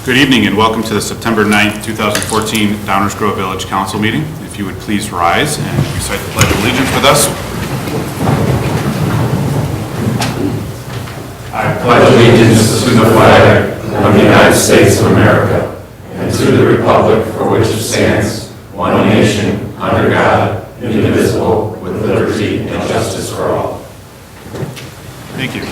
Good evening and welcome to the September 9th, 2014 Downers Grove Village Council meeting. If you would please rise and recite the Pledge of Allegiance with us. I pledge allegiance to the flag of the United States of America and to the republic for which it stands, one nation, under God, indivisible, with liberty and justice for all. Thank you.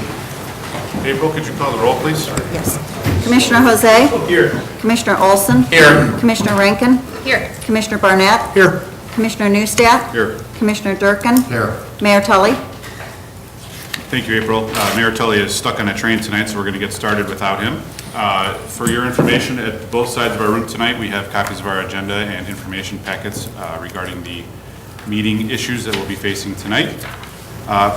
April, could you call the roll, please? Yes. Commissioner Jose? Here. Commissioner Olson? Here. Commissioner Rankin? Here. Commissioner Barnett? Here. Commissioner Neustadt? Here. Commissioner Durkin? Here. Mayor Tully? Thank you, April. Mayor Tully is stuck on a train tonight, so we're going to get started without him. For your information, at both sides of our room tonight, we have copies of our agenda and information packets regarding the meeting issues that we'll be facing tonight.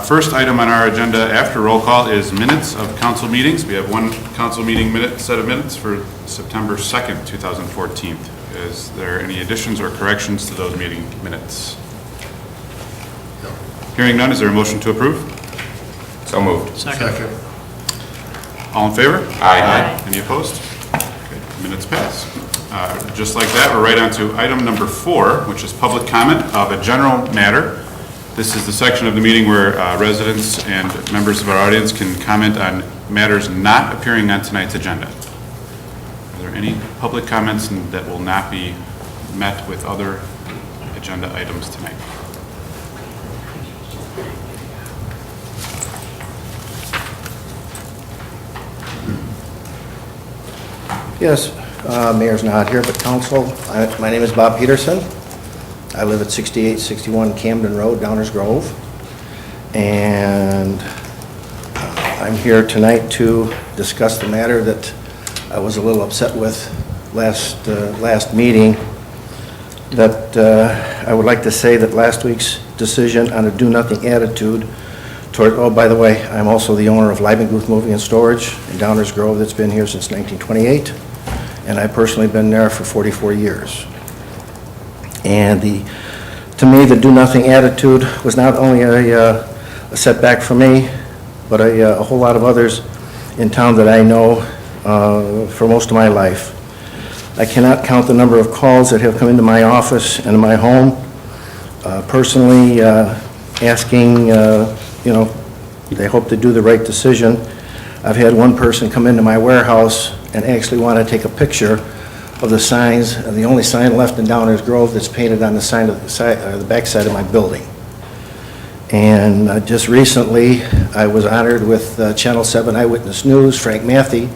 First item on our agenda after roll call is minutes of council meetings. We have one council meeting set of minutes for September 2nd, 2014. Is there any additions or corrections to those meeting minutes? Hearing none, is there a motion to approve? So moved. Second. All in favor? Aye. Any opposed? Okay, minutes pass. Just like that, we're right on to item number 4, which is public comment of a general matter. This is the section of the meeting where residents and members of our audience can comment on matters not appearing on tonight's agenda. Are there any public comments that will not be met with other agenda items tonight? Yes, Mayor's not here, but council, my name is Bob Peterson. I live at 6861 Camden Road, Downers Grove. And I'm here tonight to discuss the matter that I was a little upset with last meeting. That I would like to say that last week's decision on a do-nothing attitude toward, oh, by the way, I'm also the owner of Leibenguth Moving and Storage in Downers Grove that's been here since 1928. And I've personally been there for 44 years. And to me, the do-nothing attitude was not only a setback for me, but a whole lot of others in town that I know for most of my life. I cannot count the number of calls that have come into my office and my home, personally asking, they hope to do the right decision. I've had one person come into my warehouse and actually want to take a picture of the signs, the only sign left in Downers Grove that's painted on the sign of the back side of my building. And just recently, I was honored with Channel 7 Eyewitness News, Frank Matthey,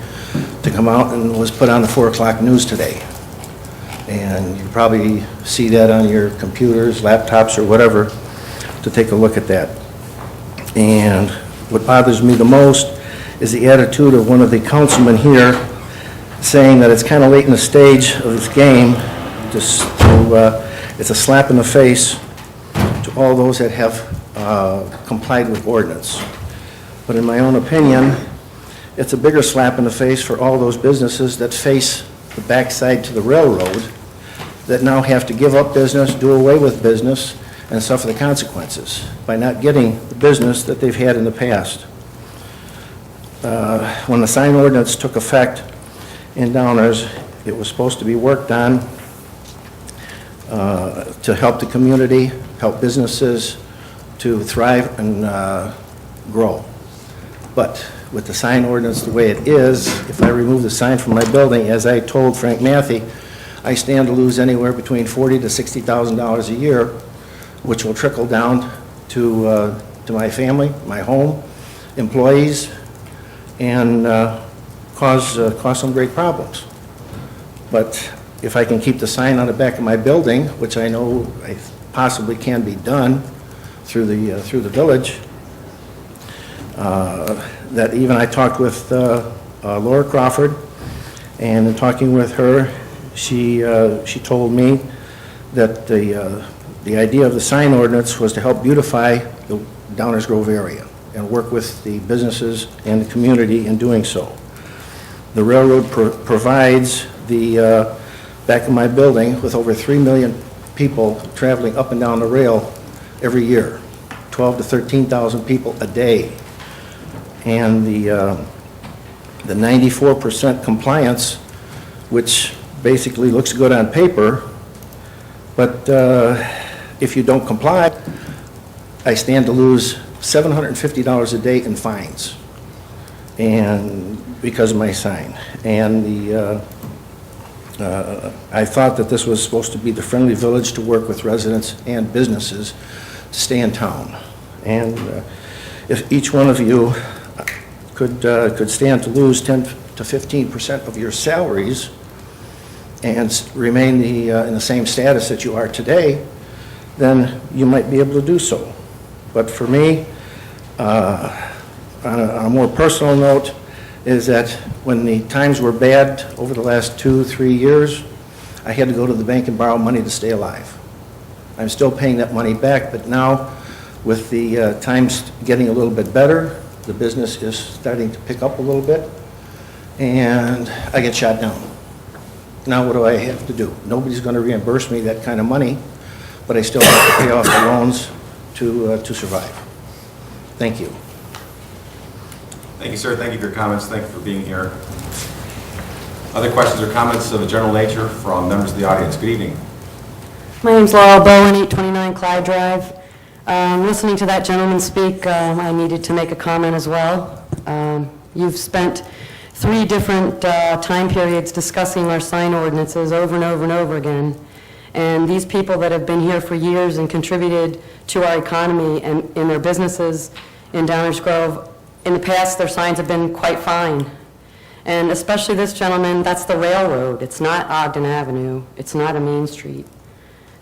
to come out and was put on the 4 o'clock news today. And you probably see that on your computers, laptops, or whatever, to take a look at that. And what bothers me the most is the attitude of one of the councilmen here saying that it's kind of late in the stage of this game, it's a slap in the face to all those that have complied with ordinance. But in my own opinion, it's a bigger slap in the face for all those businesses that face the backside to the railroad that now have to give up business, do away with business, and suffer the consequences by not getting the business that they've had in the past. When the sign ordinance took effect in Downers, it was supposed to be worked on to help the community, help businesses to thrive and grow. But with the sign ordinance the way it is, if I remove the sign from my building, as I told Frank Matthey, I stand to lose anywhere between $40,000 to $60,000 a year, which will trickle down to my family, my home, employees, and cause some great problems. But if I can keep the sign on the back of my building, which I know possibly can be done through the village, that even I talked with Laura Crawford, and in talking with her, she told me that the idea of the sign ordinance was to help beautify the Downers Grove area and work with the businesses and the community in doing so. The railroad provides the back of my building with over 3 million people traveling up and down the rail every year, 12 to 13,000 people a day. And the 94% compliance which basically looks good on paper, but if you don't comply, I stand to lose $750 a day in fines, and because of my sign. And I thought that this was supposed to be the friendly village to work with residents and businesses to stay in town. And if each one of you could stand to lose 10 to 15% of your salaries and remain in the same status that you are today, then you might be able to do so. But for me, on a more personal note, is that when the times were bad over the last 2-3 years, I had to go to the bank and borrow money to stay alive. I'm still paying that money back, but now with the times getting a little bit better, the business is starting to pick up a little bit, and I get shot down. Now what do I have to do? Nobody's going to reimburse me that kind of money, but I still have to pay off the loans to survive. Thank you. Thank you, sir. Thank you for your comments. Thank you for being here. Other questions or comments of a general nature from members of the audience? Good evening. My name's Laurel Bowen, 829 Clyde Drive. Listening to that gentleman speak, I needed to make a comment as well. You've spent 3 different time periods discussing our sign ordinances over and over and over again. And these people that have been here for years and contributed to our economy and in their businesses in Downers Grove, in the past, their signs have been quite fine. And especially this gentleman, that's the railroad. It's not Ogden Avenue. It's not a main street.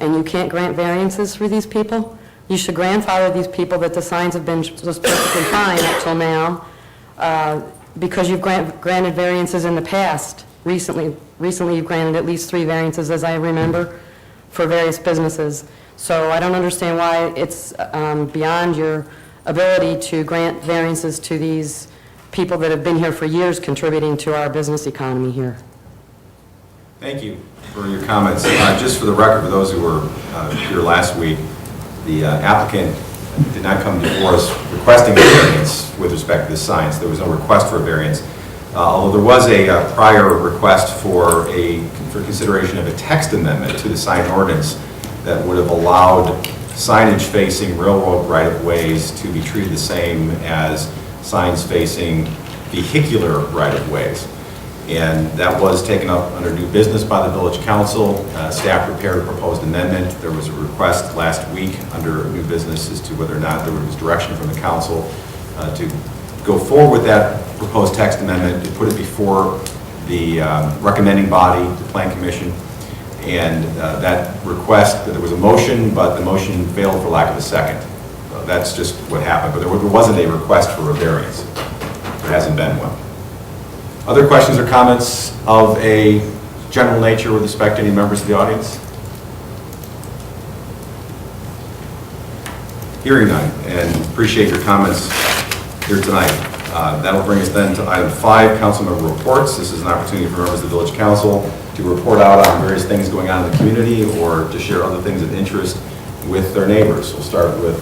And you can't grant variances for these people? You should grandfather these people that the signs have been just perfectly fine up till now, because you've granted variances in the past. Recently you've granted at least 3 variances, as I remember, for various businesses. So I don't understand why it's beyond your ability to grant variances to these people that have been here for years contributing to our business economy here. Thank you for your comments. Just for the record, for those who were here last week, the applicant did not come before us requesting a variance with respect to the signs. There was no request for a variance. Although there was a prior request for consideration of a text amendment to the sign ordinance that would have allowed signage facing railroad right-of-ways to be treated the same as signs facing vehicular right-of-ways. And that was taken up under new business by the village council. Staff prepared a proposed amendment. There was a request last week under new business as to whether or not there was direction from the council to go forward with that proposed text amendment, to put it before the recommending body, the Plan Commission. And that request, there was a motion, but the motion failed for lack of a second. That's just what happened. But there wasn't a request for a variance. There hasn't been one. Other questions or comments of a general nature with respect to any members of the audience? Hearing none, and appreciate your comments here tonight. That'll bring us then to item 5, council member reports. This is an opportunity for members of the village council to report out on various things going on in the community or to share other things of interest with their neighbors. We'll start with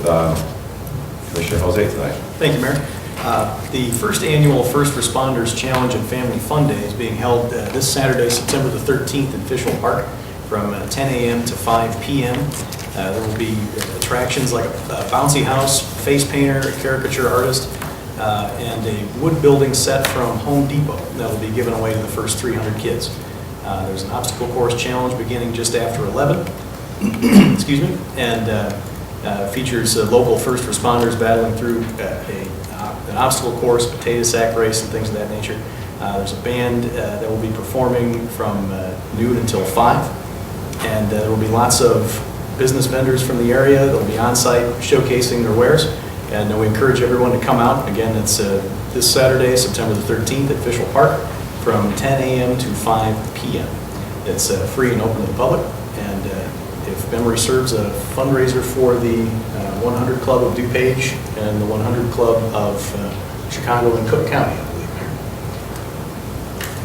Commissioner Jose tonight. Thank you, Mayor. The first annual First Responders Challenge and Family Fun Day is being held this Saturday, September the 13th in Fishel Park from 10 a.m. to 5 p.m. There will be attractions like a bouncy house, face painter, a caricature artist, and a wood building set from Home Depot that will be given away to the first 300 kids. There's an obstacle course challenge beginning just after 11, excuse me, and features local first responders battling through an obstacle course, potato sack race, and things of that nature. There's a band that will be performing from noon until 5, and there will be lots of business vendors from the area. They'll be on site showcasing their wares, and we encourage everyone to come out. Again, it's this Saturday, September the 13th at Fishel Park from 10 a.m. to 5 p.m. It's free and open to the public, and if memory serves, a fundraiser for the 100 Club of DuPage and the 100 Club of Chicago and Cook County, I believe.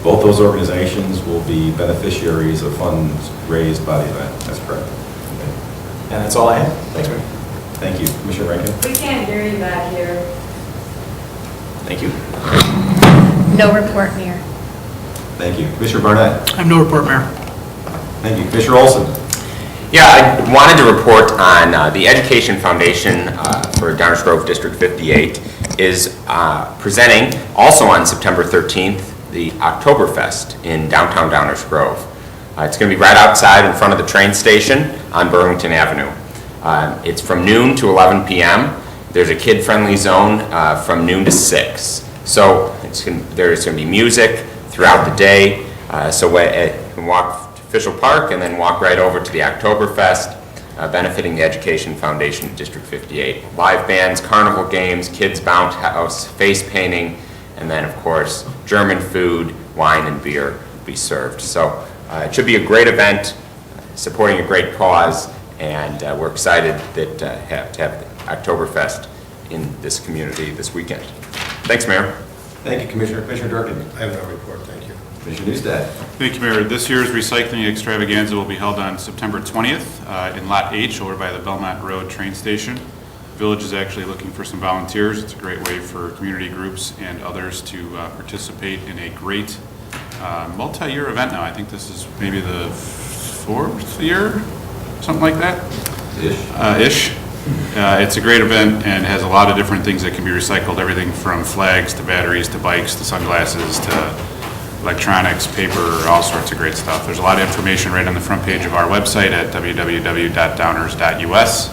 Both those organizations will be beneficiaries of funds raised by the event. That's correct. Okay. And that's all I have. Thanks, Mayor. Thank you. Commissioner Rankin? We can't hear you back here. Thank you. No report, Mayor. Thank you. Commissioner Barnett? I have no report, Mayor. Thank you. Commissioner Olson? Yeah, I wanted to report on the Education Foundation for Downers Grove District 58 is presenting, also on September 13th, the Oktoberfest in downtown Downers Grove. It's going to be right outside in front of the train station on Burlington Avenue. It's from noon to 11 p.m. There's a kid-friendly zone from noon to 6. So there's going to be music throughout the day. So you can walk to Fishel Park and then walk right over to the Oktoberfest, benefiting the Education Foundation of District 58. Live bands, carnival games, kids bounce house, face painting, and then, of course, German food, wine, and beer will be served. So it should be a great event, supporting a great cause, and we're excited that to have the Oktoberfest in this community this weekend. Thanks, Mayor. Thank you, Commissioner. Commissioner Durkin? I have no report, thank you. Commissioner Newstead? Thank you, Mayor. This year's recycling extravaganza will be held on September 20th in Lot H over by the Belmont Road train station. The village is actually looking for some volunteers. It's a great way for community groups and others to participate in a great multi-year event now. I think this is maybe the 4th year, something like that. Ish. It's a great event and has a lot of different things that can be recycled, everything from flags to batteries to bikes to sunglasses to electronics, paper, all sorts of great stuff. There's a lot of information right on the front page of our website at www.downers.us.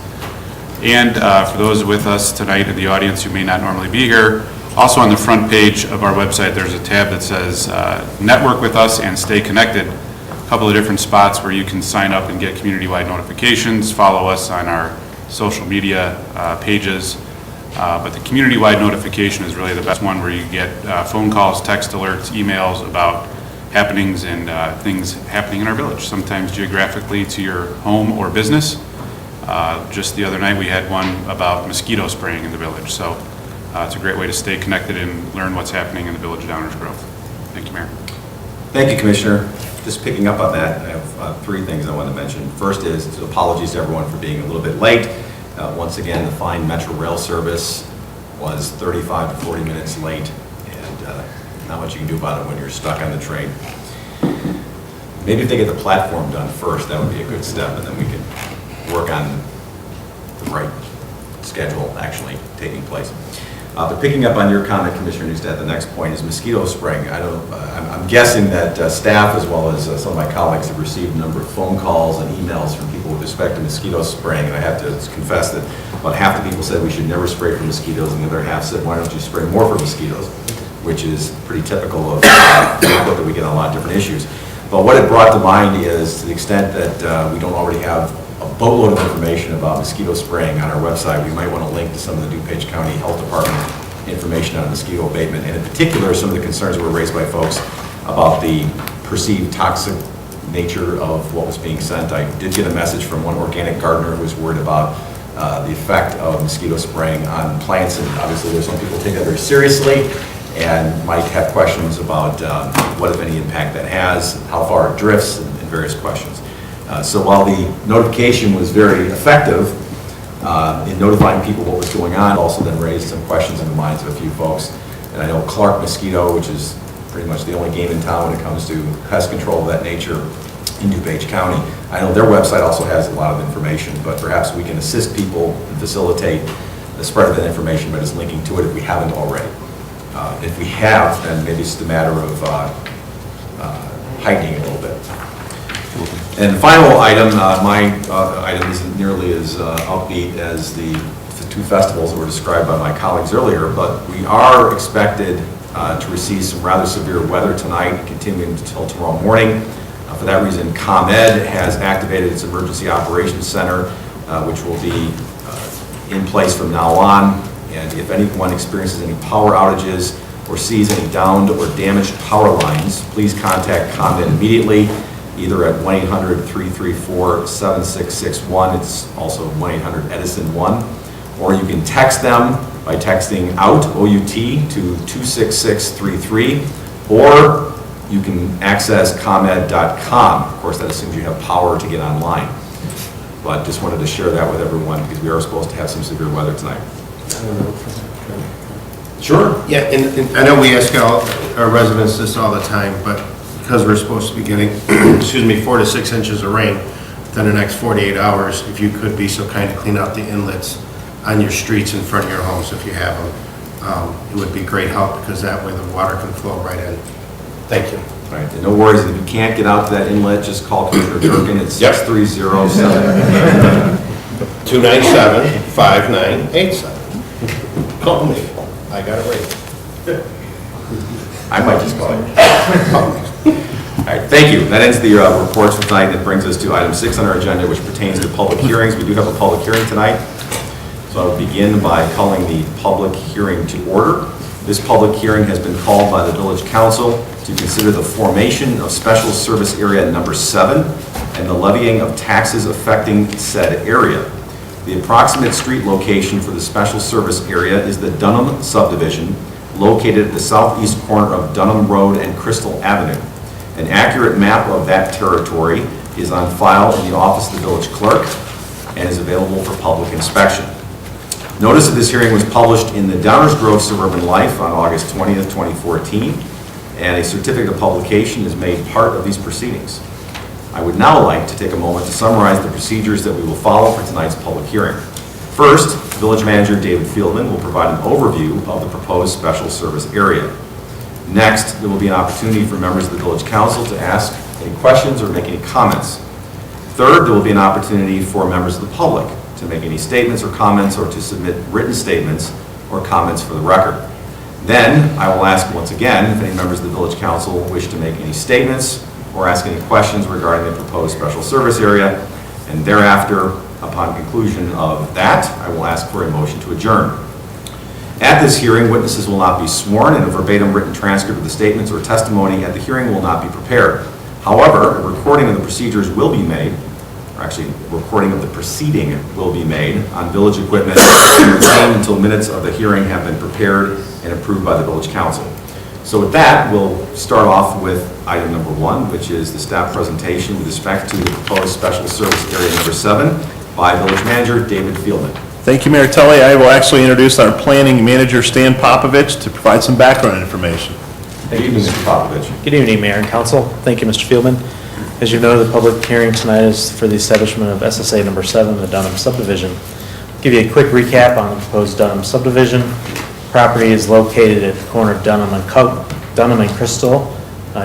And for those with us tonight in the audience who may not normally be here, also on the front page of our website there's a tab that says network with us and stay connected. A couple of different spots where you can sign up and get community-wide notifications, follow us on our social media pages. But the community-wide notification is really the best one, where you get phone calls, text alerts, emails about happenings and things happening in our village, sometimes geographically to your home or business. Just the other night we had one about mosquito spraying in the village. So it's a great way to stay connected and learn what's happening in the village of Downers Grove. Thank you, Mayor. Thank you, Commissioner. Just picking up on that, I have 3 things I want to mention. First is apologies to everyone for being a little bit late. Once again, the fine Metro Rail service was 35 to 40 minutes late, and not much you can do about it when you're stuck on the train. Maybe if they get the platform done first, that would be a good step, and then we could work on the right schedule actually taking place. But picking up on your comment, Commissioner Newstead, the next point is mosquito spraying. I'm guessing that staff, as well as some of my colleagues, have received a number of phone calls and emails from people with respect to mosquito spraying. And I have to confess that about half the people said we should never spray for mosquitoes, and the other half said, why don't you spray more for mosquitoes, which is pretty typical of the input that we get on a lot of different issues. But what it brought to mind is, to the extent that we don't already have a boatload of information about mosquito spraying on our website, we might want to link to some of the DuPage County Health Department information on mosquito abatement, and in particular some of the concerns that were raised by folks about the perceived toxic nature of what was being sent. I did get a message from one organic gardener who was worried about the effect of mosquito spraying on plants, and obviously there's some people take that very seriously and might have questions about what, if any, impact that has, how far it drifts, and various questions. So while the notification was very effective in notifying people what was going on, it also then raised some questions in the minds of a few folks. And I know Clark Mosquito, which is pretty much the only game in town when it comes to pest control of that nature in DuPage County, I know their website also has a lot of information, but perhaps we can assist people and facilitate the spread of that information by just linking to it if we haven't already. If we have, then maybe it's just a matter of heightening it a little bit. And the final item, my item isn't nearly as upbeat as the 2 festivals that were described by my colleagues earlier, but we are expected to receive some rather severe weather tonight, continuing until tomorrow morning. For that reason, ComEd has activated its Emergency Operations Center, which will be in place from now on. And if anyone experiences any power outages or sees any downed or damaged power lines, please contact ComEd immediately, either at 1-800-334-7661. It's also 1-800-EDISON-1. Or you can text them by texting OUT, O-U-T, to 26633. Or you can access ComEd.com. Of course, that assumes you have power to get online. But just wanted to share that with everyone because we are supposed to have some severe weather tonight. Sure. Yeah, and I know we ask our residents this all the time, but because we're supposed to be getting, excuse me, 4 to 6 inches of rain within the next 48 hours, if you could be so kind to clean out the inlets on your streets in front of your homes if you have them. It would be great help because that way the water can flow right in. Thank you. All right, and no worries, if you can't get out to that inlet, just call Commissioner Durkin, it's Yep. 6307. 297-5987. Call me. I got it right. I might just call you. All right, thank you. That ends the reports for tonight. That brings us to item 6 on our agenda, which pertains to public hearings. We do have a public hearing tonight. So I'll begin by calling the public hearing to order. This public hearing has been called by the Village Council to consider the formation of Special Service Area Number 7 and the levying of taxes affecting said area. The approximate street location for the Special Service Area is the Dunham subdivision, located at the southeast corner of Dunham Road and Crystal Avenue. An accurate map of that territory is on file in the office of the village clerk and is available for public inspection. Notice of this hearing was published in the Downers Grove Suburban Life on August 20th, 2014, and a certificate of publication is made part of these proceedings. I would now like to take a moment to summarize the procedures that we will follow for tonight's public hearing. First, Village Manager David Fieldman will provide an overview of the proposed special service area. Next, there will be an opportunity for members of the Village Council to ask any questions or make any comments. Third, there will be an opportunity for members of the public to make any statements or comments or to submit written statements or comments for the record. Then, I will ask once again if any members of the Village Council wish to make any statements or ask any questions regarding the proposed special service area, and thereafter, upon conclusion of that, I will ask for a motion to adjourn. At this hearing, witnesses will not be sworn, and a verbatim written transcript of the statements or testimony at the hearing will not be prepared. However, a recording of the procedures will be made, or actually, a recording of the proceeding will be made on village equipment and retained until minutes of the hearing have been prepared and approved by the Village Council. So with that, we'll start off with item number 1, which is the staff presentation with respect to the proposed special service area number 7 by Village Manager David Fieldman. Thank you, Mayor Tully. I will actually introduce our planning manager, Stan Popovich, to provide some background information. Good evening, Mr. Popovich. Good evening, Mayor and Council. Thank you, Mr. Fieldman. As you know, the public hearing tonight is for the establishment of SSA number 7, the Dunham subdivision. I'll give you a quick recap on the proposed Dunham subdivision. Property is located at the corner of Dunham and Crystal,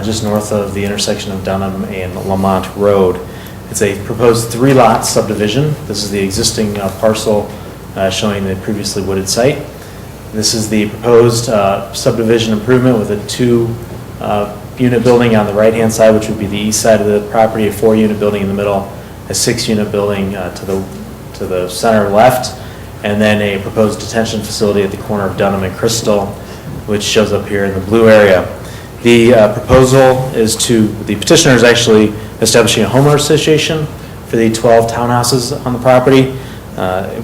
just north of the intersection of Dunham and Lamont Road. It's a proposed 3-lot subdivision. This is the existing parcel showing the previously wooded site. This is the proposed subdivision improvement with a 2-unit building on the right-hand side, which would be the east side of the property, a 4-unit building in the middle, a 6-unit building to the center left, and then a proposed detention facility at the corner of Dunham and Crystal, which shows up here in the blue area. The proposal is the petitioner is actually establishing a homeowner association for the 12 townhouses on the property,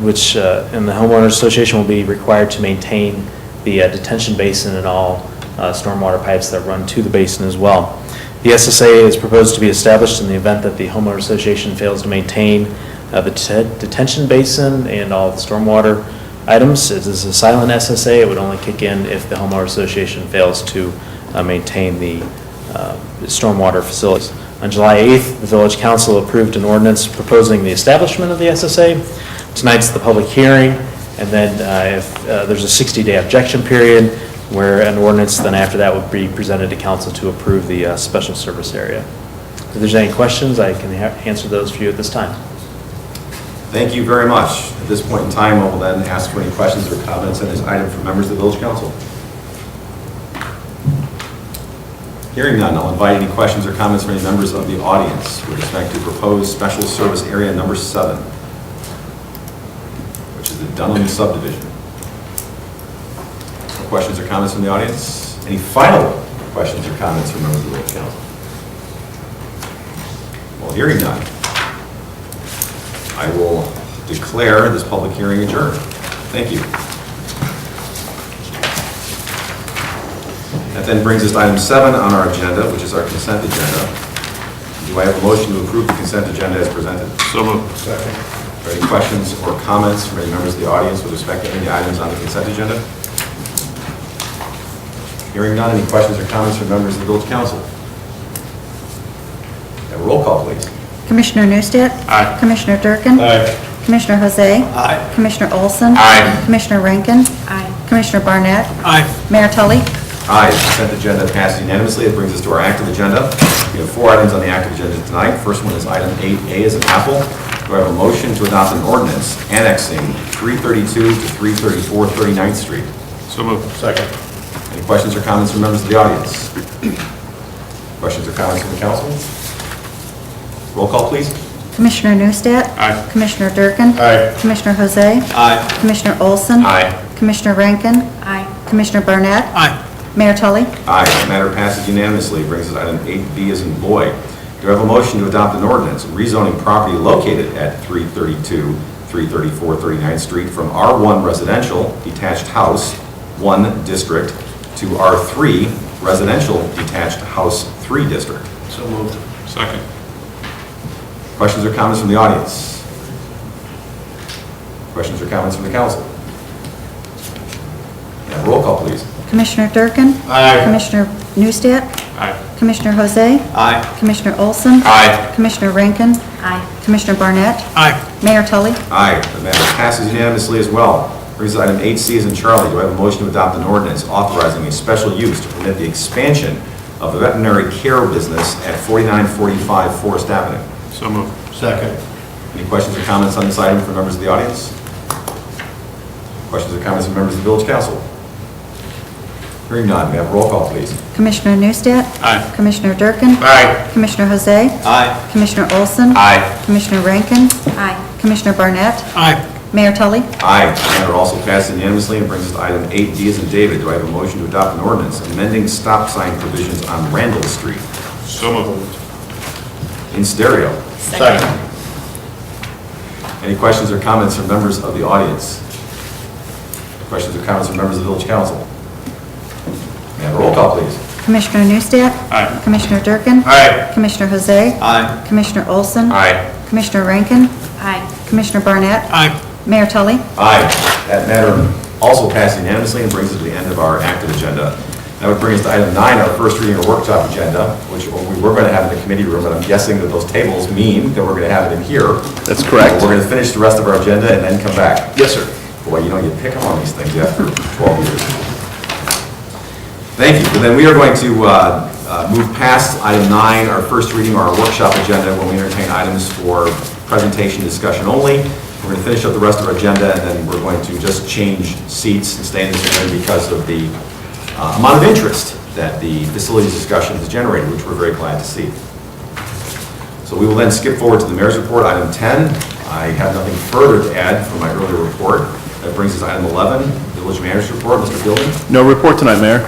which and the homeowner association will be required to maintain the detention basin and all stormwater pipes that run to the basin as well. The SSA is proposed to be established in the event that the homeowner association fails to maintain the detention basin and all the stormwater items. It is a silent SSA. It would only kick in if the homeowner association fails to maintain the stormwater facilities. On July 8th, the Village Council approved an ordinance proposing the establishment of the SSA. Tonight's the public hearing, and then if there's a 60-day objection period where an ordinance then after that would be presented to council to approve the special service area. If there's any questions, I can answer those for you at this time. Thank you very much. At this point in time, I will then ask for any questions or comments on this item from members of the Village Council. Hearing none, I'll invite any questions or comments from any members of the audience with respect to proposed special service area number 7, which is the Dunham subdivision. No questions or comments from the audience? Any final questions or comments from members of the Village Council? Well, hearing none, I will declare this public hearing adjourned. Thank you. That then brings us to item 7 on our agenda, which is our consent agenda. Do I have a motion to approve the consent agenda as presented? So moved. Second. Are there any questions or comments from any members of the audience with respect to any items on the consent agenda? Hearing none, any questions or comments from members of the Village Council? Have a roll call, please. Commissioner Newstead? Aye. Commissioner Durkin? Commissioner Jose? Aye. Commissioner Olson? Aye. Commissioner Rankin? Commissioner Barnett? Aye. Mayor Tully? Aye, the consent agenda passes unanimously. It brings us to our active agenda. We have 4 items on the active agenda tonight. First one is item 8A as an apple. Do I have a motion to adopt an ordinance annexing 332 to 334 39th Street? So moved. Second. Any questions or comments from members of the audience? Questions or comments from the council? Roll call, please. Commissioner Newstead? Aye. Commissioner Durkin? Aye. Commissioner Jose? Aye. Commissioner Olson? Aye. Commissioner Rankin? Commissioner Barnett? Aye. Mayor Tully? Aye, the matter passes unanimously. Brings us to item 8B as in boy. Do I have a motion to adopt an ordinance rezoning property located at 332, 334 39th Street from R1 Residential Detached House 1 District to R3 Residential Detached House 3 District? So moved. Second. Questions or comments from the audience? Questions or comments from the council? Yeah, roll call, please. Commissioner Durkin? Aye. Commissioner Newstead? Aye. Commissioner Jose? Aye. Commissioner Olson? Aye. Commissioner Rankin? Commissioner Barnett? Aye. Mayor Tully? Aye, the matter passes unanimously as well. Brings us to item 8C as in Charlie. Do I have a motion to adopt an ordinance authorizing a special use to permit the expansion of the veterinary care business at 4945 Forest Avenue? So moved. Second. Any questions or comments on this item from members of the audience? Questions or comments from members of the village council? Hearing none, may I have a roll call, please? Commissioner Newstead? Aye. Commissioner Durkin? Aye. Commissioner Jose? Aye. Commissioner Olson? Aye. Commissioner Rankin? Commissioner Barnett? Aye. Mayor Tully? Aye. The matter also passes unanimously and brings us to item 8D as in David. Do I have a motion to adopt an ordinance amending stop sign provisions on Randall Street? So moved. In stereo. Second. Any questions or comments from members of the audience? Questions or comments from members of the village council? May I have a roll call, please? Commissioner Newstead? Aye. Commissioner Durkin? Aye. Commissioner Jose? Aye. Commissioner Olson? Aye. Commissioner Rankin? Commissioner Barnett? Aye. Mayor Tully? Aye. That matter also passed unanimously and brings us to the end of our active agenda. That would bring us to item 9, our first reading or workshop agenda, which we were going to have in the committee room, but I'm guessing that those tables mean that we're going to have it in here. That's correct. We're going to finish the rest of our agenda and then come back. Yes, sir. Boy, you know, you pick up on these things after 12 years. Thank you. But then we are going to move past item 9, our first reading or our workshop agenda, when we entertain items for presentation discussion only. We're going to finish up the rest of our agenda, and then we're going to just change seats and stay in this area because of the amount of interest that the facilities discussion has generated, which we're very glad to see. So we will then skip forward to the mayor's report, item 10. I have nothing further to add from my earlier report. That brings us to item 11, village manager's report. Mr. Fielding? No report tonight, Mayor.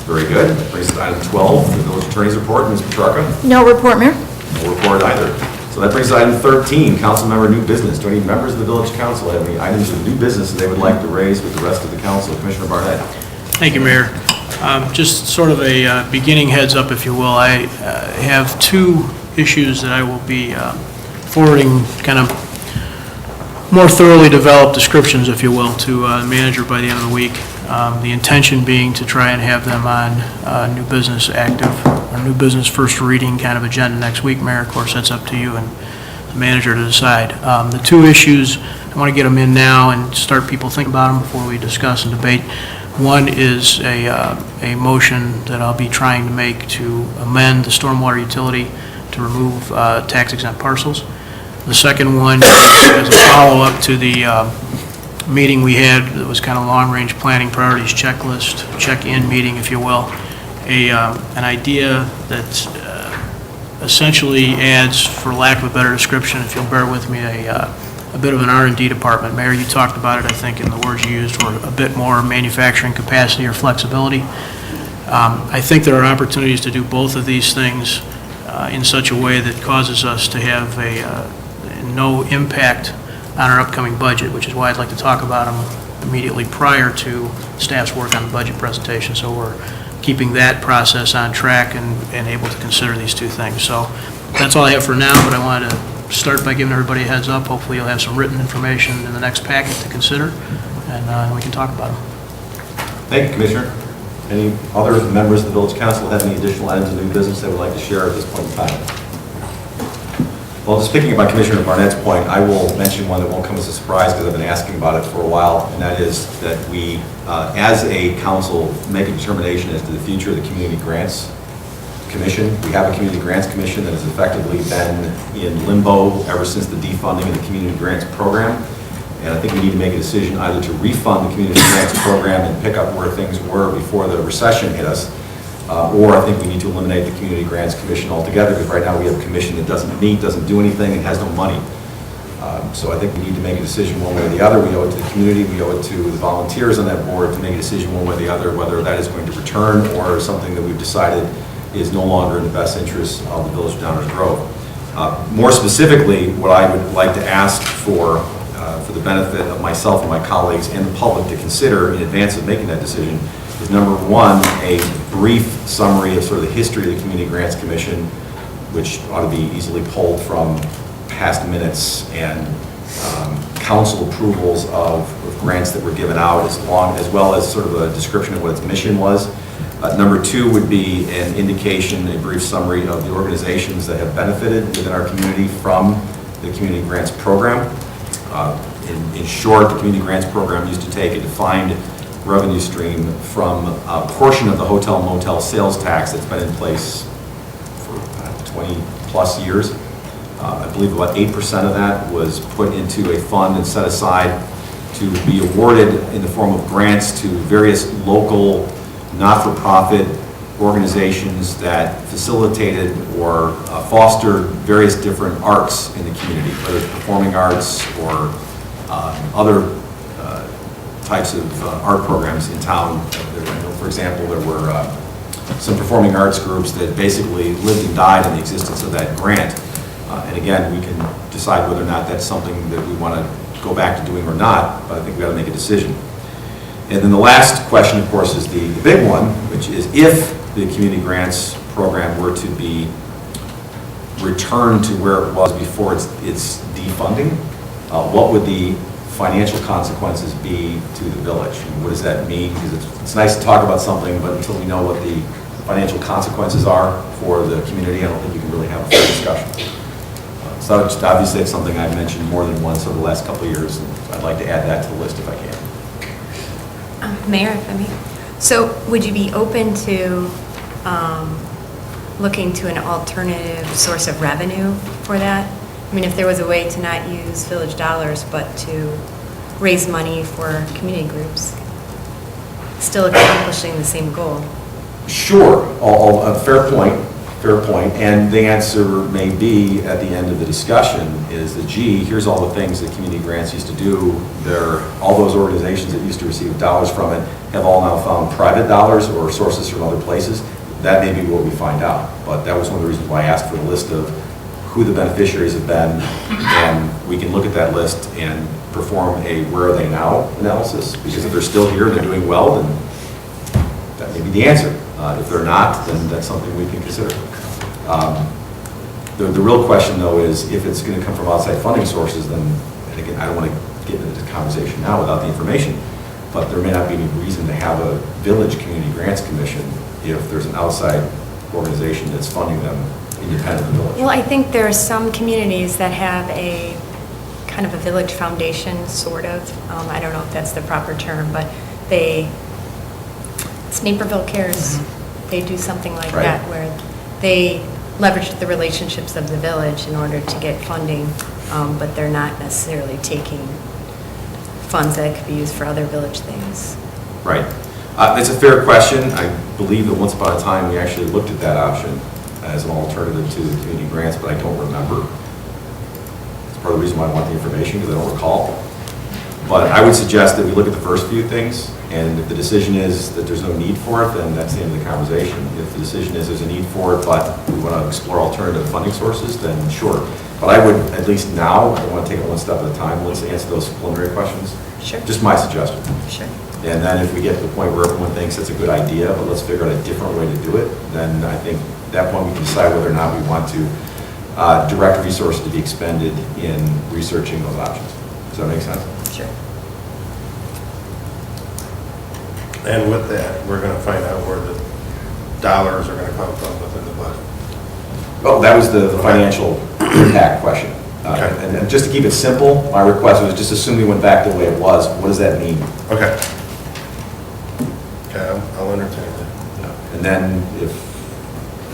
Very good. That brings us to item 12, the village attorney's report. Ms. Petrarca? No report, Mayor. No report either. So that brings us to item 13, council member new business. Do any members of the village council have any items of new business that they would like to raise with the rest of the council? Commissioner Barnett? Thank you, Mayor. Just sort of a beginning heads up, if you will. I have 2 issues that I will be forwarding kind of more thoroughly developed descriptions, if you will, to the manager by the end of the week. The intention being to try and have them on new business active, or new business first reading kind of agenda next week. Mayor, of course, that's up to you and the manager to decide. The 2 issues, I want to get them in now and start people thinking about them before we discuss and debate. One is a motion that I'll be trying to make to amend the stormwater utility to remove tax exempt parcels. The second one is a follow-up to the meeting we had that was kind of long-range planning priorities checklist, check-in meeting, if you will. An idea that essentially adds, for lack of a better description, if you'll bear with me, a bit of an R&D department. Mayor, you talked about it, I think, in the words you used, for a bit more manufacturing capacity or flexibility. I think there are opportunities to do both of these things in such a way that causes us to have no impact on our upcoming budget, which is why I'd like to talk about them immediately prior to staff's work on the budget presentation. So we're keeping that process on track and able to consider these 2 things. So that's all I have for now, but I wanted to start by giving everybody a heads up. Hopefully you'll have some written information in the next packet to consider, and we can talk about them. Thank you, Commissioner. Any other members of the village council have any additional items of new business they would like to share at this point in time? Well, just picking up on Commissioner Barnett's point, I will mention one that won't come as a surprise because I've been asking about it for a while, and that is that we, as a council, make a determination as to the future of the Community Grants Commission. We have a Community Grants Commission that has effectively been in limbo ever since the defunding of the Community Grants Program. And I think we need to make a decision either to refund the Community Grants Program and pick up where things were before the recession hit us, or I think we need to eliminate the Community Grants Commission altogether, because right now we have a commission that doesn't meet, doesn't do anything, and has no money. So I think we need to make a decision one way or the other. We owe it to the community, we owe it to the volunteers on that board to make a decision one way or the other, whether that is going to return or something that we've decided is no longer in the best interest of the Village of Downers Grove. More specifically, what I would like to ask for the benefit of myself and my colleagues and the public to consider in advance of making that decision is, number one, a brief summary of sort of the history of the Community Grants Commission, which ought to be easily pulled from past minutes and council approvals of grants that were given out, as well as sort of a description of what its mission was. Number two would be an indication, a brief summary of the organizations that have benefited within our community from the Community Grants Program. In short, the Community Grants Program used to take a defined revenue stream from a portion of the hotel motel sales tax that's been in place for 20 plus years. I believe about 8% of that was put into a fund and set aside to be awarded in the form of grants to various local not-for-profit organizations that facilitated or fostered various different arts in the community, whether it's performing arts or other types of art programs in town. For example, there were some performing arts groups that basically lived and died in the existence of that grant. And again, we can decide whether or not that's something that we want to go back to doing or not, but I think we got to make a decision. And then the last question, of course, is the big one, which is if the Community Grants Program were to be returned to where it was before its defunding, what would the financial consequences be to the village? And what does that mean? Because it's nice to talk about something, but until we know what the financial consequences are for the community, I don't think you can really have a full discussion. So just obviously it's something I've mentioned more than once over the last couple of years, and I'd like to add that to the list if I can. Mayor, if I may. So would you be open to looking to an alternative source of revenue for that? I mean, if there was a way to not use village dollars, but to raise money for community groups, still accomplishing the same goal? Sure, a fair point. Fair point, and the answer may be at the end of the discussion is that, gee, here's all the things that community grants used to do. All those organizations that used to receive dollars from it have all now found private dollars or sources from other places. That may be what we find out, but that was one of the reasons why I asked for the list of who the beneficiaries have been, and we can look at that list and perform a where are they now analysis, because if they're still here and they're doing well, then that may be the answer. If they're not, then that's something we can consider. The real question, though, is if it's going to come from outside funding sources, then, and again, I don't want to get into this conversation now without the information, but there may not be any reason to have a village community grants commission if there's an outside organization that's funding them independent of the village. Well, I think there are some communities that have a kind of a village foundation, sort of. I don't know if that's the proper term, but it's Naperville Cares. They do something like that where they leverage the relationships of the village in order to get funding, but they're not necessarily taking funds that could be used for other village things. Right. It's a fair question. I believe that once upon a time we actually looked at that option as an alternative to the community grants, but I don't remember. It's part of the reason why I want the information, because I don't recall. But I would suggest that we look at the first few things, and if the decision is that there's no need for it, then that's the end of the conversation. If the decision is there's a need for it, but we want to explore alternative funding sources, then sure. But I would, at least now, I want to take it one step at a time. Let's answer those preliminary questions. Sure. Just my suggestion. Sure. And then if we get to the point where everyone thinks that's a good idea, but let's figure out a different way to do it, then I think at that point we can decide whether or not we want to direct resources to be expended in researching those options. Does that make sense? Sure. And with that, we're going to find out where the dollars are going to come from within the budget. Well, that was the financial impact question. And just to keep it simple, my request was just assume we went back the way it was. What does that mean? Okay. Okay, I'll entertain that. And then if,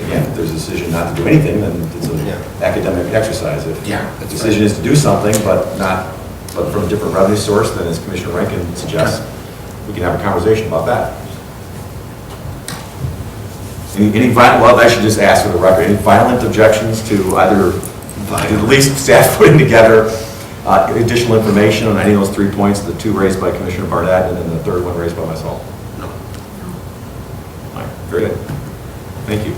again, if there's a decision not to do anything, then it's an academic exercise. If the decision is to do something, but from a different revenue source, then as Commissioner Rankin suggests, we can have a conversation about that. Well, I should just ask for the record, any violent objections to either, at least staff putting together additional information on any of those 3 points, the 2 raised by Commissioner Barnett and then the 3rd one raised by myself? No. All right, very good. Thank you.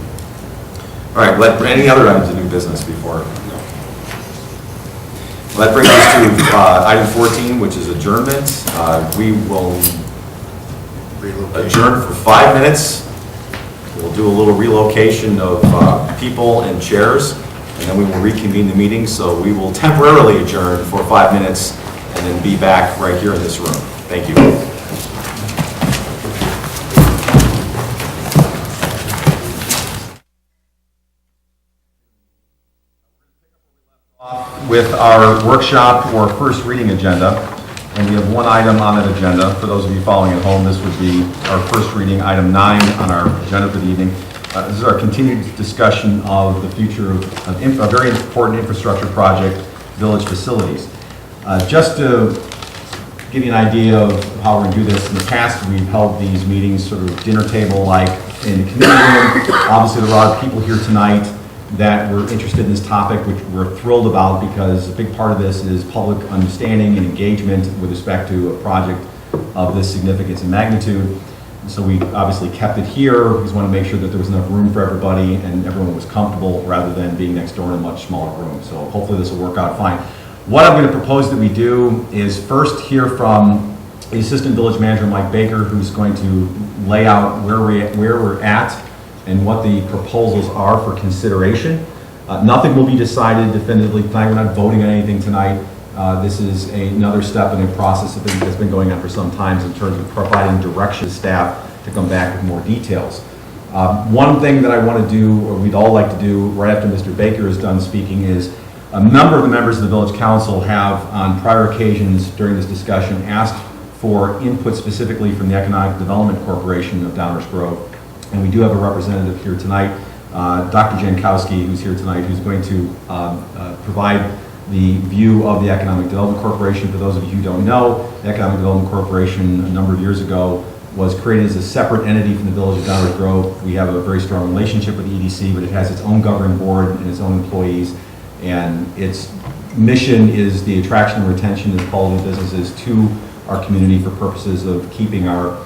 All right, any other items of new business before? No. Well, that brings us to item 14, which is adjournment. We will adjourn for 5 minutes. We'll do a little relocation of people and chairs, and then we will reconvene the meeting. So we will temporarily adjourn for 5 minutes and then be back right here in this room. Thank you. With our workshop or first reading agenda, and we have one item on that agenda. For those of you following at home, this would be our first reading, item 9 on our agenda for the evening. This is our continued discussion of the future of a very important infrastructure project, village facilities. Just to give you an idea of how we're going to do this, in the past we've held these meetings sort of dinner table-like in the community room. Obviously, there are a lot of people here tonight that were interested in this topic, which we're thrilled about because a big part of this is public understanding and engagement with respect to a project of this significance and magnitude. So we obviously kept it here. We just want to make sure that there was enough room for everybody and everyone was comfortable rather than being next door in a much smaller room. So hopefully this will work out fine. What I'm going to propose that we do is first hear from the Assistant Village Manager, Mike Baker, who's going to lay out where we're at and what the proposals are for consideration. Nothing will be decided definitively tonight. We're not voting on anything tonight. This is another step in a process that's been going on for some time in terms of providing direction to staff to come back with more details. One thing that I want to do, or we'd all like to do right after Mr. Baker is done speaking, is a number of the members of the Village Council have on prior occasions during this discussion asked for input specifically from the Economic Development Corporation of Downers Grove. And we do have a representative here tonight, Dr. Jankowski, who's here tonight, who's going to provide the view of the Economic Development Corporation. For those of you who don't know, the Economic Development Corporation a number of years ago was created as a separate entity from the Village of Downers Grove. We have a very strong relationship with the EDC, but it has its own governing board and its own employees. And its mission is the attraction and retention of quality businesses to our community for purposes of keeping our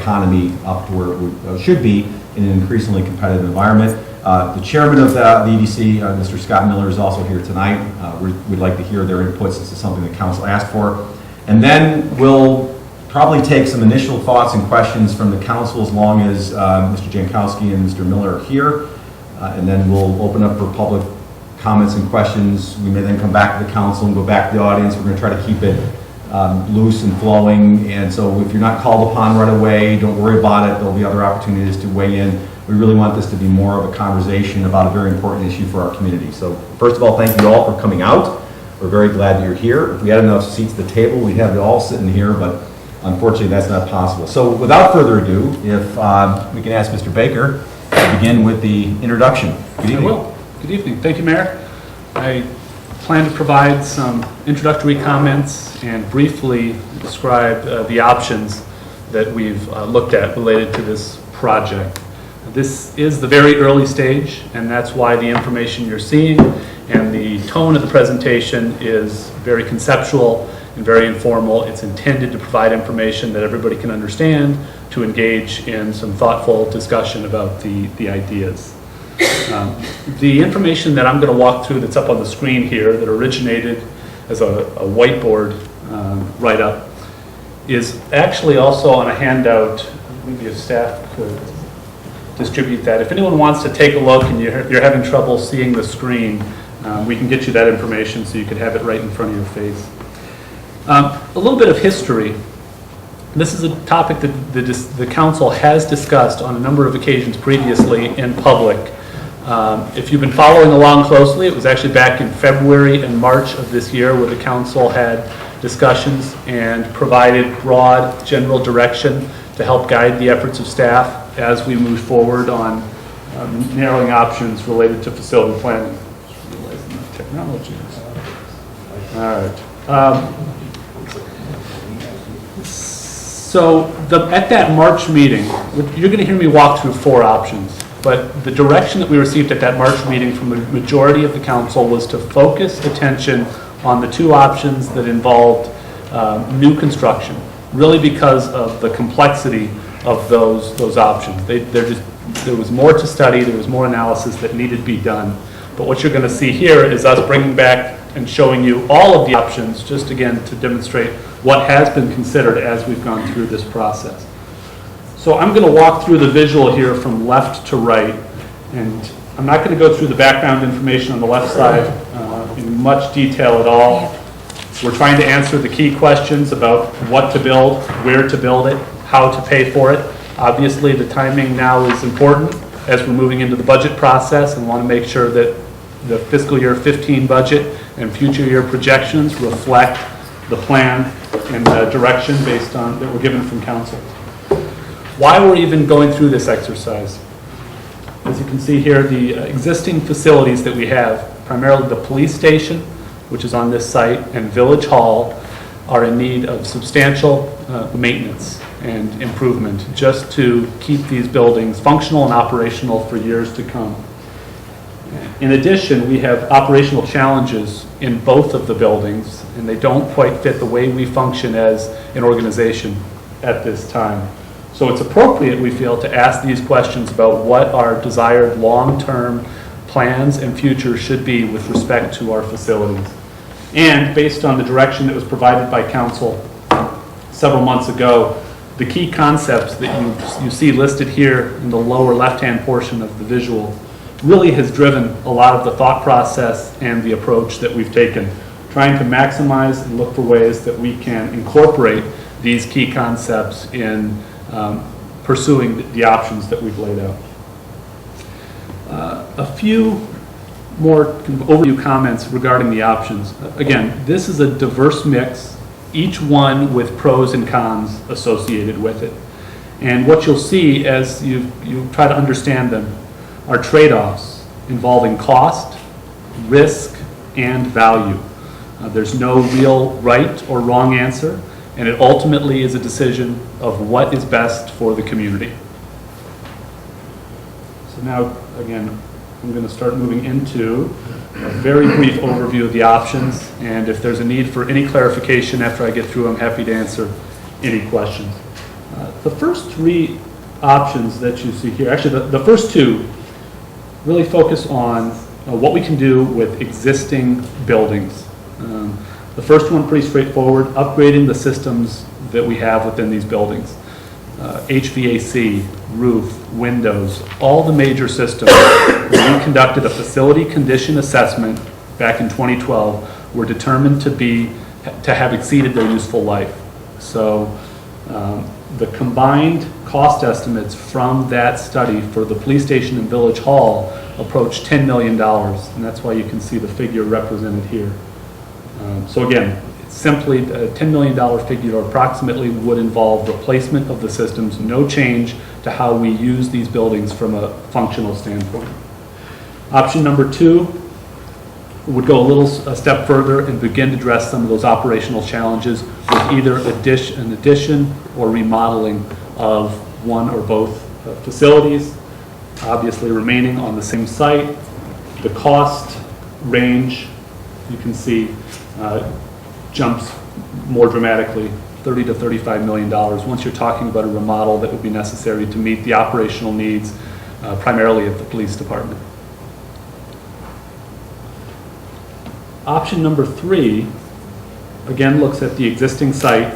economy up to where it should be in an increasingly competitive environment. The chairman of the EDC, Mr. Scott Miller, is also here tonight. We'd like to hear their inputs. This is something the council asked for. And then we'll probably take some initial thoughts and questions from the council as long as Mr. Jankowski and Mr. Miller are here. And then we'll open up for public comments and questions. We may then come back to the council and go back to the audience. We're going to try to keep it loose and flowing, and so if you're not called upon right away, don't worry about it. There'll be other opportunities to weigh in. We really want this to be more of a conversation about a very important issue for our community. So first of all, thank you all for coming out. We're very glad that you're here. If we had enough seats at the table, we'd have you all sitting here, but unfortunately that's not possible. So without further ado, if we can ask Mr. Baker to begin with the introduction. Good evening. I will. Good evening. Thank you, Mayor. I plan to provide some introductory comments and briefly describe the options that we've looked at related to this project. This is the very early stage, and that's why the information you're seeing and the tone of the presentation is very conceptual and very informal. It's intended to provide information that everybody can understand, to engage in some thoughtful discussion about the ideas. The information that I'm going to walk through that's up on the screen here that originated as a whiteboard write-up is actually also on a handout. Maybe if staff could distribute that. If anyone wants to take a look and you're having trouble seeing the screen, we can get you that information so you could have it right in front of your face. A little bit of history. This is a topic that the council has discussed on a number of occasions previously in public. If you've been following along closely, it was actually back in February and March of this year where the council had discussions and provided broad general direction to help guide the efforts of staff as we move forward on narrowing options related to facility planning. Technology. All right. So at that March meeting, you're going to hear me walk through 4 options, but the direction that we received at that March meeting from the majority of the council was to focus attention on the 2 options that involved new construction, really because of the complexity of those options. There was more to study, there was more analysis that needed to be done. But what you're going to see here is us bringing back and showing you all of the options, just again to demonstrate what has been considered as we've gone through this process. So I'm going to walk through the visual here from left to right, and I'm not going to go through the background information on the left side in much detail at all. We're trying to answer the key questions about what to build, where to build it, how to pay for it. Obviously, the timing now is important as we're moving into the budget process and want to make sure that the fiscal year 15 budget and future year projections reflect the plan and the direction based on that we're given from council. Why we're even going through this exercise. As you can see here, the existing facilities that we have, primarily the police station, which is on this site, and Village Hall, are in need of substantial maintenance and improvement just to keep these buildings functional and operational for years to come. In addition, we have operational challenges in both of the buildings, and they don't quite fit the way we function as an organization at this time. So it's appropriate, we feel, to ask these questions about what our desired long-term plans and future should be with respect to our facilities. And based on the direction that was provided by council several months ago, the key concepts that you see listed here in the lower left-hand portion of the visual really has driven a lot of the thought process and the approach that we've taken, trying to maximize and look for ways that we can incorporate these key concepts in pursuing the options that we've laid out. A few more overview comments regarding the options. Again, this is a diverse mix, each one with pros and cons associated with it. And what you'll see as you try to understand them are trade-offs involving cost, risk, and value. There's no real right or wrong answer, and it ultimately is a decision of what is best for the community. So now, again, I'm going to start moving into a very brief overview of the options, and if there's a need for any clarification after I get through, I'm happy to answer any questions. The first 3 options that you see here, actually the first 2 really focus on what we can do with existing buildings. The first one, pretty straightforward, upgrading the systems that we have within these buildings. HVAC, roof, windows, all the major systems. When we conducted a facility condition assessment back in 2012, were determined to have exceeded their useful life. So the combined cost estimates from that study for the police station and Village Hall approached $10 million, and that's why you can see the figure represented here. So again, simply a $10 million figure approximately would involve replacement of the systems, no change to how we use these buildings from a functional standpoint. Option number 2 would go a step further and begin to address some of those operational challenges with either an addition or remodeling of one or both facilities, obviously remaining on the same site. The cost range, you can see, jumps more dramatically, $30 to $35 million, once you're talking about a remodel that would be necessary to meet the operational needs, primarily of the police department. Option number 3, again, looks at the existing site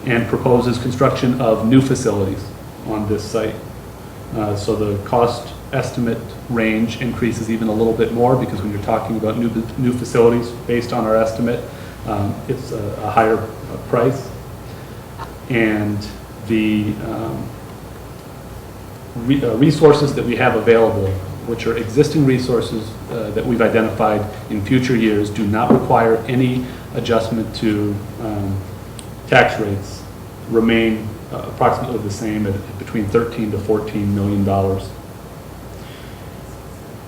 and proposes construction of new facilities on this site. So the cost estimate range increases even a little bit more, because when you're talking about new facilities, based on our estimate, it's a higher price. And the resources that we have available which are existing resources that we've identified in future years, do not require any adjustment to tax rates, remain approximately the same at between $13 to $14 million.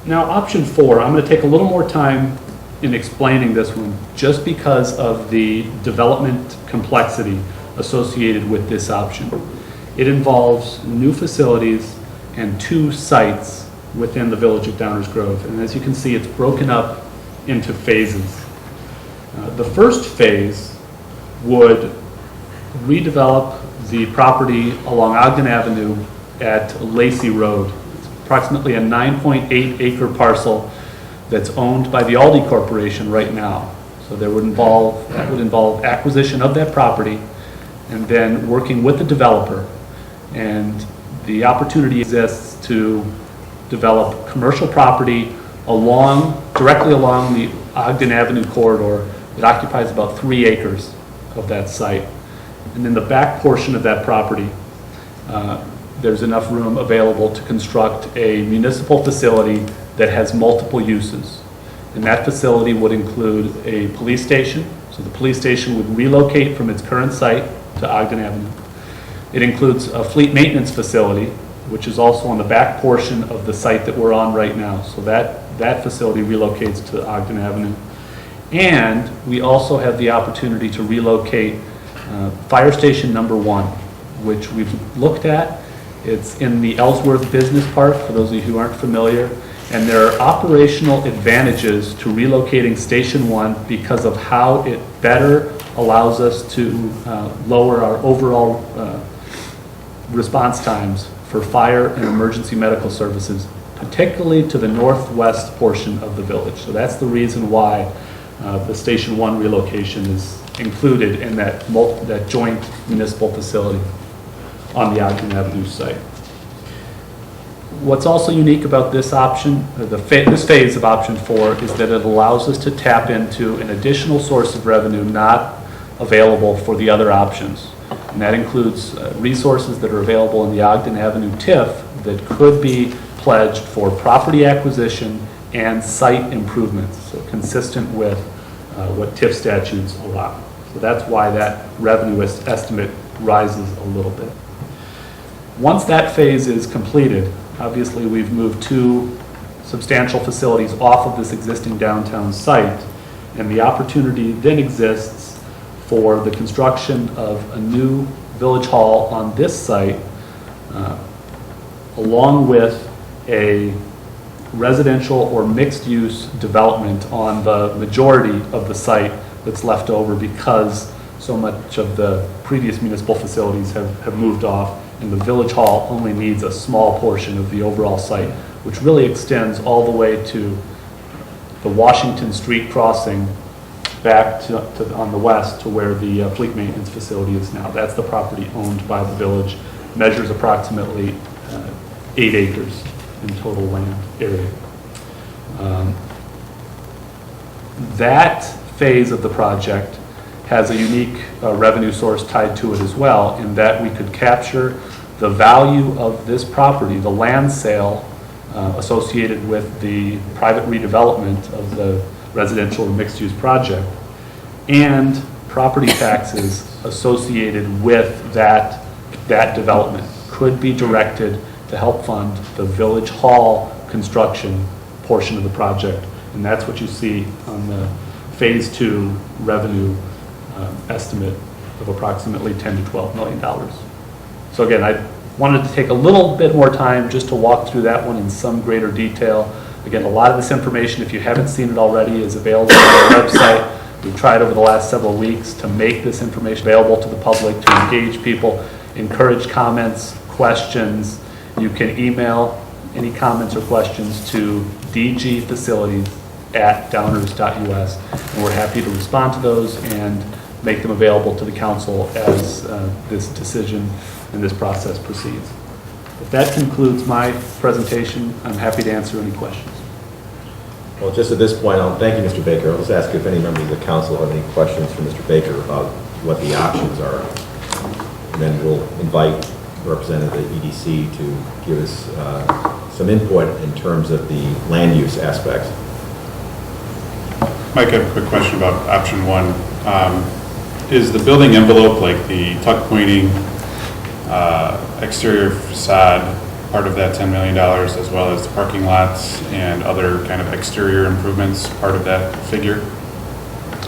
Now, option 4, I'm going to take a little more time in explaining this one just because of the development complexity associated with this option. It involves new facilities and 2 sites within the village of Downers Grove. And as you can see, it's broken up into phases. The first phase would redevelop the property along Ogden Avenue at Lacey Road. It's approximately a 9.8 acre parcel that's owned by the Aldi Corporation right now. So that would involve acquisition of that property and then working with the developer. And the opportunity exists to develop commercial property directly along the Ogden Avenue corridor. It occupies about 3 acres of that site. And in the back portion of that property, there's enough room available to construct a municipal facility that has multiple uses. And that facility would include a police station. So the police station would relocate from its current site to Ogden Avenue. It includes a fleet maintenance facility, which is also on the back portion of the site that we're on right now. So that facility relocates to Ogden Avenue. And we also have the opportunity to relocate Fire Station Number 1, which we've looked at. It's in the Ellsworth Business Park, for those of you who aren't familiar. And there are operational advantages to relocating Station 1 because of how it better allows us to lower our overall response times for fire and emergency medical services, particularly to the northwest portion of the village. So that's the reason why the Station 1 relocation is included in that joint municipal facility on the Ogden Avenue site. What's also unique about this option, this phase of option 4, is that it allows us to tap into an additional source of revenue not available for the other options. And that includes resources that are available in the Ogden Avenue TIF that could be pledged for property acquisition and site improvements, so consistent with what TIF statutes allow. So that's why that revenue estimate rises a little bit. Once that phase is completed, obviously we've moved 2 substantial facilities off of this existing downtown site, and the opportunity then exists for the construction of a new village hall on this site, along with a residential or mixed-use development on the majority of the site that's left over because so much of the previous municipal facilities have moved off, and the village hall only needs a small portion of the overall site, which really extends all the way to the Washington Street crossing back to on the west to where the fleet maintenance facility is now. That's the property owned by the village, measures approximately 8 acres in total land area. That phase of the project has a unique revenue source tied to it as well, in that we could capture the value of this property, the land sale associated with the private redevelopment of the residential and mixed-use project, and property taxes associated with that development could be directed to help fund the village hall construction portion of the project. And that's what you see on the phase 2 revenue estimate of approximately $10 to $12 million. So again, I wanted to take a little bit more time just to walk through that one in some greater detail. Again, a lot of this information, if you haven't seen it already, is available on our website. We've tried over the last several weeks to make this information available to the public, to engage people, encourage comments, questions. You can email any comments or questions to dgfacilities@downers.us, and we're happy to respond to those and make them available to the council as this decision and this process proceeds. If that concludes my presentation, I'm happy to answer any questions. Well, just at this point, thank you, Mr. Baker. I'll just ask if any members of the council have any questions for Mr. Baker about what the options are. And then we'll invite the representative of the EDC to give us some input in terms of the land use aspects. Mike, I have a quick question about option one. Is the building envelope, like the tuck pointing, exterior facade, part of that $10 million, as well as the parking lots and other kind of exterior improvements, part of that figure?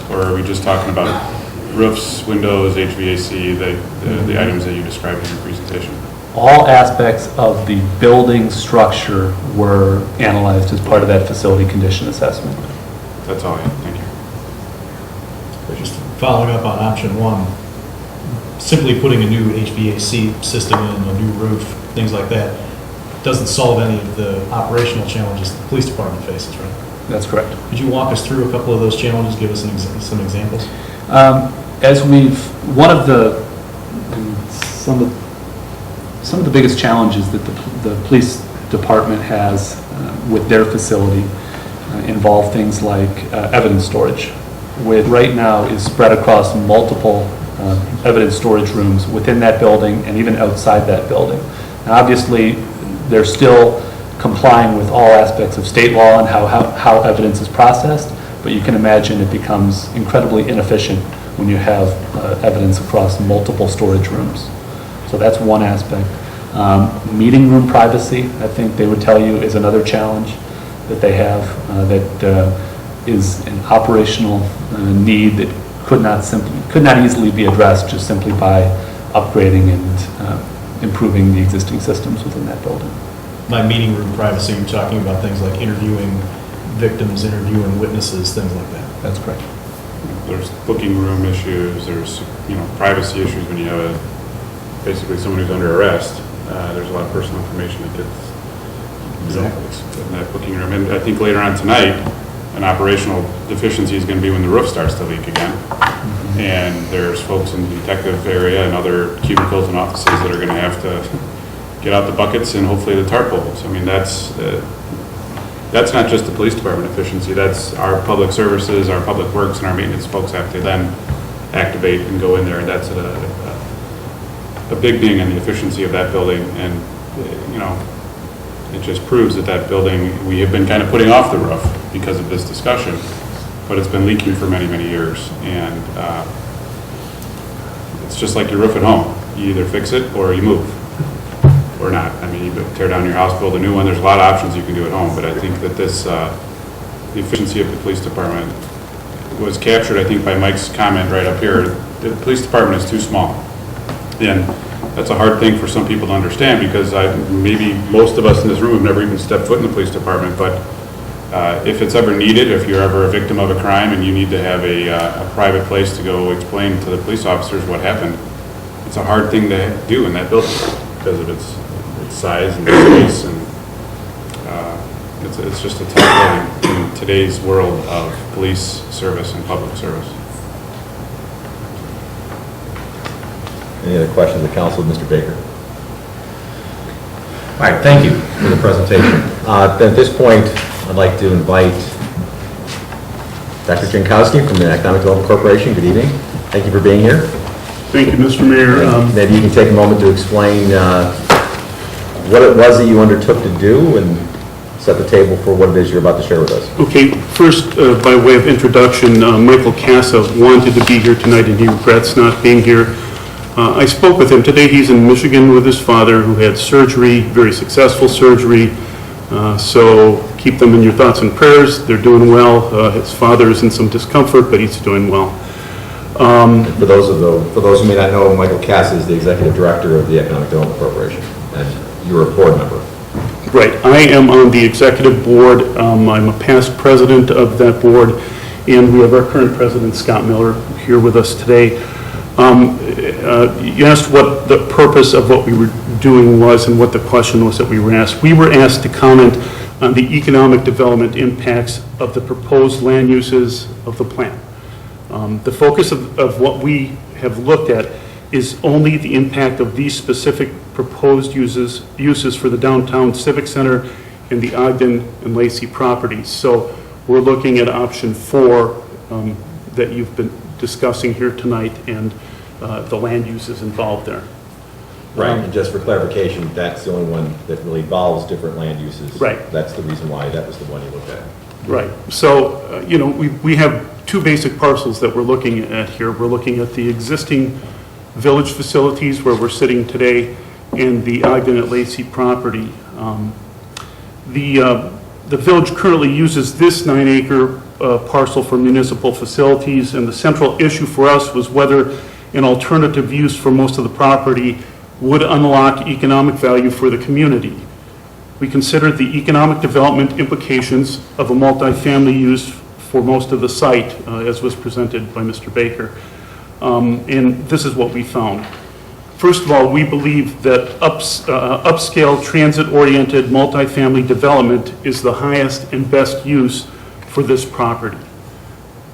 Or are we just talking about roofs, windows, HVAC, the items that you described in your presentation? All aspects of the building structure were analyzed as part of that facility condition assessment. That's all I have. Thank you. Just following up on option one, simply putting a new HVAC system in, a new roof, things like that, doesn't solve any of the operational challenges the police department faces, right? That's correct. Could you walk us through a couple of those challenges, give us some examples? One of the, some of the biggest challenges that the police department has with their facility involve things like evidence storage, which right now is spread across multiple evidence storage rooms within that building and even outside that building. And obviously, they're still complying with all aspects of state law and how evidence is processed, but you can imagine it becomes incredibly inefficient when you have evidence across multiple storage rooms. So that's one aspect. Meeting room privacy, I think they would tell you, is another challenge that they have that is an operational need that could not easily be addressed just simply by upgrading and improving the existing systems within that building. By meeting room privacy, you're talking about things like interviewing victims, interviewing witnesses, things like that. That's correct. There's booking room issues, there's, privacy issues when you have basically someone who's under arrest. There's a lot of personal information that gets in that booking room. And I think later on tonight, an operational deficiency is going to be when the roof starts to leak again. Mm-hmm. And there's folks in the detective area and other cubicles and offices that are going to have to get out the buckets and hopefully the tarp holes. I mean, that's not just the police department efficiency, that's our public services, our public works, and our maintenance folks have to then activate and go in there, and that's a big ding on the efficiency of that building. And, it just proves that building, we have been kind of putting off the roof because of this discussion, but it's been leaking for many, many years. And it's just like your roof at home. You either fix it or you move. Or not. I mean, you could tear down your house, build a new one. There's a lot of options you can do at home, but I think that the efficiency of the police department was captured, I think, by Mike's comment right up here. The police department is too small. And that's a hard thing for some people to understand because maybe most of us in this room have never even stepped foot in the police department, but if it's ever needed, if you're ever a victim of a crime and you need to have a private place to go explain to the police officers what happened, it's a hard thing to do in that building because of its size and space, and it's just a tough building in today's world of police service and public service. Any other questions of the council? Mr. Baker. All right, thank you for the presentation. Then at this point, I'd like to invite Dr. Jankowski from the Economic Development Corporation. Good evening. Thank you for being here. Thank you, Mr. Mayor. Maybe you can take a moment to explain what it was that you undertook to do and set the table for what it is you're about to share with us. Okay, first, by way of introduction, Michael Casa wanted to be here tonight and he regrets not being here. I spoke with him today. He's in Michigan with his father who had surgery, very successful surgery. So keep them in your thoughts and prayers. They're doing well. His father is in some discomfort, but he's doing well. For those who may not know, Michael Casa is the executive director of the Economic Development Corporation, and you're a board member. Right. I am on the executive board. I'm a past president of that board, and we have our current president, Scott Miller, here with us today. You asked what the purpose of what we were doing was and what the question was that we were asked. We were asked to comment on the economic development impacts of the proposed land uses of the plan. The focus of what we have looked at is only the impact of these specific proposed uses for the downtown Civic Center and the Ogden and Lacey properties. So we're looking at option 4 that you've been discussing here tonight and the land uses involved there. Right, and just for clarification, that's the only one that really involves different land uses. Right. That's the reason why that was the one you looked at. Right. So, we have two basic parcels that we're looking at here. We're looking at the existing village facilities where we're sitting today and the Ogden at Lacey property. The village currently uses this 9-acre parcel for municipal facilities, and the central issue for us was whether an alternative use for most of the property would unlock economic value for the community. We considered the economic development implications of a multifamily use for most of the site, as was presented by Mr. Baker. And this is what we found. First of all, we believe that upscale, transit-oriented multifamily development is the highest and best use for this property.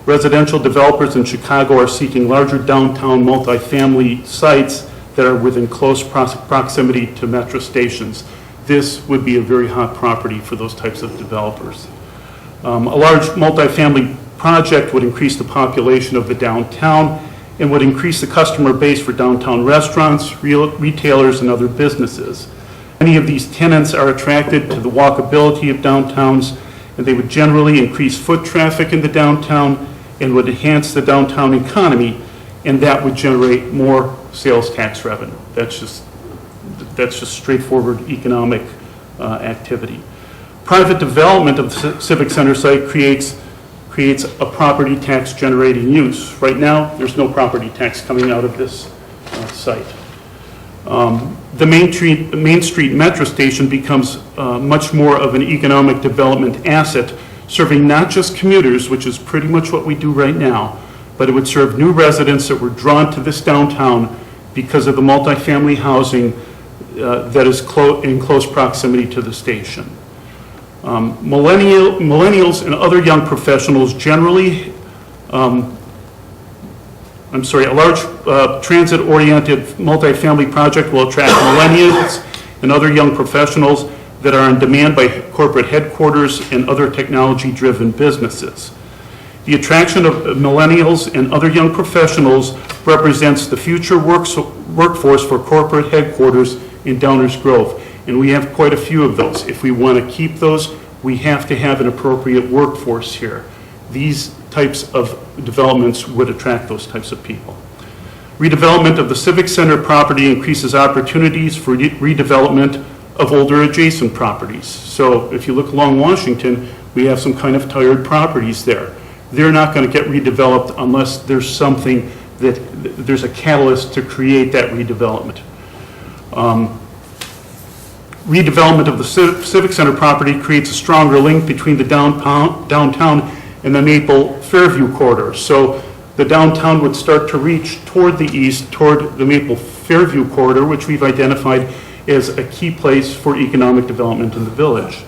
Residential developers in Chicago are seeking larger downtown multifamily sites that are within close proximity to metro stations. This would be a very hot property for those types of developers. A large multifamily project would increase the population of the downtown and would increase the customer base for downtown restaurants, retailers, and other businesses. Many of these tenants are attracted to the walkability of downtowns, and they would generally increase foot traffic in the downtown and would enhance the downtown economy, and that would generate more sales tax revenue. That's just straightforward economic activity. Private development of the Civic Center site creates a property tax generating use. Right now, there's no property tax coming out of this site. The Main Street Metro Station becomes much more of an economic development asset, serving not just commuters, which is pretty much what we do right now, but it would serve new residents that were drawn to this downtown because of the multifamily housing that is in close proximity to the station. Millennials and other young professionals generally, a large transit-oriented multifamily project will attract millennials and other young professionals that are in demand by corporate headquarters and other technology-driven businesses. The attraction of millennials and other young professionals represents the future workforce for corporate headquarters in Downers Grove, and we have quite a few of those. If we want to keep those, we have to have an appropriate workforce here. These types of developments would attract those types of people. Redevelopment of the Civic Center property increases opportunities for redevelopment of older adjacent properties. So if you look along Washington, we have some kind of tired properties there. They're not going to get redeveloped unless there's something there's a catalyst to create that redevelopment. Redevelopment of the Civic Center property creates a stronger link between the downtown and the Maple Fairview corridor. So the downtown would start to reach toward the east, toward the Maple Fairview corridor, which we've identified as a key place for economic development in the village.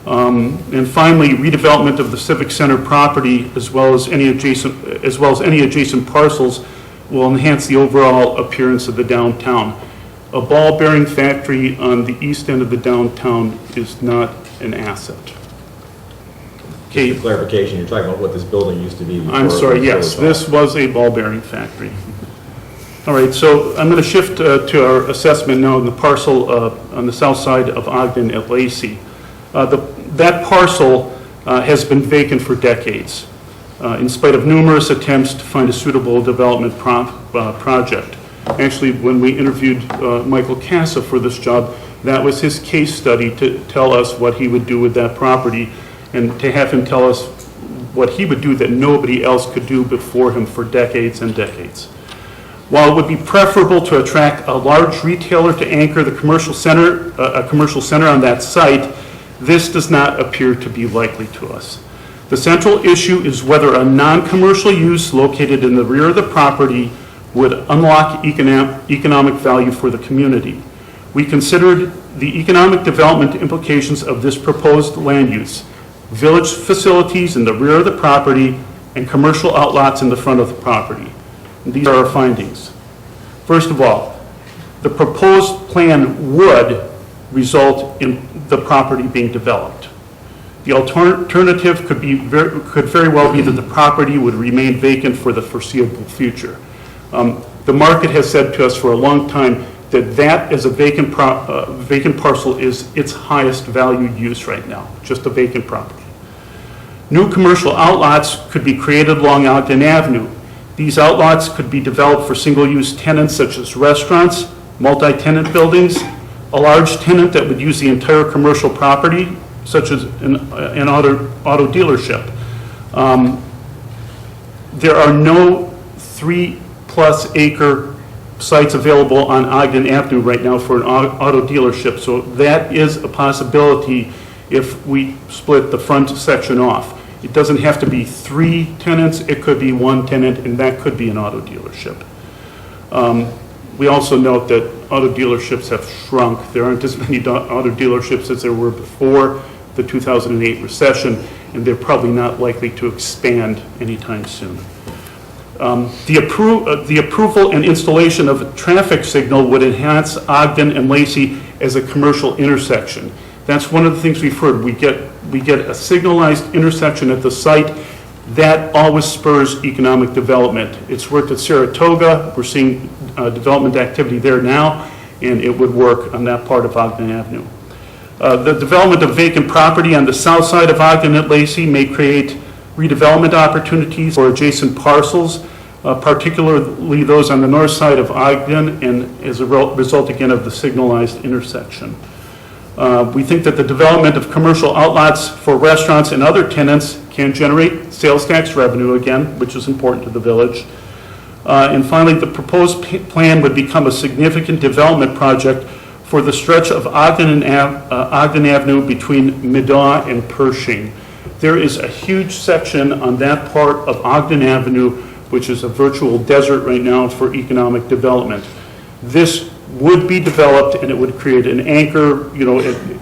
And finally, redevelopment of the Civic Center property, as well as any adjacent parcels, will enhance the overall appearance of the downtown. A ball bearing factory on the east end of the downtown is not an asset. Okay. Just for clarification, you're talking about what this building used to be before. I'm sorry, yes, this was a ball bearing factory. All right, so I'm going to shift to our assessment now in the parcel on the south side of Ogden at Lacey. That parcel has been vacant for decades, in spite of numerous attempts to find a suitable development project. Actually, when we interviewed Michael Casa for this job, that was his case study to tell us what he would do with that property and to have him tell us what he would do that nobody else could do before him for decades and decades. While it would be preferable to attract a large retailer to anchor the commercial center, a commercial center on that site, this does not appear to be likely to us. The central issue is whether a non-commercial use located in the rear of the property would unlock economic value for the community. We considered the economic development implications of this proposed land use, village facilities in the rear of the property, and commercial outlots in the front of the property. And these are our findings. First of all, the proposed plan would result in the property being developed. The alternative could very well be that the property would remain vacant for the foreseeable future. The market has said to us for a long time that as a vacant parcel is its highest value use right now, just a vacant property. New commercial outlots could be created along Ogden Avenue. These outlots could be developed for single-use tenants such as restaurants, multi-tenant buildings, a large tenant that would use the entire commercial property, such as an auto dealership. There are no 3+ acre sites available on Ogden Avenue right now for an auto dealership, so that is a possibility if we split the front section off. It doesn't have to be 3 tenants, it could be 1 tenant, and that could be an auto dealership. We also note that auto dealerships have shrunk. There aren't as many auto dealerships as there were before the 2008 recession, and they're probably not likely to expand anytime soon. The approval and installation of a traffic signal would enhance Ogden and Lacey as a commercial intersection. That's one of the things we've heard. We get a signalized intersection at the site. That always spurs economic development. It's worked at Saratoga. We're seeing development activity there now, and it would work on that part of Ogden Avenue. The development of vacant property on the south side of Ogden at Lacey may create redevelopment opportunities for adjacent parcels, particularly those on the north side of Ogden, and as a result again of the signalized intersection. We think that the development of commercial outlets for restaurants and other tenants can generate sales tax revenue again, which is important to the village. And finally, the proposed plan would become a significant development project for the stretch of Ogden Avenue between Middaugh and Pershing. There is a huge section on that part of Ogden Avenue which is a virtual desert right now for economic development. This would be developed and it would create an anchor.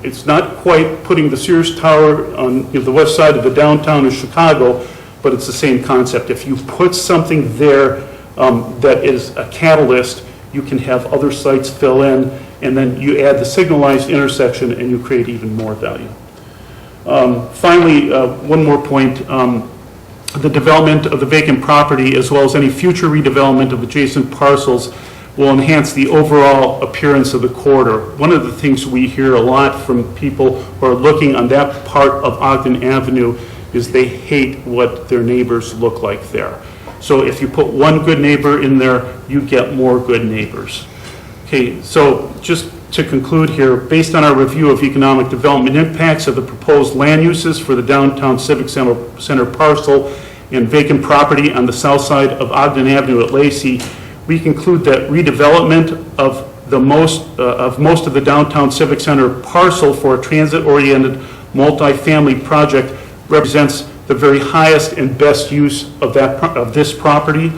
It's not quite putting the Sears Tower on the west side of the downtown of Chicago, but it's the same concept. If you put something there that is a catalyst, you can have other sites fill in, and then you add the signalized intersection and you create even more value. Finally, one more point. The development of the vacant property, as well as any future redevelopment of adjacent parcels, will enhance the overall appearance of the corridor. One of the things we hear a lot from people who are looking on that part of Ogden Avenue is they hate what their neighbors look like there. So if you put one good neighbor in there, you get more good neighbors. Okay, so just to conclude here, based on our review of economic development impacts of the proposed land uses for the downtown Civic Center parcel and vacant property on the south side of Ogden Avenue at Lacey, we conclude that redevelopment of most of the downtown Civic Center parcel for a transit-oriented multifamily project represents the very highest and best use of this property.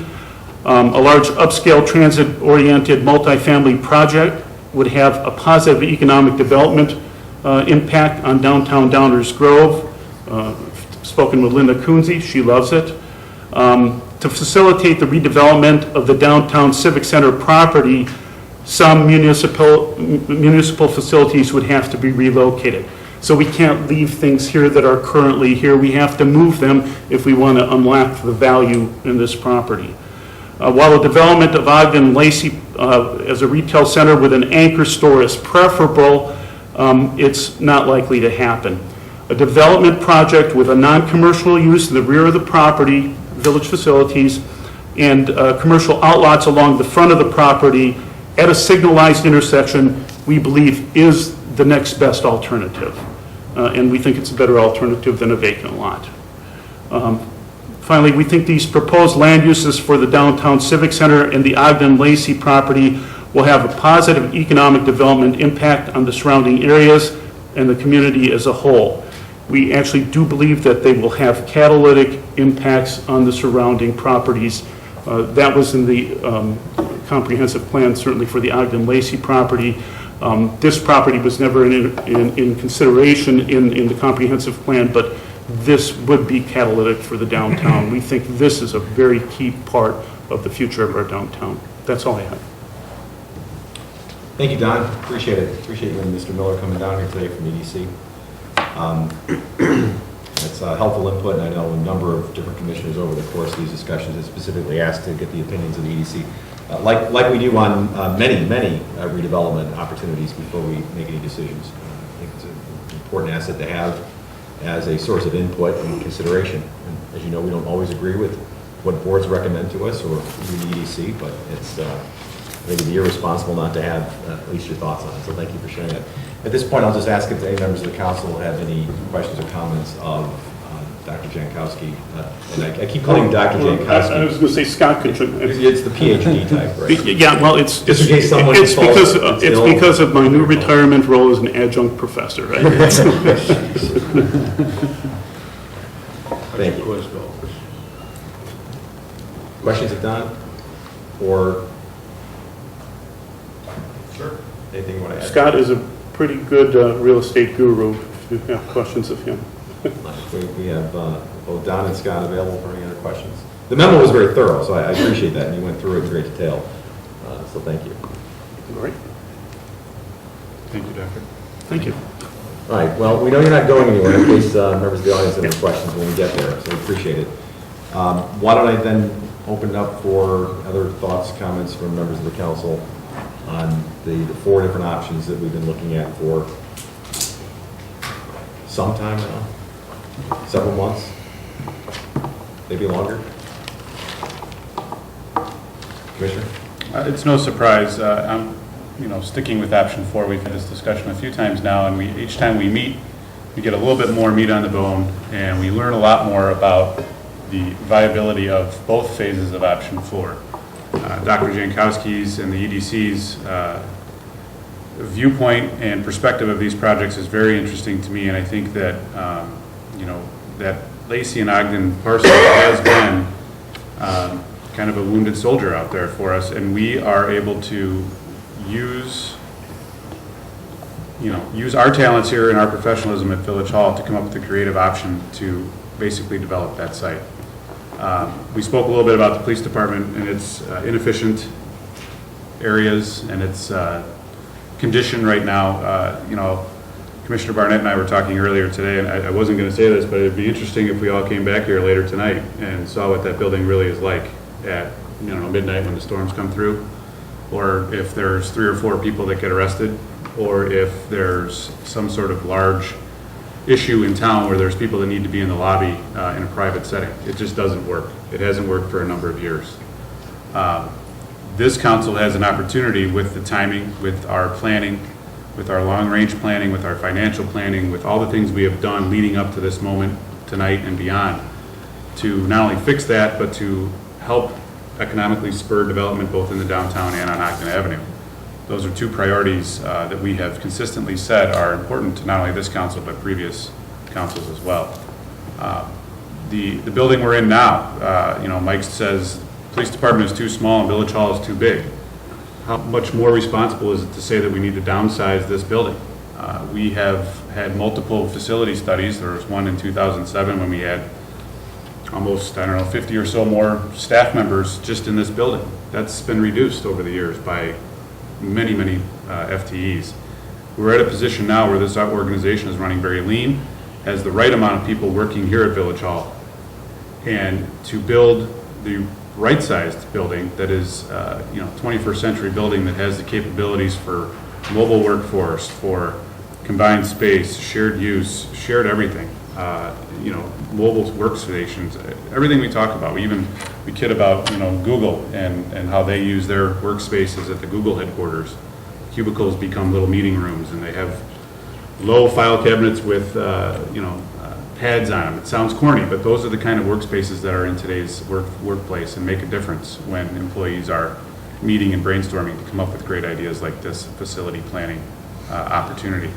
A large upscale transit-oriented multifamily project would have a positive economic development impact on downtown Downers Grove. Spoken with Linda Kunze, she loves it. To facilitate the redevelopment of the downtown Civic Center property, some municipal facilities would have to be relocated. So we can't leave things here that are currently here. We have to move them if we want to unlock the value in this property. While the development of Ogden Lacey as a retail center with an anchor store is preferable, it's not likely to happen. A development project with a non-commercial use in the rear of the property, village facilities, and commercial outlots along the front of the property at a signalized intersection, we believe is the next best alternative. And we think it's a better alternative than a vacant lot. Finally, we think these proposed land uses for the downtown Civic Center and the Ogden Lacey property will have a positive economic development impact on the surrounding areas and the community as a whole. We actually do believe that they will have catalytic impacts on the surrounding properties. That was in the comprehensive plan, certainly for the Ogden Lacey property. This property was never in consideration in the comprehensive plan, but this would be catalytic for the downtown. We think this is a very key part of the future of our downtown. That's all I have. Thank you, Don. Appreciate it. Appreciate you and Mr. Miller coming down here today from EDC. It's helpful input, and I know a number of different commissioners over the course of these discussions have specifically asked to get the opinions of the EDC like we do on many redevelopment opportunities before we make any decisions. I think it's an important asset to have as a source of input and consideration. And as you know, we don't always agree with what boards recommend to us or even the EDC, but it's maybe be irresponsible not to have at least your thoughts on it. So thank you for sharing that. At this point, I'll just ask if any members of the council have any questions or comments of Dr. Jankowski. And I keep calling him Dr. Jankowski. I was going to say Scott could. It's the PhD type, right? Yeah, well, it's Just in case someone it's falls- because of my new retirement role as an adjunct professor, right? Thank you. Questions of Don? Or? Sure. Anything you want to add? Scott is a pretty good real estate guru, if you have questions of him. We have both Don and Scott available for any other questions. The memo was very thorough, so I appreciate that, and you went through it in great detail. So thank you. All right. Thank you, Doctor. Thank you. All right, well, we know you're not going anywhere, in case members of the audience have any questions when we get there, so we appreciate it. Why don't I then open it up for other thoughts, comments from members of the council on the 4 different options that we've been looking at for some time now? Several months? Maybe longer? Commissioner? It's no surprise. I'm, sticking with option 4. We've had this discussion a few times now, and each time we meet, we get a little bit more meat on the bone, and we learn a lot more about the viability of both phases of option 4. Dr. Jankowski's and the EDC's viewpoint and perspective of these projects is very interesting to me, and I think that that Lacey and Ogden parcel has been kind of a wounded soldier out there for us, and we are able to use our talents here and our professionalism at Village Hall to come up with a creative option to basically develop that site. We spoke a little bit about the police department and its inefficient areas and its condition right now. Commissioner Barnett and I were talking earlier today, and I wasn't going to say this, but it'd be interesting if we all came back here later tonight and saw what that building really is like at midnight when the storms come through, or if there's 3 or 4 people that get arrested, or if there's some sort of large issue in town where there's people that need to be in the lobby in a private setting. It just doesn't work. It hasn't worked for a number of years. This council has an opportunity with the timing, with our planning, with our long-range planning, with our financial planning, with all the things we have done leading up to this moment tonight and beyond, to not only fix that, but to help economically spur development both in the downtown and on Ogden Avenue. Those are 2 priorities that we have consistently said are important to not only this council, but previous councils as well. The building we're in now, Mike says police department is too small and Village Hall is too big. How much more responsible is it to say that we need to downsize this building? We have had multiple facility studies. There was one in 2007 when we had almost, 50 or so more staff members just in this building. That's been reduced over the years by many FTEs. We're at a position now where this organization is running very lean, has the right amount of people working here at Village Hall, and to build the right-sized building that is, 21st century building that has the capabilities for mobile workforce, for combined space, shared use, shared everything, mobile workstations, everything we talk about. We kid about, Google and how they use their workspaces at the Google headquarters. Cubicles become little meeting rooms, and they have low file cabinets with, pads on them. It sounds corny, but those are the kind of workspaces that are in today's workplace and make a difference when employees are meeting and brainstorming to come up with great ideas like this facility planning opportunity.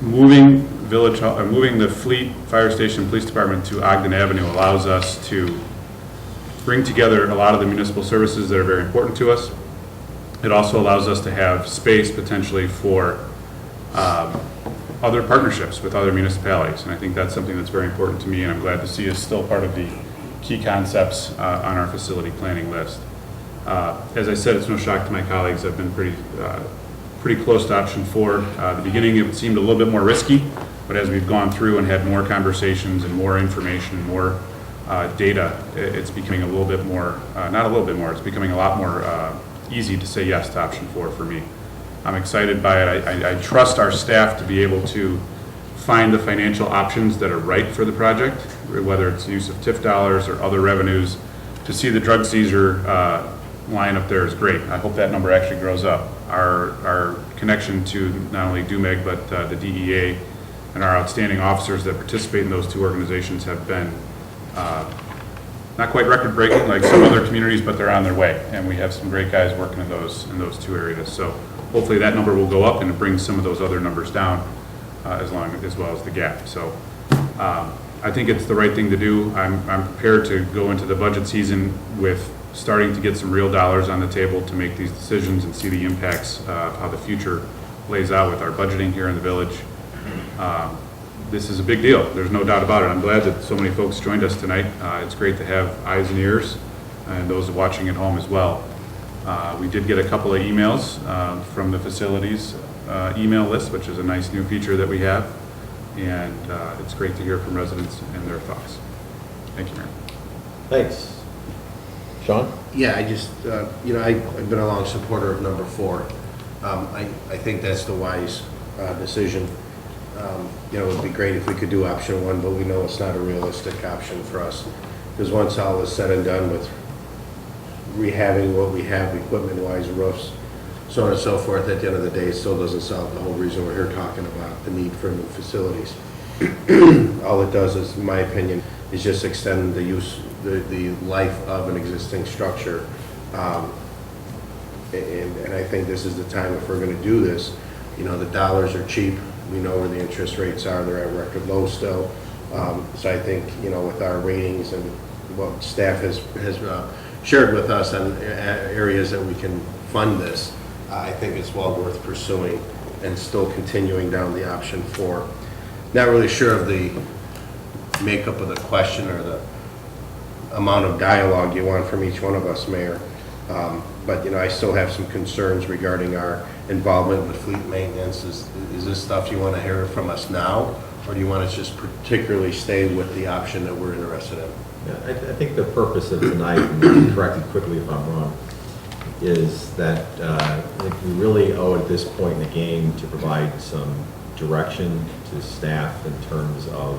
Moving the Fleet Fire Station Police Department to Ogden Avenue allows us to bring together a lot of the municipal services that are very important to us. It also allows us to have space potentially for other partnerships with other municipalities, and I think that's something that's very important to me, and I'm glad to see is still part of the key concepts on our facility planning list. As I said, it's no shock to my colleagues. I've been pretty close to option 4. At the beginning, it seemed a little bit more risky, but as we've gone through and had more conversations and more information, more data, it's becoming a little bit more, not a little bit more, it's becoming a lot more easy to say yes to option 4 for me. I'm excited by it. I trust our staff to be able to find the financial options that are right for the project, whether it's use of TIF dollars or other revenues. To see the drug seizure line up there is great. I hope that number actually grows up. Our connection to not only DUMEG, but the DEA and our outstanding officers that participate in those two organizations have been not quite record-breaking like some other communities, but they're on their way. And we have some great guys working in those two areas. So hopefully that number will go up and it brings some of those other numbers down as well as the gap. So I think it's the right thing to do. I'm prepared to go into the budget season with starting to get some real dollars on the table to make these decisions and see the impacts of how the future lays out with our budgeting here in the village. This is a big deal. There's no doubt about it. I'm glad that so many folks joined us tonight. It's great to have eyes and ears and those watching at home as well. We did get a couple of emails from the facilities email list, which is a nice new feature that we have. And it's great to hear from residents and their thoughts. Thank you, Mayor. Thanks. Sean? Yeah, I just, I've been a long supporter of number 4. I think that's the wise decision. It would be great if we could do option 1, but we know it's not a realistic option for us. Because once all is said and done with rehabbing what we have equipment-wise, roofs, so on and so forth, at the end of the day, it still doesn't solve the whole reason we're here talking about the need for new facilities. All it does is, in my opinion, is just extend the the life of an existing structure. And I think this is the time, if we're going to do this, the dollars are cheap. We know where the interest rates are. They're at record low still. So I think, with our ratings and what staff has shared with us on areas that we can fund this, I think it's well worth pursuing and still continuing down the option 4. Not really sure of the makeup of the question or the amount of dialogue you want from each one of us, Mayor. But I still have some concerns regarding our involvement with fleet maintenance. Is this stuff you want to hear from us now, or do you want to just particularly stay with the option that we're interested in? Yeah, I think the purpose of tonight, and correct it quickly if I'm wrong, is that I think we really owe at this point in the game to provide some direction to staff in terms of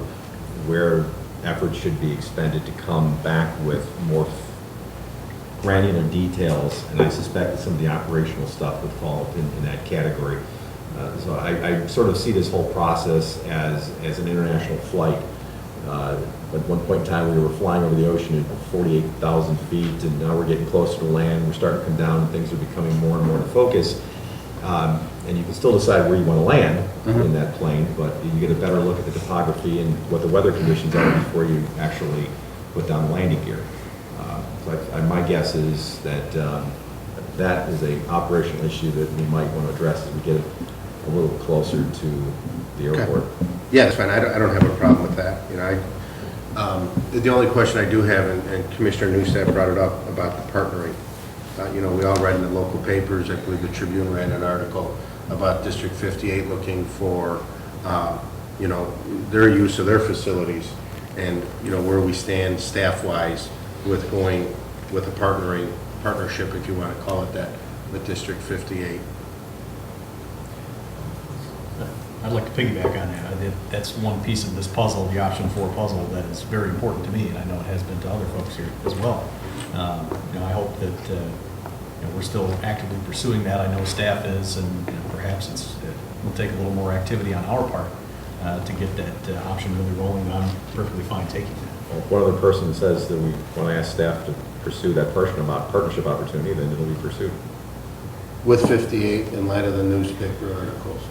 where efforts should be expended to come back with more granular details, and I suspect that some of the operational stuff would fall in that category. So I sort of see this whole process as an international flight. At one point in time, we were flying over the ocean at 48,000 feet, and now we're getting closer to land. We're starting to come down, and things are becoming more and more in focus. And you can still decide where you want to land in that plane, but you get a better look at the topography and what the weather conditions are before you actually put down the landing gear. So my guess is that that is an operational issue that we might want to address as we get a little closer to the airport. Okay. Yeah, that's fine. I don't have a problem with that. The only question I do have, and Commissioner Neustadt brought it up about the partnering. We all read in the local papers, I believe the Tribune ran an article about District 58 looking for, their use of their facilities and, where we stand staff-wise with going with a partnership, if you want to call it that, with District 58. I'd like to piggyback on that. That's one piece of this puzzle, the option 4 puzzle, that is very important to me, and I know it has been to other folks here as well. I hope that we're still actively pursuing that. I know staff is, and perhaps it will take a little more activity on our part to get that option really rolling. And I'm perfectly fine taking that. Well, if one other person says that we want to ask staff to pursue that partnership opportunity, then it'll be pursued. With 58, in light of the newspaper articles.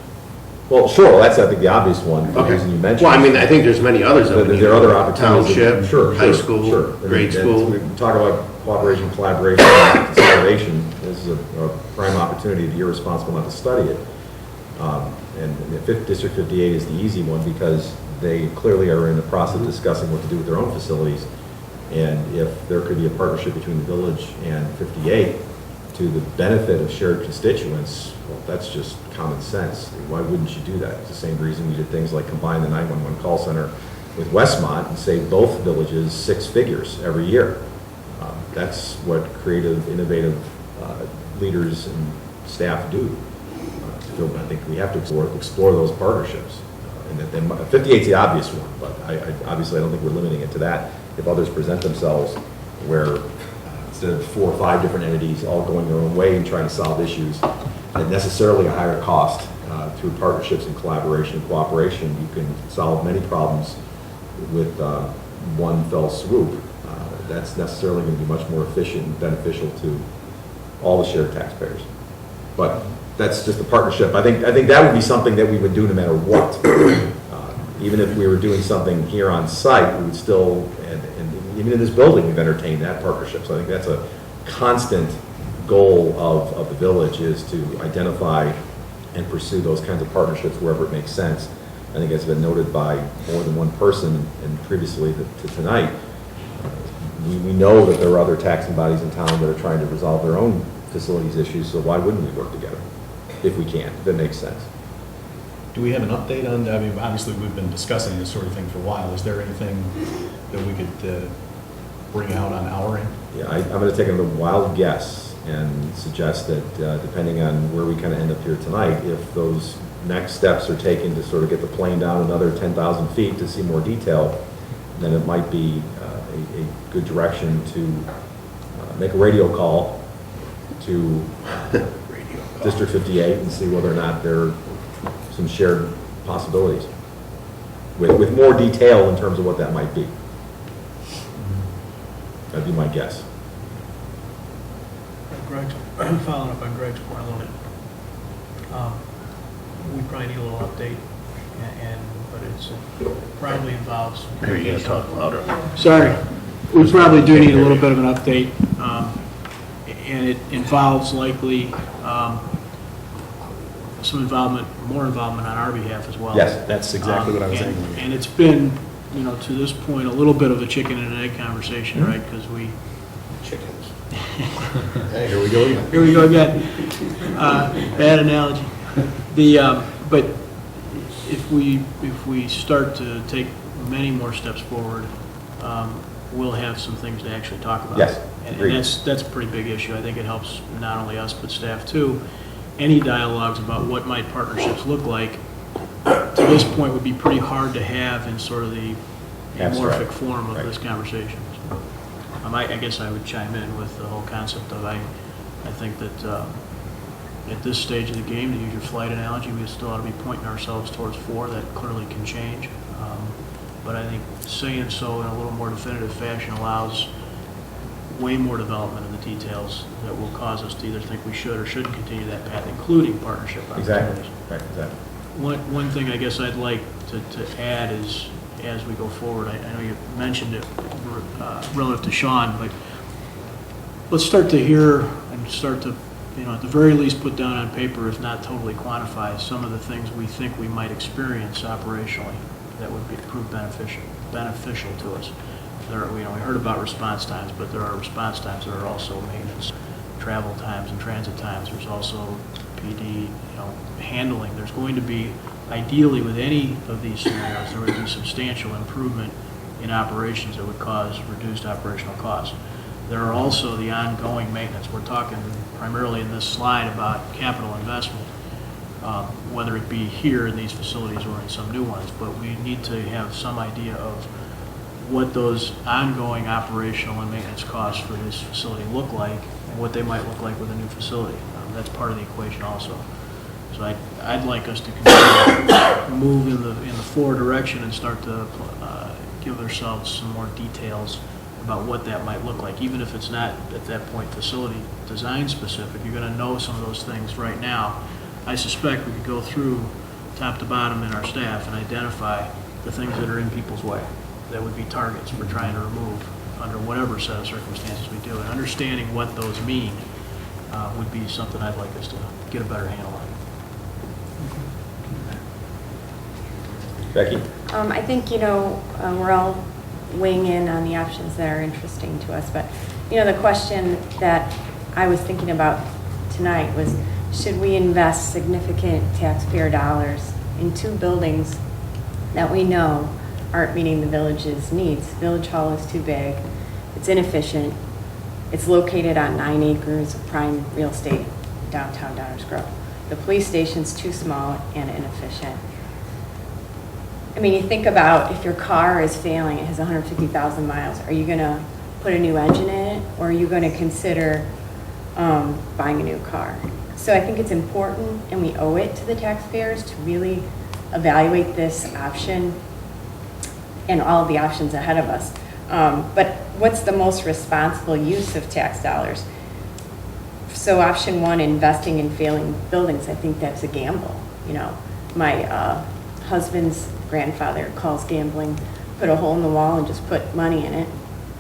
Well, sure, that's, I think, the obvious one, for the reason you mentioned. Well, I think there's many others. There are other opportunities. Township, high school, grade school. We talk about cooperation, collaboration, consolidation. This is a prime opportunity to be irresponsible not to study it. And District 58 is the easy one because they clearly are in the process of discussing what to do with their own facilities. And if there could be a partnership between the village and 58 to the benefit of shared constituents, well, that's just common sense. Why wouldn't you do that? It's the same reason we did things like combine the 911 call center with Westmont and save both villages 6 figures every year. That's what creative, innovative leaders and staff do. So I think we have to explore those partnerships. And 58's the obvious one, but obviously I don't think we're limiting it to that. If others present themselves where instead of 4 or 5 different entities all going their own way and trying to solve issues at necessarily a higher cost, through partnerships and collaboration and cooperation, you can solve many problems with one fell swoop. That's necessarily going to be much more efficient and beneficial to all the shared taxpayers. But that's just a partnership. I think that would be something that we would do no matter what. Even if we were doing something here on site, we would still, and even in this building, we've entertained that partnership. So I think that's a constant goal of the village, is to identify and pursue those kinds of partnerships wherever it makes sense. I think it's been noted by more than one person, and previously to tonight, we know that there are other taxing bodies in town that are trying to resolve their own facilities issues, so why wouldn't we work together if we can, if it makes sense? Do we have an update on, I mean, obviously we've been discussing this sort of thing for a while. Is there anything that we could bring out on our end? Yeah, I'm going to take a wild guess and suggest that depending on where we kind of end up here tonight, if those next steps are taken to sort of get the plane down another 10,000 feet to see more detail, then it might be a good direction to make a radio call to District 58 and see whether or not there are some shared possibilities with more detail in terms of what that might be. That'd be my guess. Greg's, following up on Greg's point a little bit, we probably need a little update, but it probably involves. Maybe you gotta talk louder. Sorry, we probably do need a little bit of an update, and it involves likely some more involvement on our behalf as well. Yes, that's exactly what I was saying. And it's been, to this point, a little bit of a chicken and an egg conversation, right? Because we. Chickens. Hey, here we go again. Here we go again. Bad analogy. But if we start to take many more steps forward, we'll have some things to actually talk about. Yes, And agreed. that's a pretty big issue. I think it helps not only us, but staff too. Any dialogues about what might partnerships look like, to this point, would be pretty hard to have in sort of the amorphic form of this conversation. So, I guess I would chime in with the whole concept of, I think that at this stage of the game, to use your flight analogy, we still ought to be pointing ourselves towards 4. That clearly can change. But I think saying so in a little more definitive fashion allows way more development in the details that will cause us to either think we should or shouldn't continue that path, including partnership opportunities. Exactly. Right, exactly. One thing I guess I'd like to add is, as we go forward, I know you mentioned it relative to Sean, but let's start to hear and start to, at the very least put down on paper, if not totally quantify, some of the things we think we might experience operationally that would prove beneficial to us. We heard about response times, but there are response times that are also maintenance, travel times and transit times. There's also PD, handling. There's going to be, ideally with any of these scenarios, there would be substantial improvement in operations that would cause reduced operational costs. There are also the ongoing maintenance. We're talking primarily in this slide about capital investment, whether it be here in these facilities or in some new ones, but we need to have some idea of what those ongoing operational and maintenance costs for this facility look like and what they might look like with a new facility. That's part of the equation also. So I'd like us to continue to move in the forward direction and start to give ourselves some more details about what that might look like. Even if it's not at that point facility design specific, you're going to know some of those things right now. I suspect we could go through top to bottom in our staff and identify the things that are in people's way that would be targets we're trying to remove under whatever set of circumstances we do. And understanding what those mean would be something I'd like us to get a better handle on. Becky? I think, we're all weighing in on the options that are interesting to us, but, the question that I was thinking about tonight was, should we invest significant taxpayer dollars in 2 buildings that we know aren't meeting the village's needs. Village Hall is too big, it's inefficient, it's located on 9 acres of prime real estate downtown Downers Grove. The police station's too small and inefficient. I mean, you think about if your car is failing, it has 150,000 miles, are you gonna put a new engine in it, or are you gonna consider buying a new car? So I think it's important, and we owe it to the taxpayers to really evaluate this option and all of the options ahead of us. But what's the most responsible use of tax dollars? So option one, investing in failing buildings, I think that's a gamble. You know, my husband's grandfather calls gambling, put a hole in the wall and just put money in it.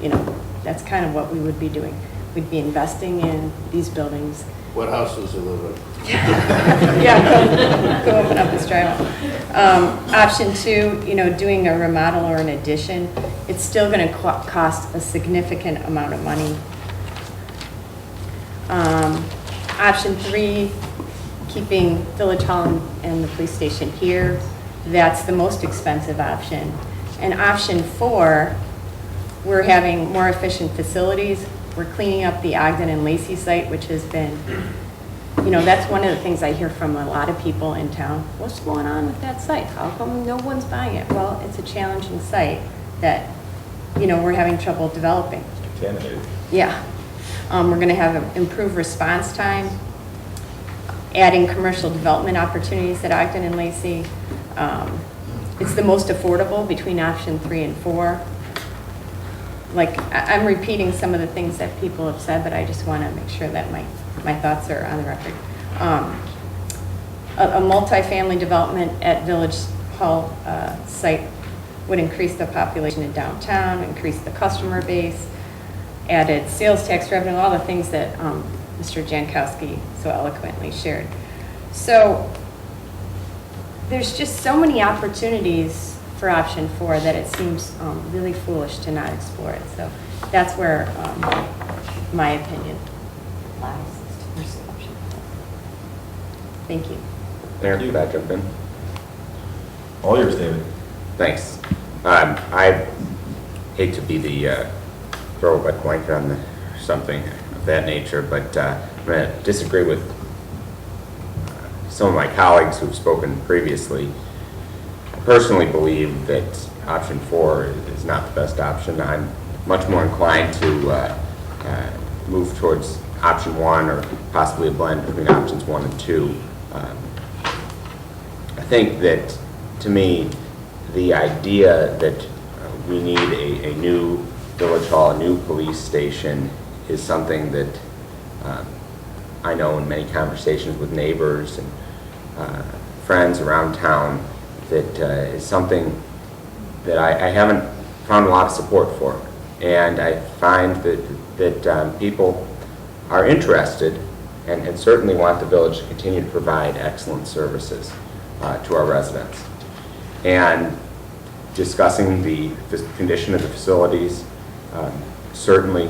You know, that's kind of what we would be doing. We'd be investing in these buildings. What house does he live in? Yeah, go open up his driveway. Option two, you know, doing a remodel or an addition, it's still going to cost a significant amount of money. Option three, keeping Village Hall and the police station here, that's the most expensive option. And option four, we're having more efficient facilities. We're cleaning up the Ogden and Lacey site, which has been, you know, that's one of the things I hear from a lot of people in town. What's going on with that site? How come no one's buying it? Well, it's a challenging site that, you know, we're having trouble developing. Contaminated. Yeah. We're going to have improved response time, adding commercial development opportunities at Ogden and Lacey. It's the most affordable between option 3 and 4. Like, I'm repeating some of the things that people have said, but I just want to make sure that my thoughts are on the record. A multifamily development at Village Hall site would increase the population in downtown, increase the customer base, added sales tax revenue, all the things that Mr. Jankowski so eloquently shared. So there's just so many opportunities for option 4 that it seems really foolish to not explore it. So that's where my opinion lies, is to pursue option 4. Thank you. Mayor, could I jump in? All yours, David. Thanks. I hate to be the throw a blanket on something of that nature, but I'm going to disagree with some of my colleagues who've spoken previously. I personally believe that option 4 is not the best option. I'm much more inclined to move towards option 1 or possibly a blend between options 1 and 2. I think that, to me, the idea that we need a new Village Hall, a new police station, is something that I know in many conversations with neighbors and friends around town, that is something that I haven't found a lot of support for. And I find that people are interested and certainly want the village to continue to provide excellent services to our residents. And discussing the condition of the facilities, certainly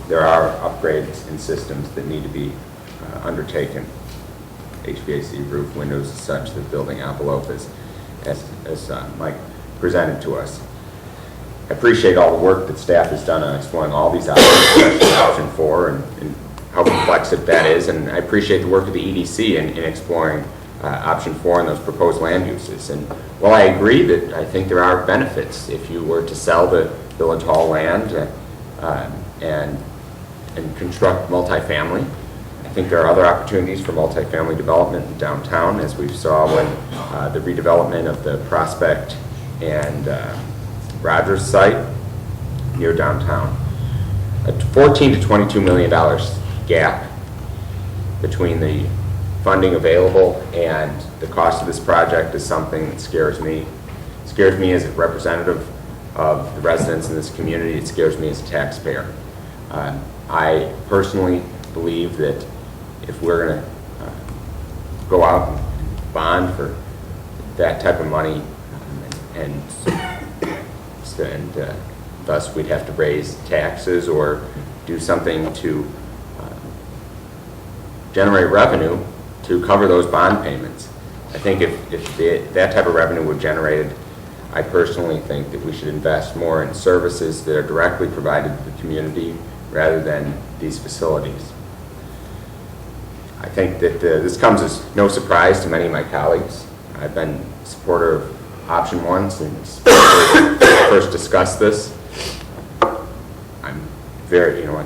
there are upgrades in systems that need to be undertaken. HVAC, roof, windows, as such, the building envelope as Mike presented to us. I appreciate all the work that staff has done on exploring all these options, especially option 4 and how complex that is, and I appreciate the work of the EDC in exploring option 4 and those proposed land uses. And while I agree that I think there are benefits if you were to sell the Village Hall land and construct multifamily, I think there are other opportunities for multifamily development in downtown, as we saw when the redevelopment of the Prospect and Rogers site near downtown. A $14 to $22 million gap between the funding available and the cost of this project is something that scares me. It scares me as a representative of the residents in this community. It scares me as a taxpayer. I personally believe that if we're going to go out and bond for that type of money, and thus we'd have to raise taxes or do something to generate revenue to cover those bond payments. I think if that type of revenue were generated I personally think that we should invest more in services that are directly provided to the community rather than these facilities. I think that this comes as no surprise to many of my colleagues. I've been a supporter of option one since I first discussed this. I'm very, I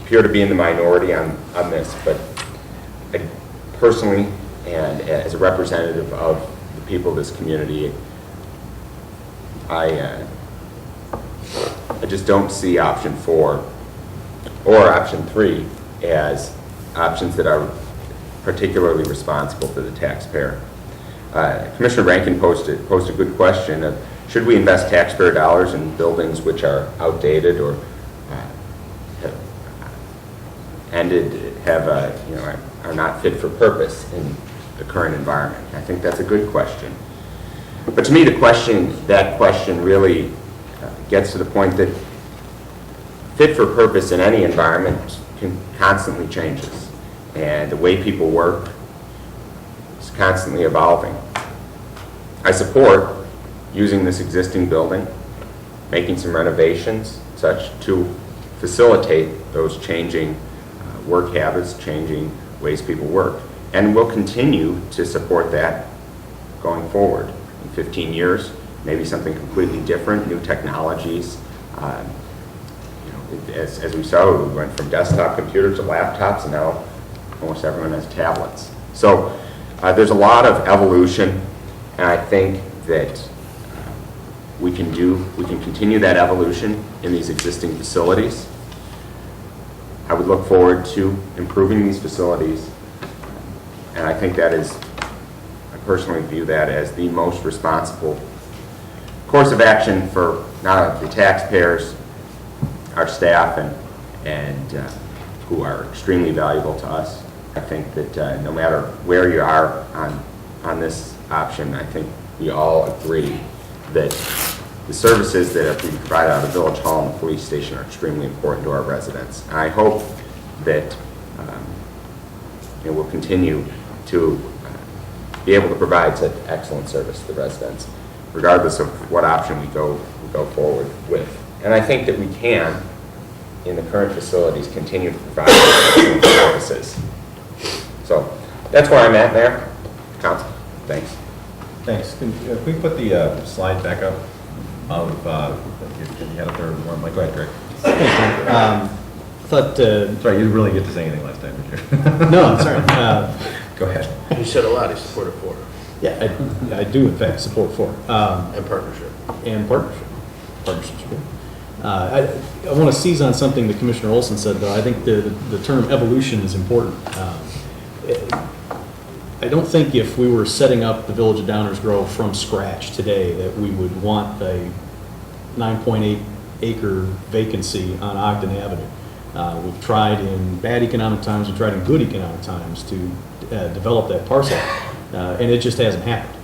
appear to be in the minority on this, but I personally, and as a representative of the people of this community, I just don't see option 4 or option 3 as options that are particularly responsible to the taxpayer. Commissioner Rankin posed a good question of, should we invest taxpayer dollars in buildings which are outdated or have ended, are not fit for purpose in the current environment? I think that's a good question. But to me, that question really gets to the point that fit for purpose in any environment constantly changes. And the way people work is constantly evolving. I support using this existing building, making some renovations such to facilitate those changing work habits, changing ways people work. And we'll continue to support that going forward. In 15 years, maybe something completely different, new technologies. As we saw, we went from desktop computers to laptops, and now almost everyone has tablets. So there's a lot of evolution, and I think that we can continue that evolution in these existing facilities. I would look forward to improving these facilities, and I think I personally view that as the most responsible course of action for not only the taxpayers, our staff, and who are extremely valuable to us. I think that no matter where you are on this option, I think we all agree that the services that are being provided out of Village Hall and the police station are extremely important to our residents. And I hope that we'll continue to be able to provide such excellent service to the residents, regardless of what option we go forward with. And I think that we can, in the current facilities, continue to provide excellent services. So that's where I'm at, Mayor. Council, thanks. Thanks. Can we put the slide back up of, if you had a third one? Go ahead, Greg. Sorry, you didn't really get to say anything last time, did you? No, I'm sorry. Go ahead. You said a lot, he supported 4. Yeah, I do in fact support 4. And partnership. And partnership. Partnership's good. I want to seize on something that Commissioner Olson said, though. I think the term evolution is important. I don't think if we were setting up the Village of Downers Grove from scratch today that we would want a 9.8 acre vacancy on Ogden Avenue. We've tried in bad economic times, we've tried in good economic times to develop that parcel, and it just hasn't happened.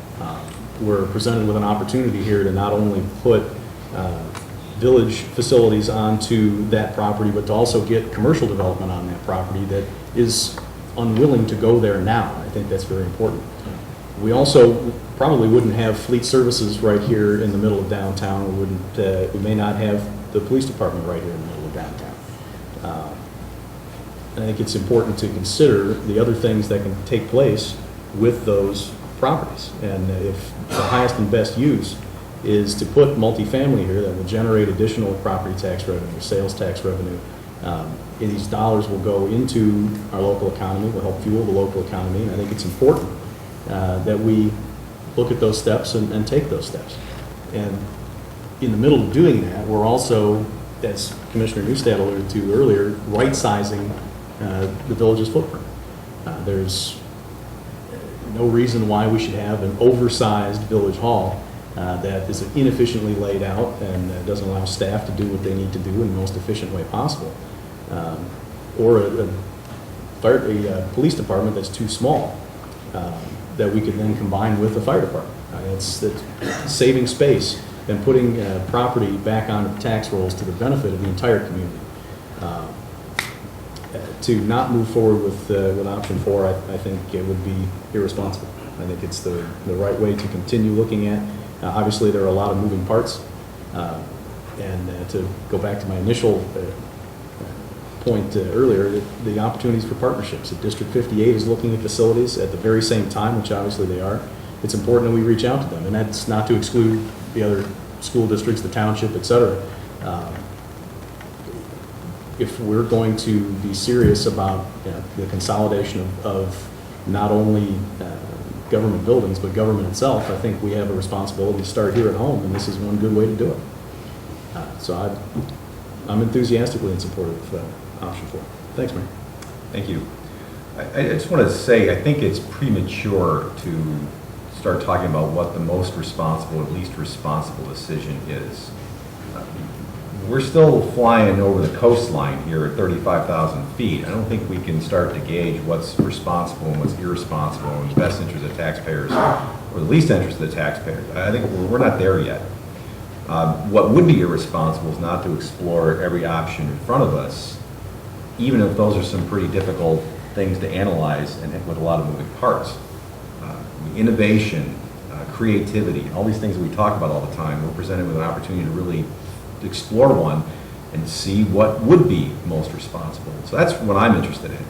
We're presented with an opportunity here to not only put village facilities onto that property, but to also get commercial development on that property that is unwilling to go there now. I think that's very important. We also probably wouldn't have fleet services right here in the middle of downtown. We may not have the police department right here in the middle of downtown. I think it's important to consider the other things that can take place with those properties. And if the highest and best use is to put multifamily here that will generate additional property tax revenue, sales tax revenue, these dollars will go into our local economy, will help fuel the local economy, and I think it's important that we look at those steps and take those steps. And in the middle of doing that, we're also, as Commissioner Newstad alluded to earlier, right-sizing the village's footprint. There's no reason why we should have an oversized village hall that is inefficiently laid out and doesn't allow staff to do what they need to do in the most efficient way possible. Or a police department that's too small that we could then combine with the fire department. It's saving space and putting property back on the tax rolls to the benefit of the entire community. To not move forward with option 4, I think it would be irresponsible. I think it's the right way to continue looking at Obviously, there are a lot of moving parts. And to go back to my initial point earlier, the opportunities for partnerships. If District 58 is looking at facilities at the very same time, which obviously they are, it's important that we reach out to them. And that's not to exclude the other school districts, the township, et cetera. If we're going to be serious about the consolidation of not only government buildings, but government itself, I think we have a responsibility to start here at home, and this is one good way to do it. So I'm enthusiastically in support of option 4. Thanks, Mayor. Thank you. I just want to say, I think it's premature to start talking about what the most responsible or least responsible decision is. We're still flying over the coastline here at 35,000 feet. I don't think we can start to gauge what's responsible and what's irresponsible in the best interest of taxpayers or the least interest of the taxpayers. I think we're not there yet. What would be irresponsible is not to explore every option in front of us, even if those are some pretty difficult things to analyze and with a lot of moving parts. Innovation, creativity, all these things that we talk about all the time, we're presented with an opportunity to really explore one and see what would be most responsible. So that's what I'm interested in.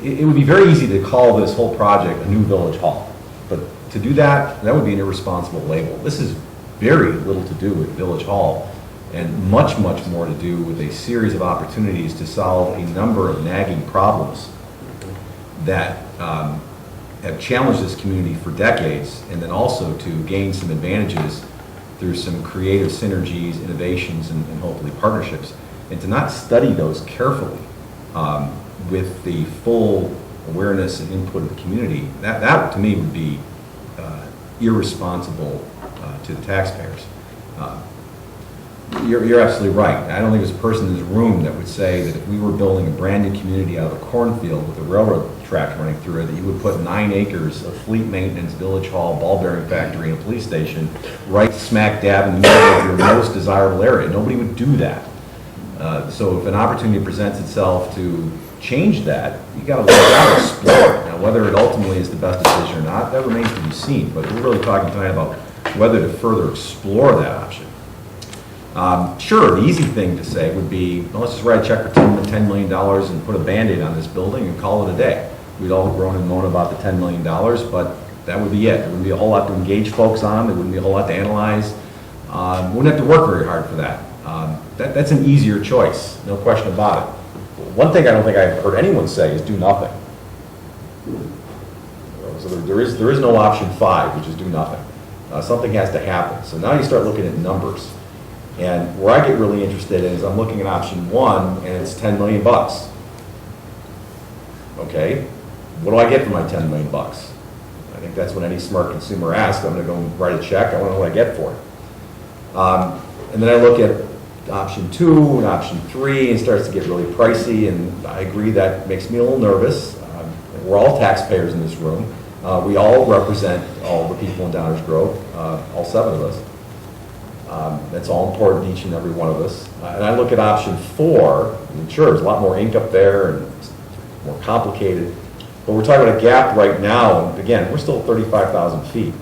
It would be very easy to call this whole project a new village hall, but to do that, that would be an irresponsible label. This is very little to do with Village Hall and much, much more to do with a series of opportunities to solve a number of nagging problems that have challenged this community for decades, and then also to gain some advantages through some creative synergies, innovations, and hopefully partnerships, and to not study those carefully with the full awareness and input of the community, that to me would be irresponsible to the taxpayers. You're absolutely right. I don't think there's a person in this room that would say that if we were building a brand new community out of a cornfield with a railroad track running through it, that you would put 9 acres of fleet maintenance, village hall, ball bearing factory, and a police station right smack dab in the middle of your most desirable area. Nobody would do that. So if an opportunity presents itself to change that, you got to let it out, explore it. Now, whether it ultimately is the best decision or not, that remains to be seen. But we're really talking tonight about whether to further explore that option. Sure, the easy thing to say would be, well, let's just write a check for $10 million and put a Band-Aid on this building and call it a day. We'd all groan and moan about the $10 million, but that would be it. There wouldn't be a whole lot to engage folks on. There wouldn't be a whole lot to analyze. We wouldn't have to work very hard for that. That's an easier choice, no question about it. One thing I don't think I've heard anyone say is do nothing. So there is no option 5, which is do nothing. Something has to happen. So now you start looking at numbers. And where I get really interested in is I'm looking at option 1, and it's $10 million. Okay, what do I get for my $10 million? I think that's what any smart consumer asks. I'm going to go and write a check. I want to know what I get for it. And then I look at option 2 and option 3, and it starts to get really pricey. And I agree that makes me a little nervous. We're all taxpayers in this room. We all represent all the people in Downers Grove, all 7 of us. That's all important to each and every one of us. And I look at option 4, and sure, there's a lot more ink up there and it's more complicated, but we're talking about a gap right now, and again, we're still at 35,000 feet.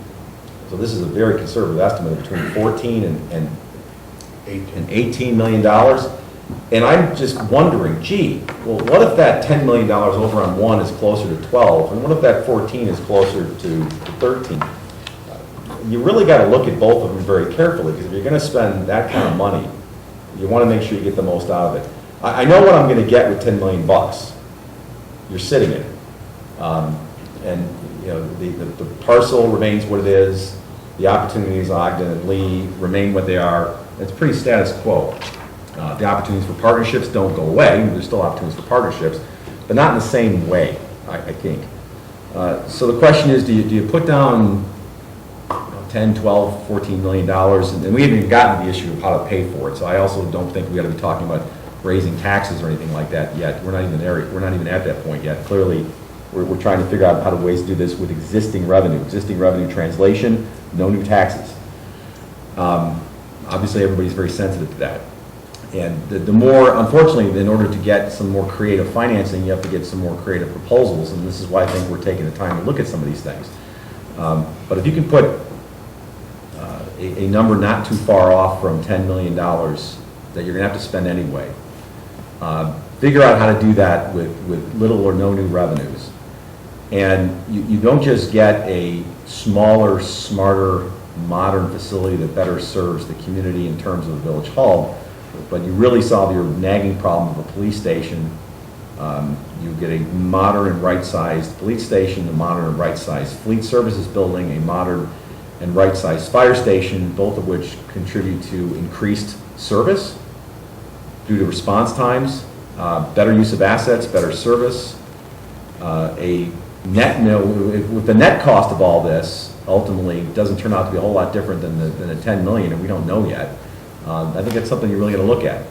So this is a very conservative estimate of between 14 and $18 million. And I'm just wondering, gee, well, what if that $10 million over on 1 is closer to 12, and what if that 14 is closer to 13? You really got to look at both of them very carefully, because if you're going to spend that kind of money, you want to make sure you get the most out of it. I know what I'm going to get with $10 million. You're sitting in it. And you know, the parcel remains what it is. The opportunities, Ogden and Lee, remain what they are. It's pretty status quo. The opportunities for partnerships don't go away. There's still opportunities for partnerships, but not in the same way, I think. So the question is, do you put down 10, 12, $14 million, and we haven't even gotten to the issue of how to pay for it. So I also don't think we ought to be talking about raising taxes or anything like that yet. We're not even there. We're not even at that point yet. Clearly, we're trying to figure out how to ways to do this with existing revenue translation, no new taxes. Obviously, everybody's very sensitive to that. And the more, unfortunately, in order to get some more creative financing, you have to get some more creative proposals, and this is why I think we're taking the time to look at some of these things. But if you can put a number not too far off from $10 million that you're going to have to spend anyway. Figure out how to do that with little or no new revenues. And you don't just get a smaller, smarter, modern facility that better serves the community in terms of the village hall, but you really solve your nagging problem of a police station. You get a modern and right-sized police station, a modern and right-sized fleet services building, a modern and right-sized fire station, both of which contribute to increased service due to response times, better use of assets, better service, a net, with the net cost of all this, ultimately, doesn't turn out to be a whole lot different than the 10 million, and we don't know yet. I think that's something you're really going to look at.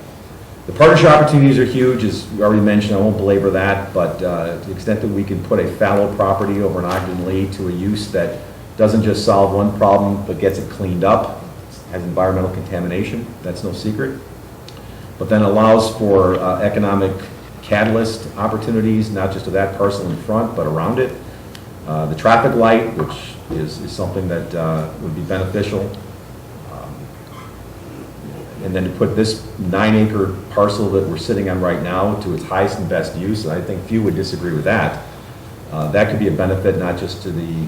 The partnership opportunities are huge, as we already mentioned. I won't belabor that, but to the extent that we can put a fallow property over an Ogden Lee to a use that doesn't just solve one problem, but gets it cleaned up, has environmental contamination, that's no secret, but then allows for economic catalyst opportunities, not just to that parcel in front, but around it. The traffic light, which is something that would be beneficial. And then to put this 9-acre parcel that we're sitting on right now to its highest and best use, and I think few would disagree with that. That could be a benefit not just to the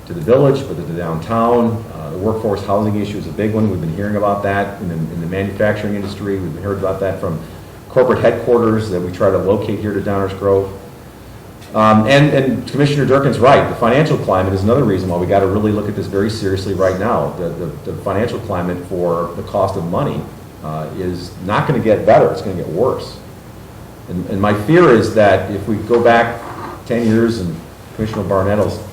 village, but to the downtown. The workforce housing issue is a big one. We've been hearing about that in the manufacturing industry. We've heard about that from corporate headquarters that we try to locate here to Downers Grove. And Commissioner Durkin's right. The financial climate is another reason why we got to really look at this very seriously right now. The financial climate for the cost of money is not going to get better. It's going to get worse. And my fear is that if we go back 10 years and Commissioner Barnett will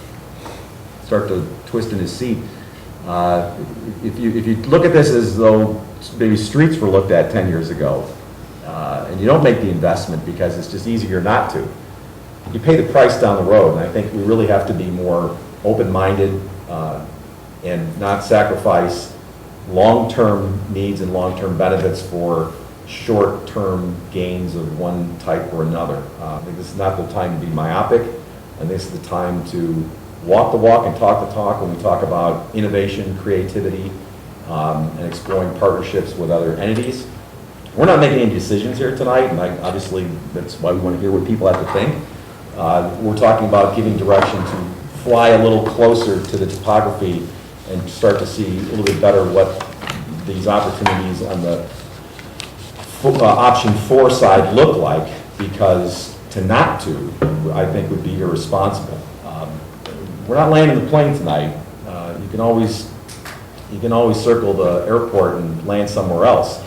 start to twist in his seat, if you look at this as though maybe streets were looked at 10 years ago, and you don't make the investment because it's just easier not to, you pay the price down the road. And I think we really have to be more open-minded and not sacrifice long-term needs and long-term benefits for short-term gains of one type or another. I think this is not the time to be myopic, and this is the time to walk the walk and talk the talk when we talk about innovation, creativity, and exploring partnerships with other entities. We're not making any decisions here tonight, and obviously that's why we want to hear what people have to think. We're talking about giving direction to fly a little closer to the topography and start to see a little bit better what these opportunities on the option 4 side look like, because to not to, I think, would be irresponsible. We're not landing the plane tonight. You can always circle the airport and land somewhere else,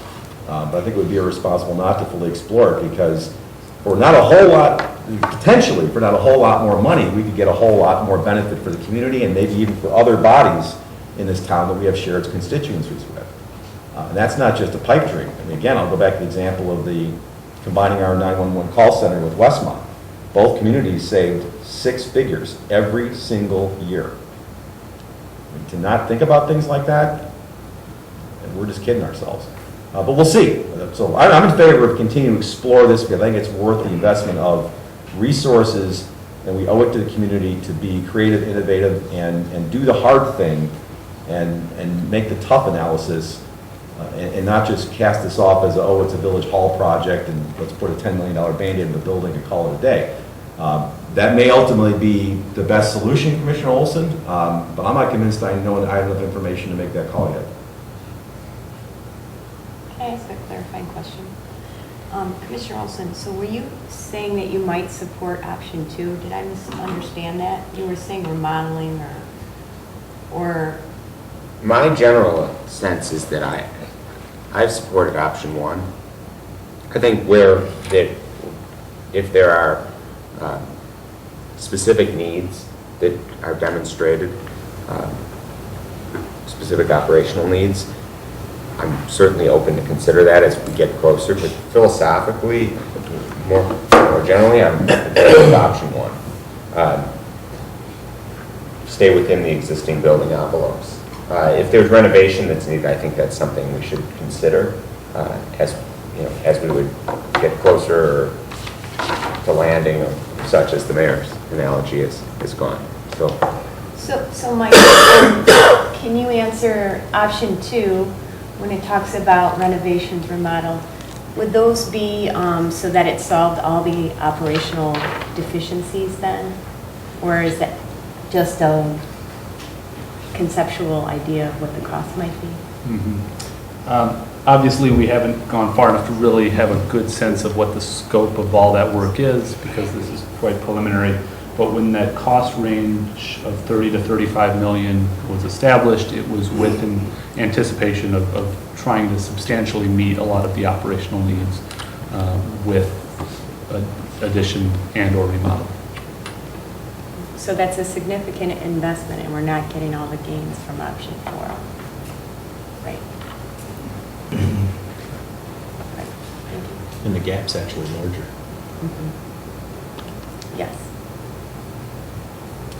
but I think it would be irresponsible not to fully explore it, because for not a whole lot, potentially for not a whole lot more money, we could get a whole lot more benefit for the community and maybe even for other bodies in this town that we have shared constituencies with. And that's not just a pipe dream. I mean, again, I'll go back to the example of combining our 911 call center with Westmont. Both communities saved 6 figures every single year. I mean, to not think about things like that, and we're just kidding ourselves. But we'll see. So I'm in favor of continuing to explore this, because I think it's worth the investment of resources, and we owe it to the community to be creative, innovative, and do the hard thing, and make the tough analysis, and not just cast this off as, oh, it's a village hall project, and let's put a $10 million Band-Aid in the building and call it a day. That may ultimately be the best solution, Commissioner Olson, but I'm not convinced I have enough information to make that call yet. Can I ask a clarifying question? Commissioner Olson, so were you saying that you might support option 2? Did I misunderstand that? You were saying remodeling or... My general sense is that I've supported option 1. I think if there are specific needs that are demonstrated, specific operational needs, I'm certainly open to consider that as we get closer, but philosophically, more generally, I'm with option 1. Stay within the existing building envelopes. If there's renovation that's needed, I think that's something we should consider as we would get closer to landing, or such as the mayor's analogy is gone. So So Mike, can you answer option 2 when it talks about renovations, remodel? Would those be so that it solved all the operational deficiencies then? Or is that just a conceptual idea of what the cost might be? Obviously, we haven't gone far enough to really have a good sense of what the scope of all that work is, because this is quite preliminary. But when that cost range of 30 to 35 million was established, it was with an anticipation of trying to substantially meet a lot of the operational needs with addition and or remodel. So that's a significant investment, and we're not getting all the gains from option 4. Right. Right. Thank you. And the gap's actually larger. Yes.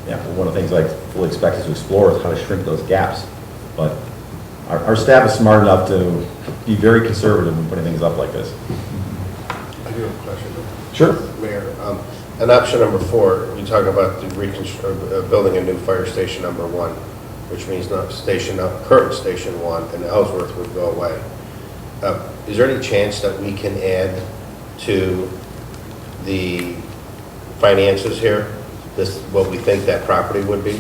Yeah, well, one of the things I fully expect us to explore is how to shrink those gaps. But our staff is smart enough to be very conservative in putting things up like this. I do have a question. Sure. Mayor, on option number 4, you talk about the building a new fire station number 1, which means not current station 1 and Ellsworth would go away. Is there any chance that we can add to the finances here, what we think that property would be,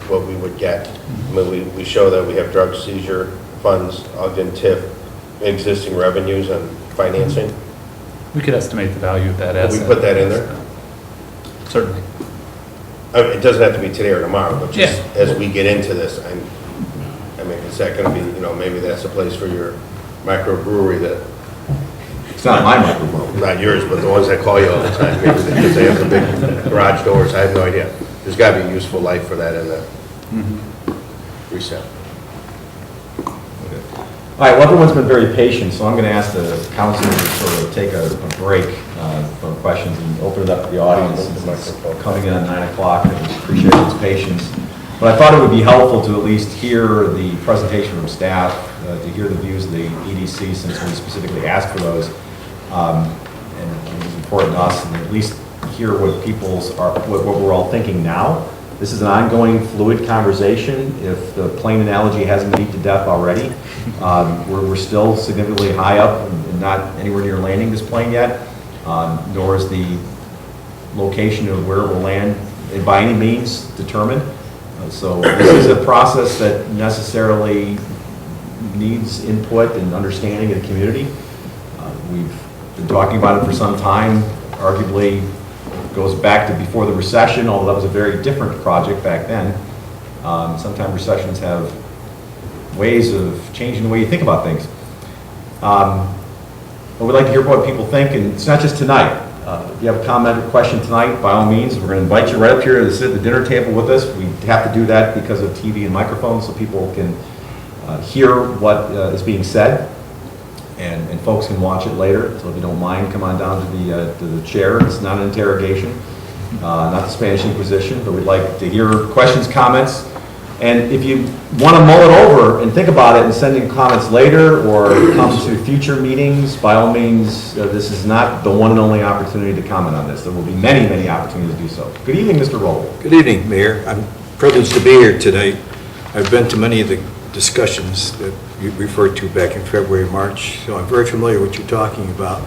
what we would get? I mean, we show that we have drug seizure funds, Ogden TIF, existing revenues and financing. We could estimate the value of that asset. We put that in there? Certainly. I mean, it doesn't have to be today or tomorrow, but just Yeah. as we get into this, I mean, is that going to be, maybe that's a place for your microbrewery that... It's not my microbrewery. Not yours, but the ones that call you all the time, maybe because they have the big garage doors. I have no idea. There's got to be a useful life for that in the resale. All right, well, everyone's been very patient, so I'm going to ask the council to sort of take a break from questions and open it up to the audience. It's coming in at 9 o'clock, and I appreciate its patience. But I thought it would be helpful to at least hear the presentation from staff, to hear the views of the EDC, since we specifically asked for those. And it was important to us, and at least hear what what we're all thinking now. This is an ongoing fluid conversation. If the plane analogy hasn't been beat to death already, we're still significantly high up and not anywhere near landing this plane yet, nor is the location of where it will land by any means determined. So this is a process that necessarily needs input and understanding of the community. We've been talking about it for some time, arguably goes back to before the recession, although that was a very different project back then. Sometimes recessions have ways of changing the way you think about things. But we'd like to hear what people think, and it's not just tonight. If you have a comment or question tonight, by all means, we're going to invite you right up here to sit at the dinner table with us. We have to do that because of TV and microphones, so people can hear what is being said, and folks can watch it later. So if you don't mind, come on down to the chair. It's not an interrogation, not the Spanish Inquisition, but we'd like to hear questions, comments. And if you want to mull it over and think about it and send in comments later or come to future meetings, by all means, this is not the one and only opportunity to comment on this. There will be many, many opportunities to do so. Good evening, Mr. Roll. Good evening, Mayor. I'm privileged to be here tonight. I've been to many of the discussions that you referred to back in February, March, so I'm very familiar with what you're talking about.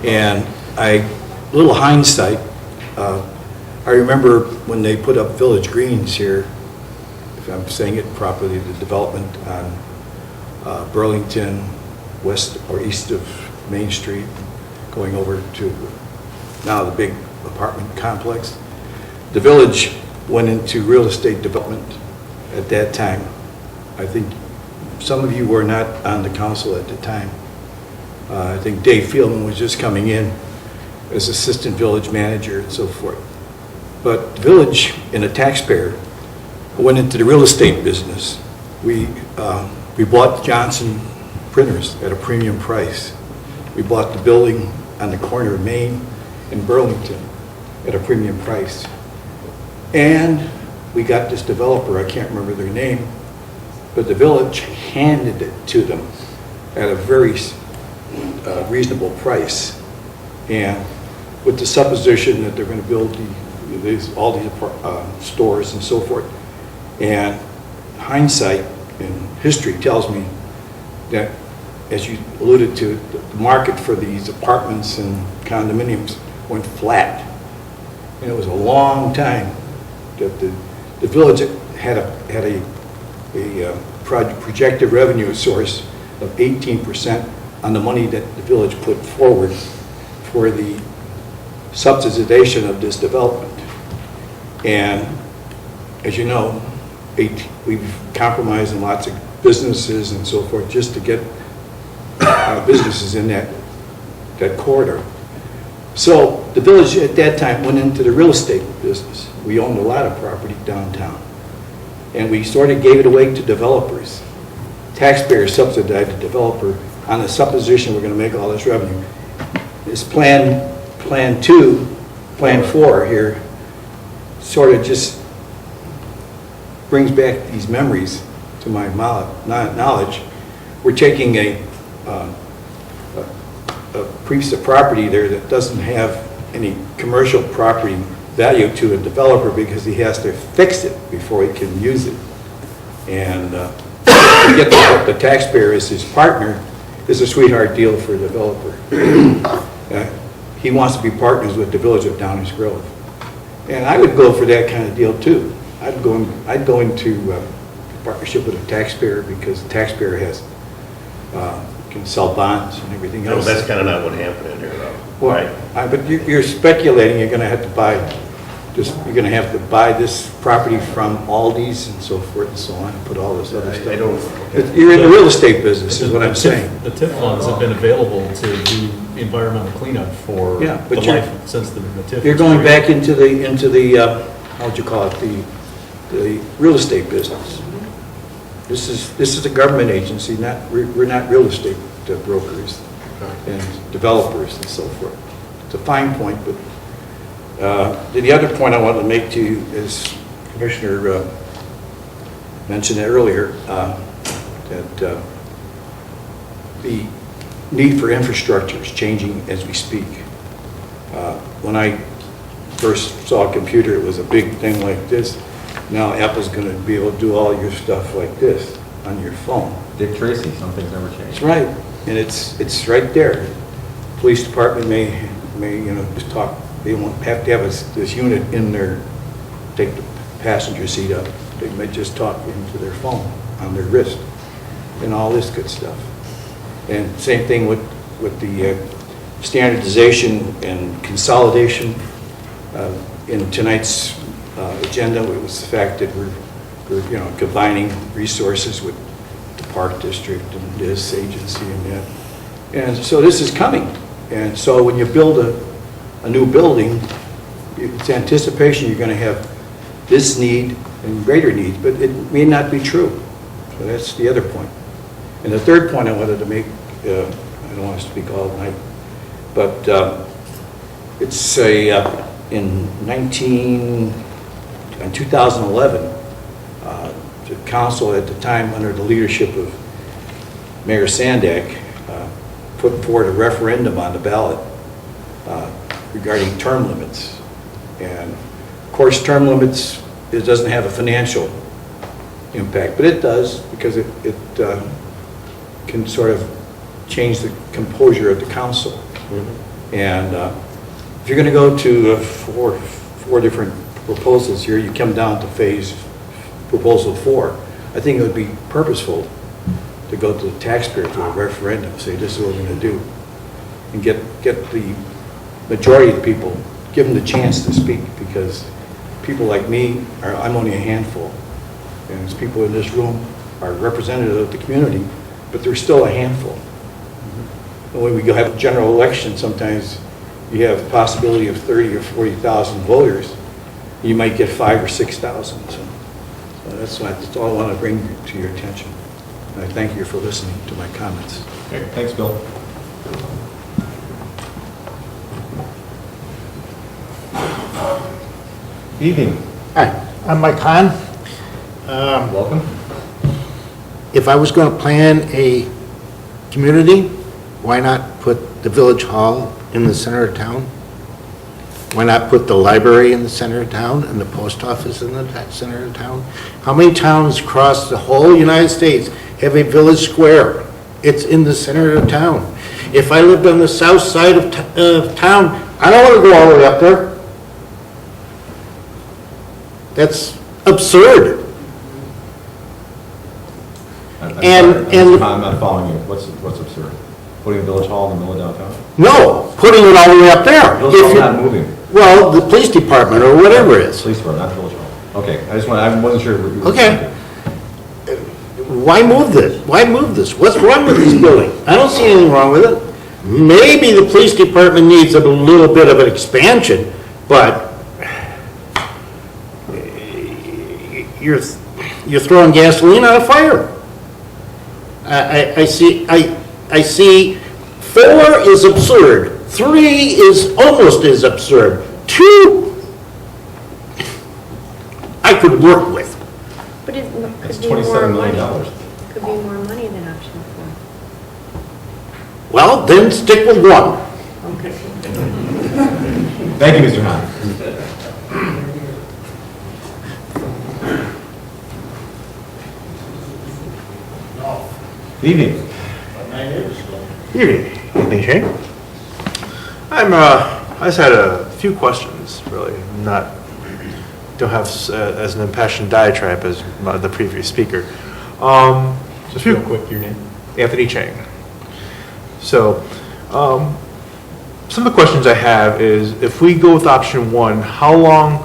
And a little hindsight, I remember when they put up Village Greens here, if I'm saying it properly, the development on Burlington, west or east of Main Street, going over to now the big apartment complex. The village went into real estate development at that time. I think some of you were not on the council at the time. I think Dave Fieldman was just coming in as assistant village manager and so forth. But the village and a taxpayer went into the real estate business. We bought Johnson Printers at a premium price. We bought the building on the corner of Main and Burlington at a premium price. And we got this developer, I can't remember their name, but the village handed it to them at a very reasonable price. And with the supposition that they're going to build all these stores and so forth. And hindsight and history tells me that, as you alluded to, the market for these apartments and condominiums went flat. And it was a long time that the village had a projected revenue source of 18% on the money that the village put forward for the subsidization of this development. And as you know, we've compromised in lots of businesses and so forth just to get businesses in that corridor. So the village at that time went into the real estate business. We owned a lot of property downtown. And we sort of gave it away to developers. Taxpayers subsidized the developer on the supposition we're going to make all this revenue. This plan 4 here sort of just brings back these memories to my knowledge. We're taking a piece of property there that doesn't have any commercial property value to a developer because he has to fix it before he can use it. And to get the taxpayer as his partner is a sweetheart deal for a developer. He wants to be partners with the village of Downers Grove. And I would go for that kind of deal too. I'd go into partnership with a taxpayer because the taxpayer has can sell bonds and everything else. No, that's kind of not what happened in here, though. Well, but you're speculating you're going to have to buy this property from Aldi's and so forth and so on, and put all this other stuff. You're in the real estate business, is what I'm saying. The TIF funds have been available to do environmental cleanup for the life since the TIF. You're going back into the how would you call it, the real estate business. This is a government agency, we're not real estate brokers and developers and so forth. It's a fine point, but the other point I wanted to make to you is, Commissioner mentioned it earlier, that the need for infrastructure is changing as we speak. When I first saw a computer, it was a big thing like this. Now Apple's going to be able to do all your stuff like this on your phone. Dick Tracy, some things never change. That's right, and it's right there. Police department may just talk. They won't have to have this unit in there, take the passenger seat up. They may just talk into their phone on their wrist, and all this good stuff. And same thing with the standardization and consolidation. In tonight's agenda, it was the fact that we're combining resources with the Park District and this agency and that. And so this is coming. And so when you build a new building, it's anticipation you're going to have this need and greater needs, but it may not be true. So that's the other point. And the third point I wanted to make, I don't want to speak all night, but it's in 2011, the council at the time, under the leadership of Mayor Sandak, put forward a referendum on the ballot regarding term limits. And of course, term limits, it doesn't have a financial impact, but it does because it can sort of change the composure of the council. Mm-hmm. And if you're going to go to four different proposals here, you come down to proposal 4. I think it would be purposeful to go to the taxpayer to a referendum, say this is what we're going to do, and get the majority of the people, give them the chance to speak, because people like me, I'm only a handful, and these people in this room are representative of the community, but they're still a handful. And when we go have a general election, sometimes you have the possibility of 30 or 40,000 voters. You might get 5,000 or 6,000. So that's all I want to bring to your attention. And I thank you for listening to my comments. Okay, thanks, Bill. Evening. Hi, I'm Mike Hahn. Welcome. If I was going to plan a community, why not put the village hall in the center of town Why not put the library in the center of town and the post office in the center of town? How many towns across the whole United States have a village square? It's in the center of town. If I lived on the south side of town, I don't want to go all the way up there. That's absurd. I'm not following you. What's absurd? Putting a village hall in the middle of downtown? No, putting it all the way up there. Village hall's not moving. Well, the police department or whatever it is. Police department, not village hall. Okay, I wasn't sure what you were Okay. saying. Why move this? Why move this? What's wrong with this building? I don't see anything wrong with it. Maybe the police department needs a little bit of an expansion, but you're throwing gasoline on a fire. I see 4 is absurd. 3 is almost as absurd. 2, I could work with. But it That's could be more $27 million. money. Could be more money than option 4. Well, then stick with 1. Okay. Thank you, Mr. Hahn. Good evening. Evening, Shane. I just had a few questions, really. Don't have as an impassioned diatribe as the previous speaker. Just real quick, your name? Anthony Chang. So, some of the questions I have is, if we go with option 1, how long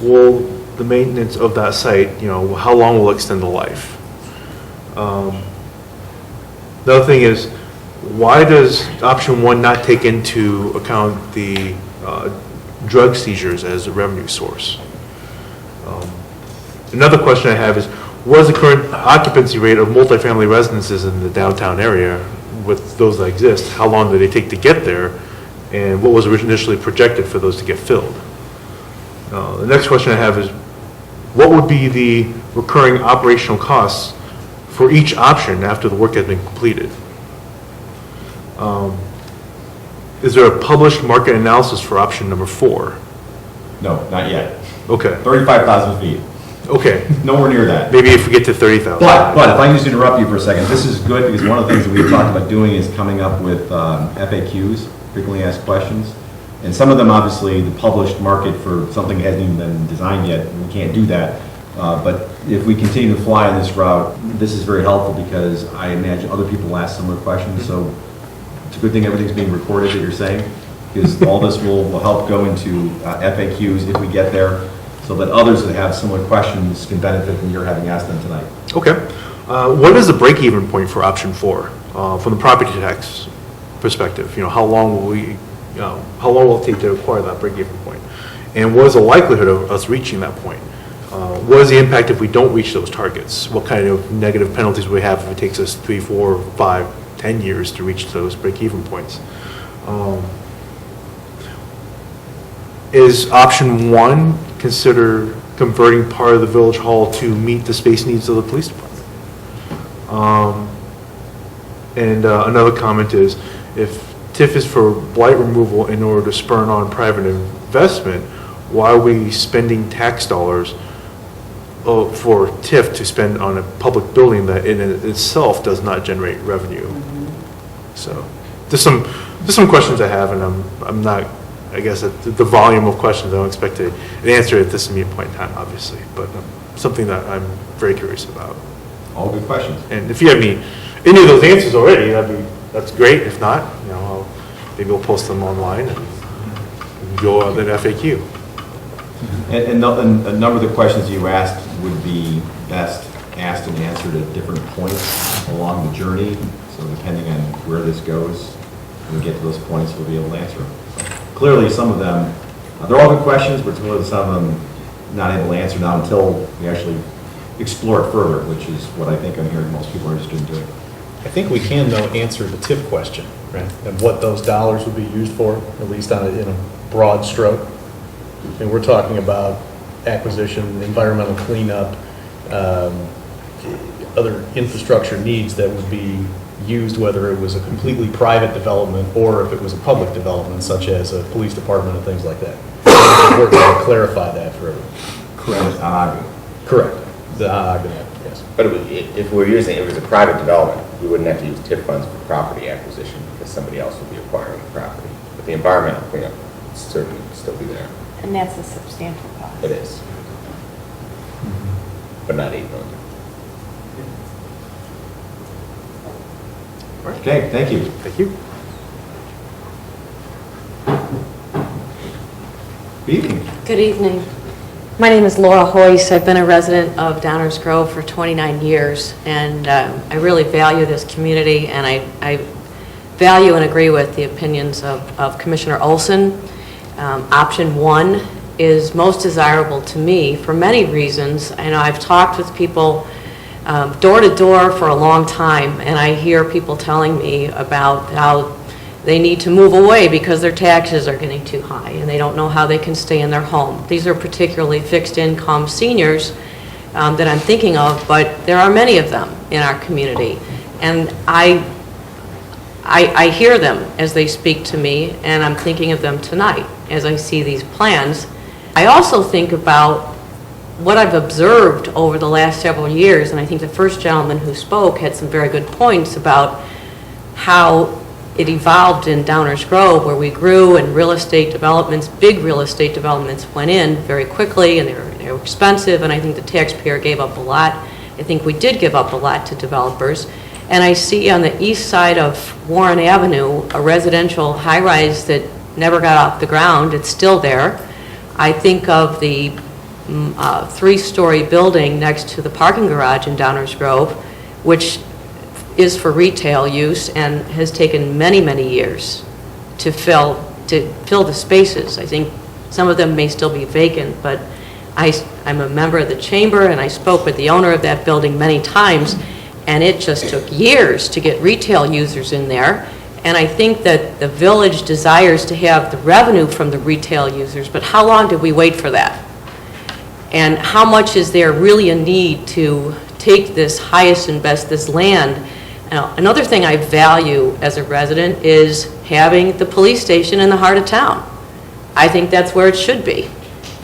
will the maintenance of that site, how long will it extend the life? The other thing is, why does option 1 not take into account the drug seizures as a revenue source? Another question I have is, what is the current occupancy rate of multifamily residences in the downtown area with those that exist? How long do they take to get there? And what was initially projected for those to get filled? The next question I have is, what would be the recurring operational costs for each option after the work has been completed? Is there a published market analysis for option number 4? No, not yet. Okay. 35,000 feet. Okay. Nowhere near that. Maybe if we get to 30,000. But if I can just interrupt you for a second, this is good because one of the things that we've talked about doing is coming up with FAQs, frequently asked questions. And some of them, obviously, the published market for something hasn't even been designed yet, and we can't do that. But if we continue to fly on this route, this is very helpful because I imagine other people will ask similar questions. So it's a good thing everything's being recorded that you're saying, because all this will help go into FAQs if we get there, so that others that have similar questions can benefit from your having asked them tonight. Okay. What is the break-even point for option 4 from the property tax perspective? How long will it take to acquire that break-even point? And what is the likelihood of us reaching that point? What is the impact if we don't reach those targets? What kind of negative penalties will we have if it takes us 3, 4, 5, 10 years to reach those break-even points? Is option 1 consider converting part of the village hall to meet the space needs of the police department? Another comment is, if TIF is for blight removal in order to spur on private investment, why are we spending tax dollars for TIF to spend on a public building that in itself does not generate revenue? So there's some questions I have, and I'm not, I guess, at the volume of questions I don't expect an answer at this immediate point in time, obviously, but something that I'm very curious about. All good questions. And if you have any of those answers already, that's great. If not, maybe we'll post them online and go on an FAQ. And a number of the questions you asked would be best asked and answered at different points along the journey. So depending on where this goes, when we get to those points, we'll be able to answer them. Clearly, some of them, they're all good questions, but clearly some of them not able to answer now until we actually explore it further, which is what I think I'm hearing most people are interested in doing. I think we can, though, answer the TIF question, right? And what those dollars would be used for, at least in a broad stroke. And we're talking about acquisition, environmental cleanup, other infrastructure needs that would be used, whether it was a completely private development or if it was a public development, such as a police department and things like that. important to clarify that for everyone. Correct. Correct. The Ogden, yes. But if we're using, if it was a private development, we wouldn't have to use TIF funds for property acquisition because somebody else would be acquiring the property. But the environmental cleanup would certainly still be there. And that's a substantial cost. It is. But not 8 million. Okay, thank you. Thank you. Good evening. Good evening. My name is Laura Hoyce. I've been a resident of Downers Grove for 29 years, and I really value this community, and I value and agree with the opinions of Commissioner Olson. Option 1 is most desirable to me for many reasons. I know I've talked with people door to door for a long time, and I hear people telling me about how they need to move away because their taxes are getting too high and they don't know how they can stay in their home. These are particularly fixed income seniors that I'm thinking of, but there are many of them in our community. And I hear them as they speak to me, and I'm thinking of them tonight as I see these plans. I also think about what I've observed over the last several years, and I think the first gentleman who spoke had some very good points about how it evolved in Downers Grove, where we grew and real estate developments, big real estate developments went in very quickly, and they were expensive, and I think the taxpayer gave up a lot. I think we did give up a lot to developers. And I see on the east side of Warren Avenue a residential high-rise that never got off the ground. It's still there. I think of the 3-story building next to the parking garage in Downers Grove, which is for retail use and has taken many, many years to fill the spaces. I think some of them may still be vacant, but I'm a member of the chamber, and I spoke with the owner of that building many times, and it just took years to get retail users in there. And I think that the village desires to have the revenue from the retail users, but how long did we wait for that? And how much is there really a need to take this highest and best, this land? Now, another thing I value as a resident is having the police station in the heart of town. I think that's where it should be.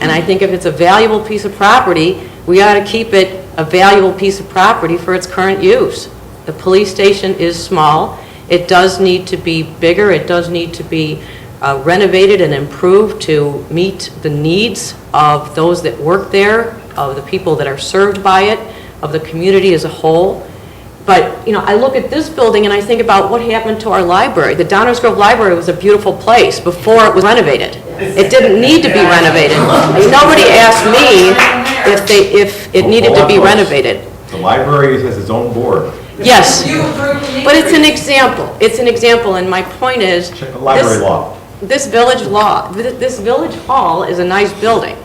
And I think if it's a valuable piece of property, we ought to keep it a valuable piece of property for its current use. The police station is small. It does need to be bigger. It does need to be renovated and improved to meet the needs of those that work there, of the people that are served by it, of the community as a whole. But, you know, I look at this building and I think about what happened to our library. The Downers Grove Library was a beautiful place before it was renovated. It didn't need to be renovated. Nobody asked me if it needed to be renovated. The library has its own board. Yes, but it's an example. It's an example, and my point is, Check the library law. this village hall is a nice building,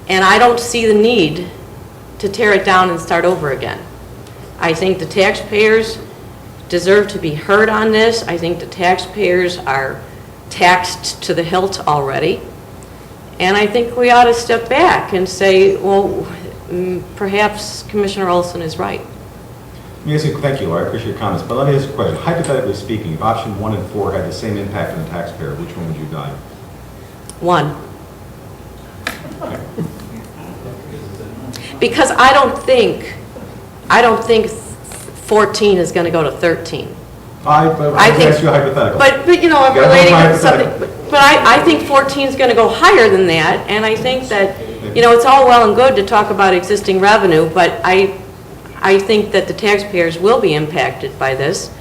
and I don't see the need to tear it down and start over again. I think the taxpayers deserve to be heard on this. I think the taxpayers are taxed to the hilt already, and I think we ought to step back and say, well, perhaps Commissioner Olson is right. Let me ask you, thank you, Laura, I appreciate your comments, but let me ask you a question. Hypothetically speaking, if option 1 and 4 had the same impact on the taxpayer, which one would you guide? 1. Because I don't think 14 is going to go to 13. I think, ask you a hypothetical. But you know, I'm You gotta relating have a to something, hypothetical. but I think 14 is going to go higher than that, and I think that, you know, it's all well and good to talk about existing revenue, but I think that the taxpayers will be impacted by this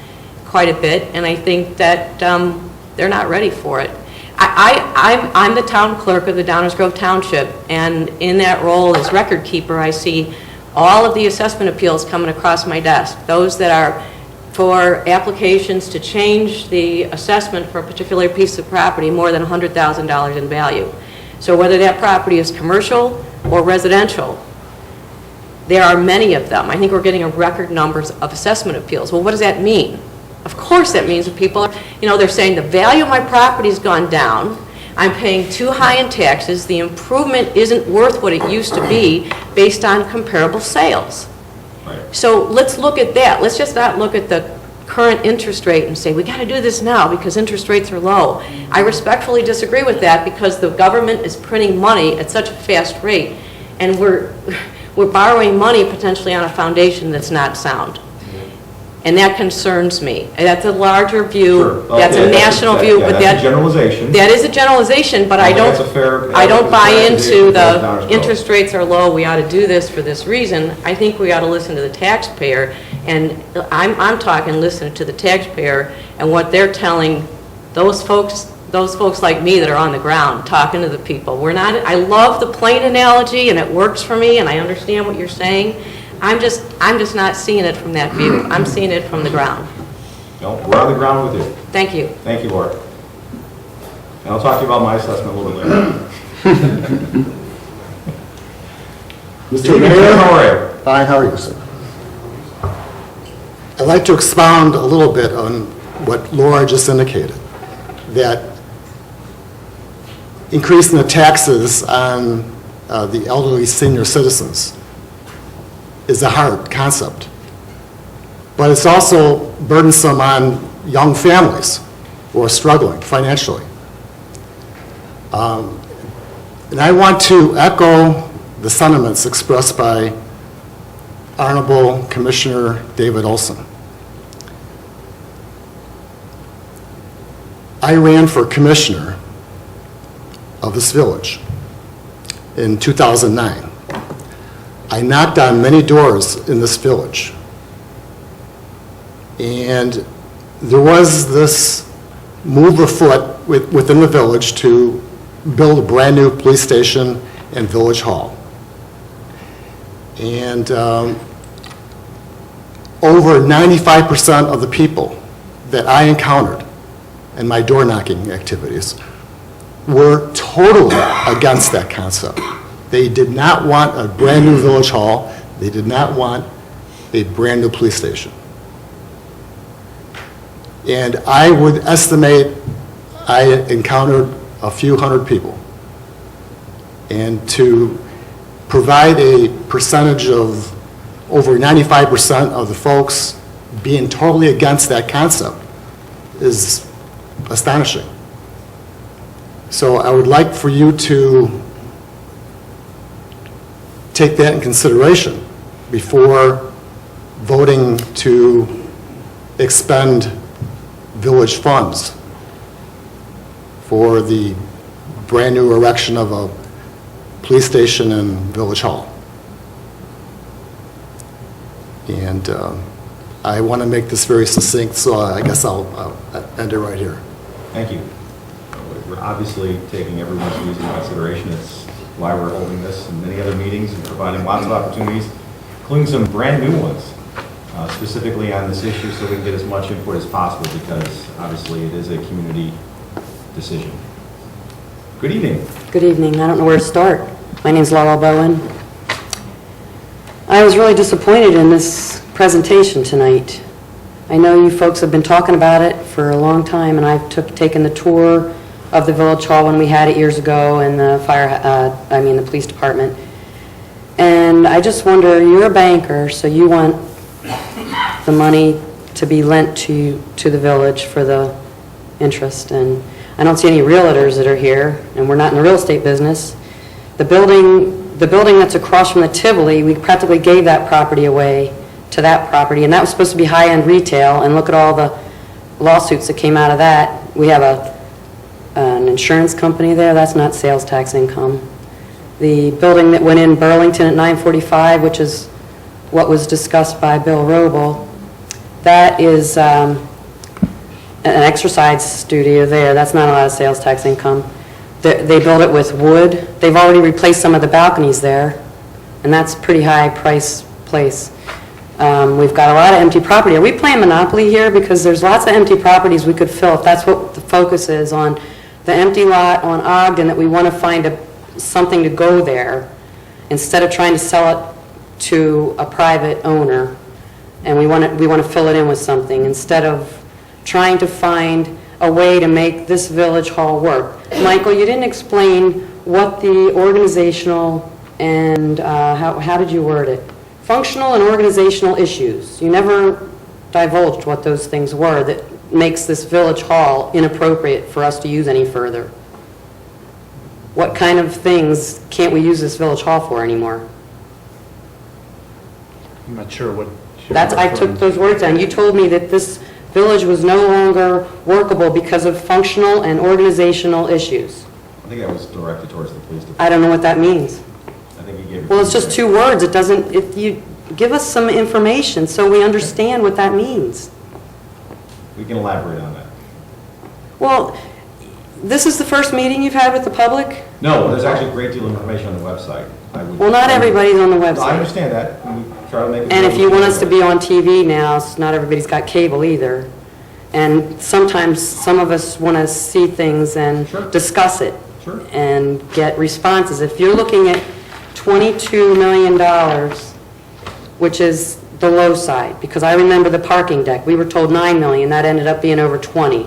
quite a bit, and I think that they're not ready for it. I'm the town clerk of the Downers Grove Township, and in that role as record keeper, I see all of the assessment appeals coming across my desk, those that are for applications to change the assessment for a particular piece of property more than $100,000 in value. So whether that property is commercial or residential, there are many of them. I think we're getting a record numbers of assessment appeals. Well, what does that mean? Of course that means that people are, you know, they're saying the value of my property has gone down, I'm paying too high in taxes, the improvement isn't worth what it used to be based on comparable sales. So let's look at that. Let's just not look at the current interest rate and say, we got to do this now because interest rates are low. I respectfully disagree with that because the government is printing money at such a fast rate, and we're borrowing money potentially on a foundation that's not sound. And that concerns me. And that's a larger view. Sure. That's a national view, but that's a generalization. that is a generalization, but I That's a fair- don't buy that's a fair into position the for interest rates are low, we ought to do this for this reason. I think we ought to listen to the taxpayer, and I'm talking listening to the taxpayer and what they're telling those folks like me that are on the ground, talking to the people. I love the plane analogy, and it works for me, and I understand what you're saying. I'm just not seeing it from that view. I'm seeing it from the ground. No, we're on the ground with you. Thank you. Thank you, Laura. And I'll talk to you about my assessment a little bit later. Mr. Mayor? How are you? Fine, how are you, sir? I'd like to expound a little bit on what Laura just indicated, that increasing the taxes on the elderly senior citizens is a hard concept. But it's also burdensome on young families who are struggling financially. And I want to echo the sentiments expressed by Honorable Commissioner David Olson. I ran for commissioner of this village in 2009. I knocked on many doors in this village. And there was this move afoot within the village to build a brand-new police station and village hall. And over 95% of the people that I encountered in my door-knocking activities were totally against that concept. They did not want a brand-new village hall. They did not want a brand-new police station. And I would estimate I encountered a few hundred people. And to provide a percentage of over 95% of the folks being totally against that concept is astonishing. So I would like for you to take that in consideration before voting to expend village funds for the brand-new erection of a police station and village hall. And I want to make this very succinct, so I guess I'll end it right here. Thank you. We're obviously taking everyone's views into consideration. It's why we're holding this and many other meetings and providing lots of opportunities, including some brand new ones, specifically on this issue so we can get as much input as possible because obviously it is a community decision. Good evening. Good evening. I don't know where to start. My name's Laurel Bowen. I was really disappointed in this presentation tonight. I know you folks have been talking about it for a long time, and I've taken the tour of the village hall when we had it years ago, and the the police department. And I just wonder, you're a banker, so you want the money to be lent to the village for the interest, and I don't see any realtors that are here, and we're not in the real estate business. The building that's across from the Tivoli, we practically gave that property away to that property, and that was supposed to be high-end retail, and look at all the lawsuits that came out of that. We have an insurance company there, that's not sales tax income. The building that went in Burlington at 945, which is what was discussed by Bill Roble, that is an exercise studio there. That's not a lot of sales tax income. They built it with wood. They've already replaced some of the balconies there, and that's a pretty high price place. We've got a lot of empty property. Are we playing Monopoly here? Because there's lots of empty properties we could fill if that's what the focus is on. The empty lot on Ogden, that we want to find something to go there instead of trying to sell it to a private owner. And we want to fill it in with something instead of trying to find a way to make this village hall work. Michael, you didn't explain what the organizational and how did you word it? Functional and organizational issues. You never divulged what those things were that makes this village hall inappropriate for us to use any further. What kind of things can't we use this village hall for anymore? I'm not sure what. I took those words down. You told me that this village was no longer workable because of functional and organizational issues. I think that was directed towards the police department. I don't know what that means. I think he gave it. Well, it's just two words. It doesn't, if you give us some information so we understand what that means. We can elaborate on that. Well, this is the first meeting you've had with the public? No, there's actually a great deal of information on the website. Well, not everybody's on the website. I understand that. We try to make it. And if you want us to be on TV now, not everybody's got cable either. And sometimes some of us want to see things and discuss it and get responses. If you're looking at $22 million, which is the low side, because I remember the parking deck, we were told 9 million, that ended up being over 20.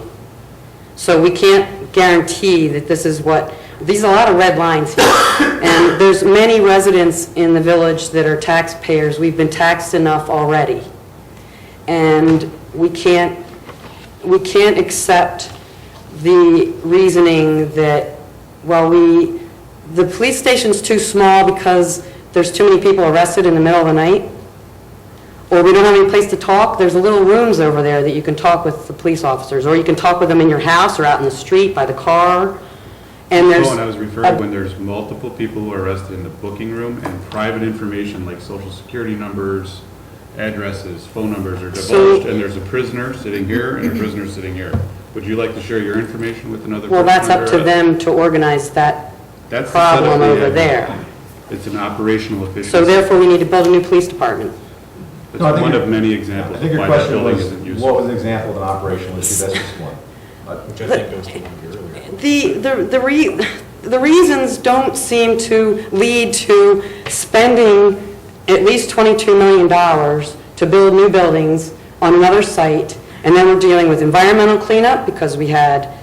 So we can't guarantee that this is what, these are a lot of red lines here. And there's many residents in the village that are taxpayers. We've been taxed enough already. And we can't accept the reasoning that, well, the police station's too small because there's too many people arrested in the middle of the night, or we don't have any place to talk. There's little rooms over there that you can talk with the police officers, or you can talk with them in your house or out in the street by the car. And there's I was referring when there's multiple people who are arrested in the booking room and private information like social security numbers, addresses, phone numbers are divulged, and there's a prisoner sitting here and a prisoner sitting here. Would you like to share your information with another person? Well, that's up to under them to organize that That's the problem setup we over have. there. It's an operational efficiency. So therefore, we need to build a new police department. It's one of many examples I think of your why that question building was, isn't used. what was an example of an operational issue? That's just one. Which I think goes to one earlier. The reasons don't seem to lead to spending at least $22 million to build new buildings on another site, and then we're dealing with environmental cleanup because we had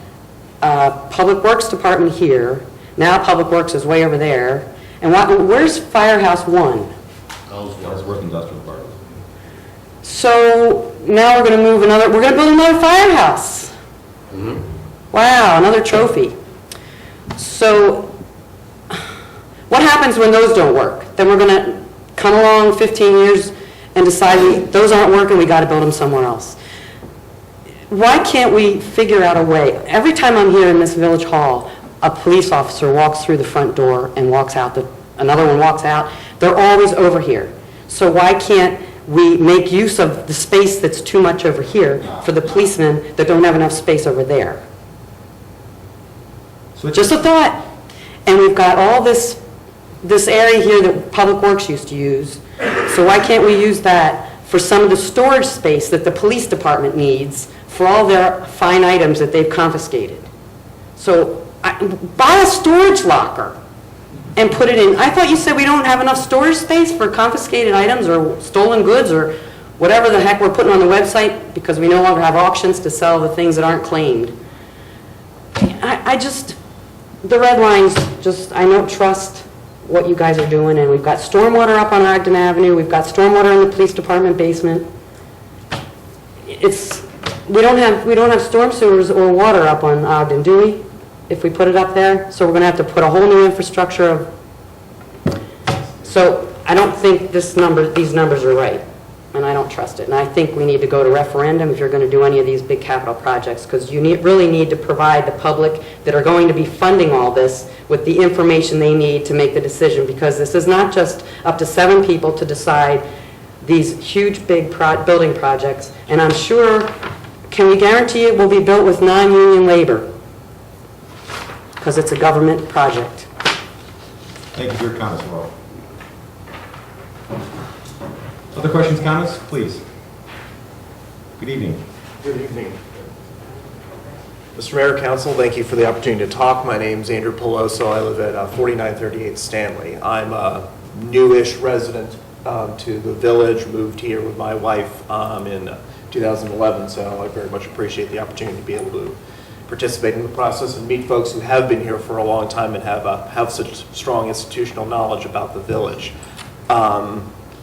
Public Works Department here, now Public Works is way over there, and where's Firehouse 1? Ellsworth Industrial Park. So now we're going to move we're going to build another firehouse. Wow, another trophy. So what happens when those don't work? Then we're going to come along 15 years and decide those aren't working, we got to build them somewhere else. Why can't we figure out a way? Every time I'm here in this village hall, a police officer walks through the front door and walks out, another one walks out. They're always over here. So why can't we make use of the space that's too much over here for the policemen that don't have enough space over there? Just a thought. And we've got all this area here that Public Works used to use. So why can't we use that for some of the storage space that the police department needs for all their fine items that they've confiscated? So buy a storage locker and put it in. I thought you said we don't have enough storage space for confiscated items or stolen goods or whatever the heck we're putting on the website because we no longer have auctions to sell the things that aren't claimed. The red lines, I don't trust what you guys are doing, and we've got stormwater up on Ogden Avenue, we've got stormwater in the police department basement. We don't have storm sewers or water up on Ogden, do we? If we put it up there? So we're going to have to put a whole new infrastructure So I don't think these numbers are right, and I don't trust it. And I think we need to go to referendum if you're going to do any of these big capital projects, because you really need to provide the public that are going to be funding all this with the information they need to make the decision, because this is not just up to 7 people to decide these huge, big building projects. And I'm sure, can we guarantee it will be built with non-union labor? Because it's a government project. Thank you for your comments, Laurel. Other questions, comments, please? Good evening. Good evening. Mr. Mayor, Council, thank you for the opportunity to talk. My name's Andrew Peloso. I live at 4938 Stanley. I'm a newish resident to the village, moved here with my wife in 2011, so I very much appreciate the opportunity to be able to participate in the process and meet folks who have been here for a long time and have such strong institutional knowledge about the village.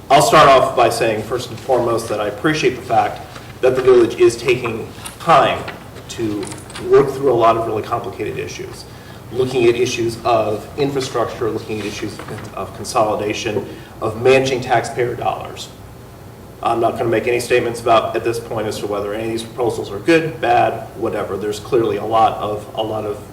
I'll start off by saying, first and foremost, that I appreciate the fact that the village is taking time to work through a lot of really complicated issues, looking at issues of infrastructure, looking at issues of consolidation, of managing taxpayer dollars. I'm not going to make any statements about at this point as to whether any of these proposals are good, bad, whatever. There's clearly a lot of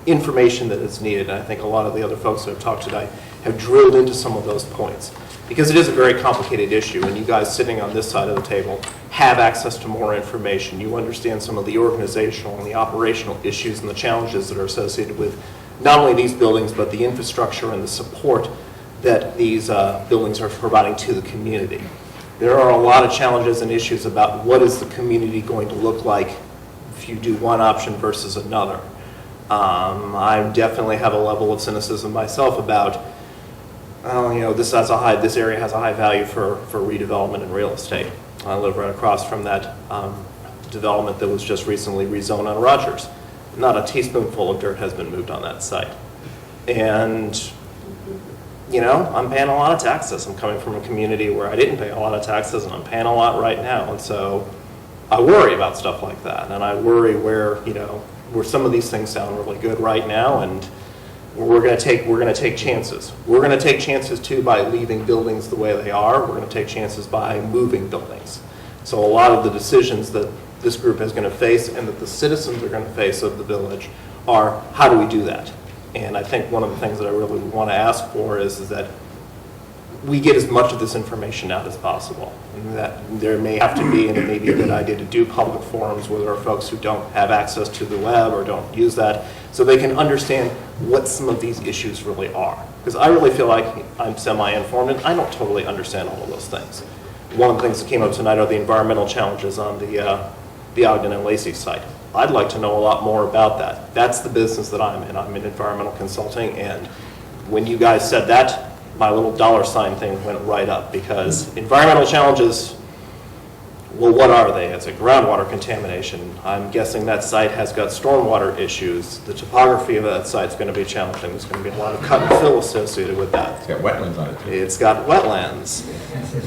information that is needed, and I think a lot of the other folks that have talked today have drilled into some of those points. Because it is a very complicated issue, and you guys sitting on this side of the table have access to more information. You understand some of the organizational and the operational issues and the challenges that are associated with not only these buildings, but the infrastructure and the support that these buildings are providing to the community. There are a lot of challenges and issues about what is the community going to look like if you do one option versus another. I definitely have a level of cynicism myself about, this area has a high value for redevelopment and real estate. I live right across from that development that was just recently rezoned on Rogers. Not a teaspoonful of dirt has been moved on that site. And, I'm paying a lot of taxes. I'm coming from a community where I didn't pay a lot of taxes, and I'm paying a lot right now. And so I worry about stuff like that. And I worry where some of these things sound really good right now, and we're going to take chances. We're going to take chances too by leaving buildings the way they are. We're going to take chances by moving buildings. So a lot of the decisions that this group is going to face and that the citizens are going to face of the village are, how do we do that? And I think one of the things that I really want to ask for is that we get as much of this information out as possible. And that there may have to be, and it may be a good idea to do public forums where there are folks who don't have access to the web or don't use that, so they can understand what some of these issues really are. Because I really feel like I'm semi-informed, and I don't totally understand all of those things. One of the things that came up tonight are the environmental challenges on the Ogden and Lacey site. I'd like to know a lot more about that. That's the business that I'm in. I'm in environmental consulting, and when you guys said that, my little dollar sign thing went right up, because environmental challenges, well, what are they? It's a groundwater contamination. I'm guessing that site has got stormwater issues. The topography of that site is going to be challenging. There's going to be a lot of cut and fill associated with that. It's got wetlands on it too. It's got wetlands,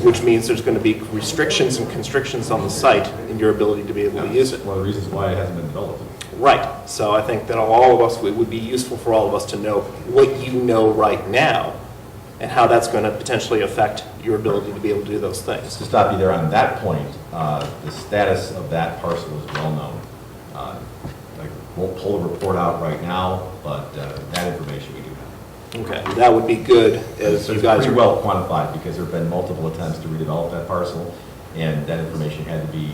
which means there's going to be restrictions and constrictions on the site in your ability to be able to use it. One of the reasons why it hasn't been developed. Right. So I think that all of us, it would be useful for all of us to know what you know right now and how that's going to potentially affect your ability to be able to do those things. To stop you there on that point, the status of that parcel is well known. I won't pull a report out right now, but that information we do have. Okay, that would be good as you guys pretty are well quantified, because there have been multiple attempts to redevelop that parcel, and that information had to be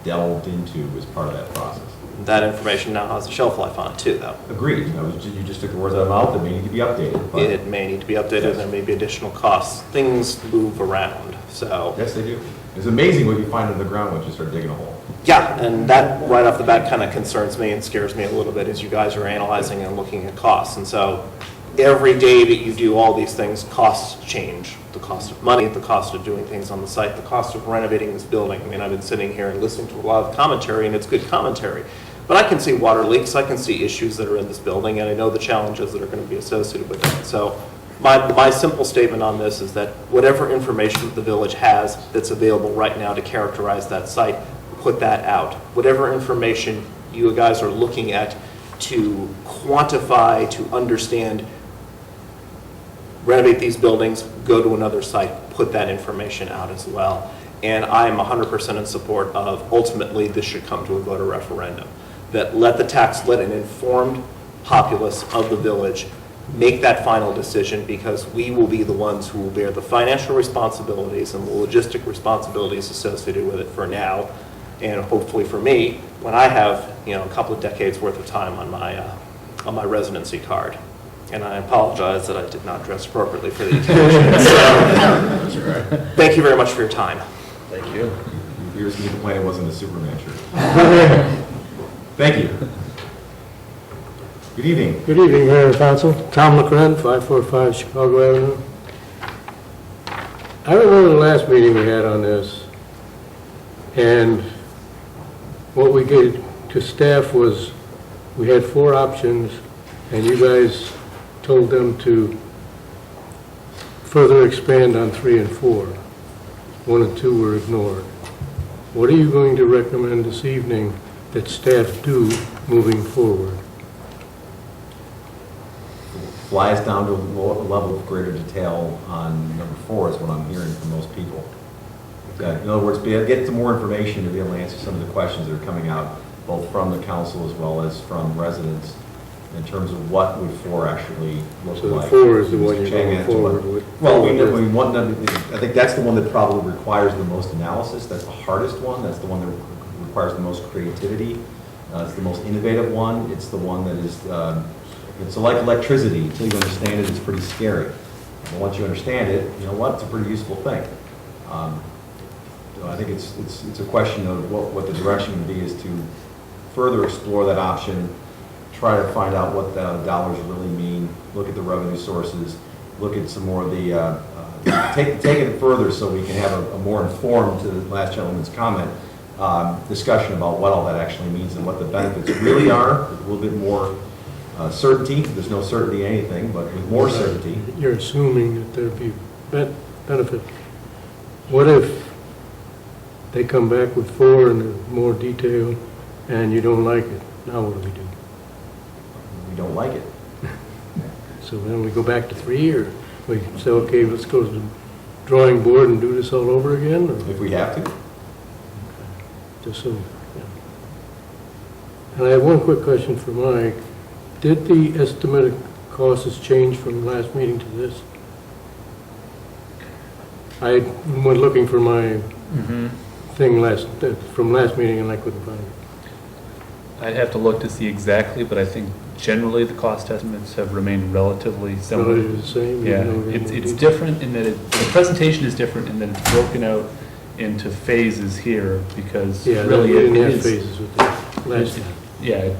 delved into as part of that process. That information now has a shelf life on it too, though. Agreed. You just took the words out of my mouth. It may need to be updated. But it may need to be updated. There may be additional costs. Things move around, so. Yes, they do. It's amazing what you find in the ground once you start digging a hole. Yeah, and that right off the bat kind of concerns me and scares me a little bit as you guys are analyzing and looking at costs. And so every day that you do all these things, costs change. The cost of money, the cost of doing things on the site, the cost of renovating this building. I mean, I've been sitting here and listening to a lot of commentary, and it's good commentary. But I can see water leaks, I can see issues that are in this building, and I know the challenges that are going to be associated with it. So my simple statement on this is that whatever information that the village has that's available right now to characterize that site, put that out. Whatever information you guys are looking at to quantify, to understand, renovate these buildings, go to another site, put that information out as well. And I am 100% in support of, ultimately, this should come to a voter referendum. That let an informed populace of the village make that final decision, because we will be the ones who will bear the financial responsibilities and the logistic responsibilities associated with it for now, and hopefully for me, when I have a couple of decades worth of time on my residency card. And I apologize that I did not dress appropriately for the occasion. So, thank you very much for your time. Thank you. You were complaining it wasn't a Superman shirt. Thank you. Good evening. Good evening, Mayor and Council. Tom McCrenn, 545 Chicago Avenue. I remember the last meeting we had on this, and what we did to staff was, we had 4 options, and you guys told them to further expand on 3 and 4. 1 and 2 were ignored. what are you going to recommend this evening that staff do moving forward? Flies down to a level of greater detail on number 4 is what I'm hearing from most people. In other words, get some more information to be able to answer some of the questions that are coming out, both from the council as well as from residents, in terms of what would 4 actually look So the like. 4 is the one you're going forward with? Well, we want them, I think that's the one that probably requires the most analysis. That's the hardest one. That's the one that requires the most creativity. It's the most innovative one. It's the one that is, it's like electricity. Until you understand it, it's pretty scary. But once you understand it, you know what? It's a pretty useful thing. So I think it's a question of what the direction would be is to further explore that option, try to find out what the dollars really mean, look at the revenue sources, look at some more of the, take it further so we can have a more informed, to the last gentleman's comment, discussion about what all that actually means and what the benefits really are, with a little bit more certainty. There's no certainty in anything, but with more certainty. You're assuming that there'd be benefit. What if they come back with 4 and more detail and you don't like it? Now what do we do? We don't like it. So then we go back to 3, or we say, okay, let's go to the drawing board and do this all over again? Or? If we have to. Just so, yeah. And I have one quick question for Mike. Did the estimated costs change from last meeting to this? I went looking for my thing from last meeting and I couldn't find it. I'd have to look to see exactly, but I think generally the cost estimates have remained relatively similar. Relatively the same? Yeah, even though we have it's more different in that the presentation is different in that it's broken out into phases here because Yeah, really we didn't it have is. phases with the last time. Yeah,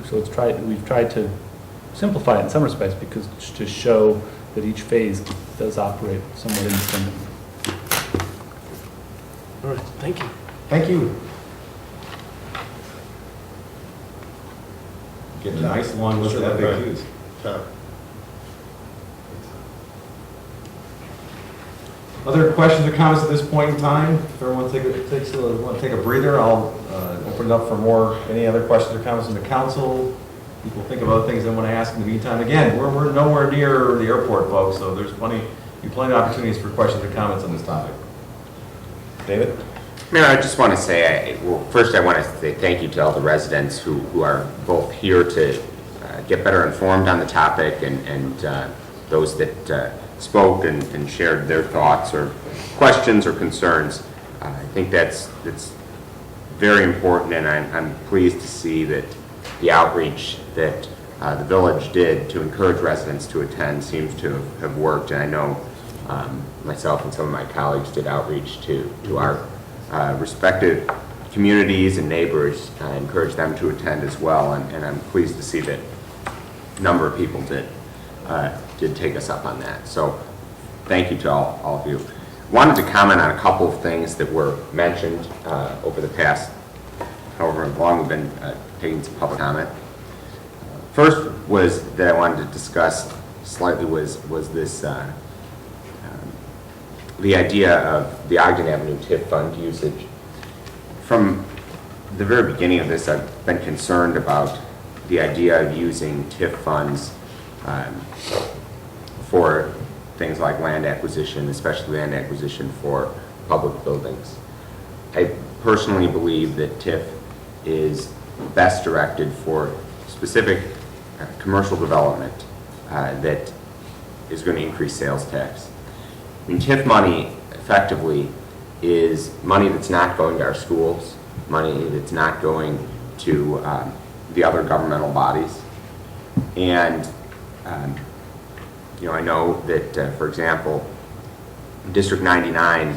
so we've tried to simplify it in some respects because to show that each phase does operate somewhat independently. All right, thank you. Thank you. Get a nice long list of FAQs. Other questions or comments at this point in time? If everyone want to take a breather, I'll open it up for any other questions or comments from the council. People think about things they want to ask in the meantime. Again, we're nowhere near the airport, folks, so there's plenty of opportunities for questions or comments on this topic. David? Mayor, I just want to say, first I want to say thank you to all the residents who are both here to get better informed on the topic and those that spoke and shared their thoughts or questions or concerns. I think that's very important, and I'm pleased to see that the outreach that the village did to encourage residents to attend seems to have worked, and I know myself and some of my colleagues did outreach to our respective communities and neighbors, encourage them to attend as well, and I'm pleased to see that a number of people did take us up on that. So thank you to all of you. Wanted to comment on a couple of things that were mentioned over the past, however long we've been taking some public comment. First was that I wanted to discuss slightly was this the idea of the Ogden Avenue TIF fund usage. From the very beginning of this, I've been concerned about the idea of using TIF funds for things like land acquisition, especially land acquisition for public buildings. I personally believe that TIF is best directed for specific commercial development that is going to increase sales tax. I mean, TIF money effectively is money that's not going to our schools, money that's not going to the other governmental bodies. And, I know that, for example, District 99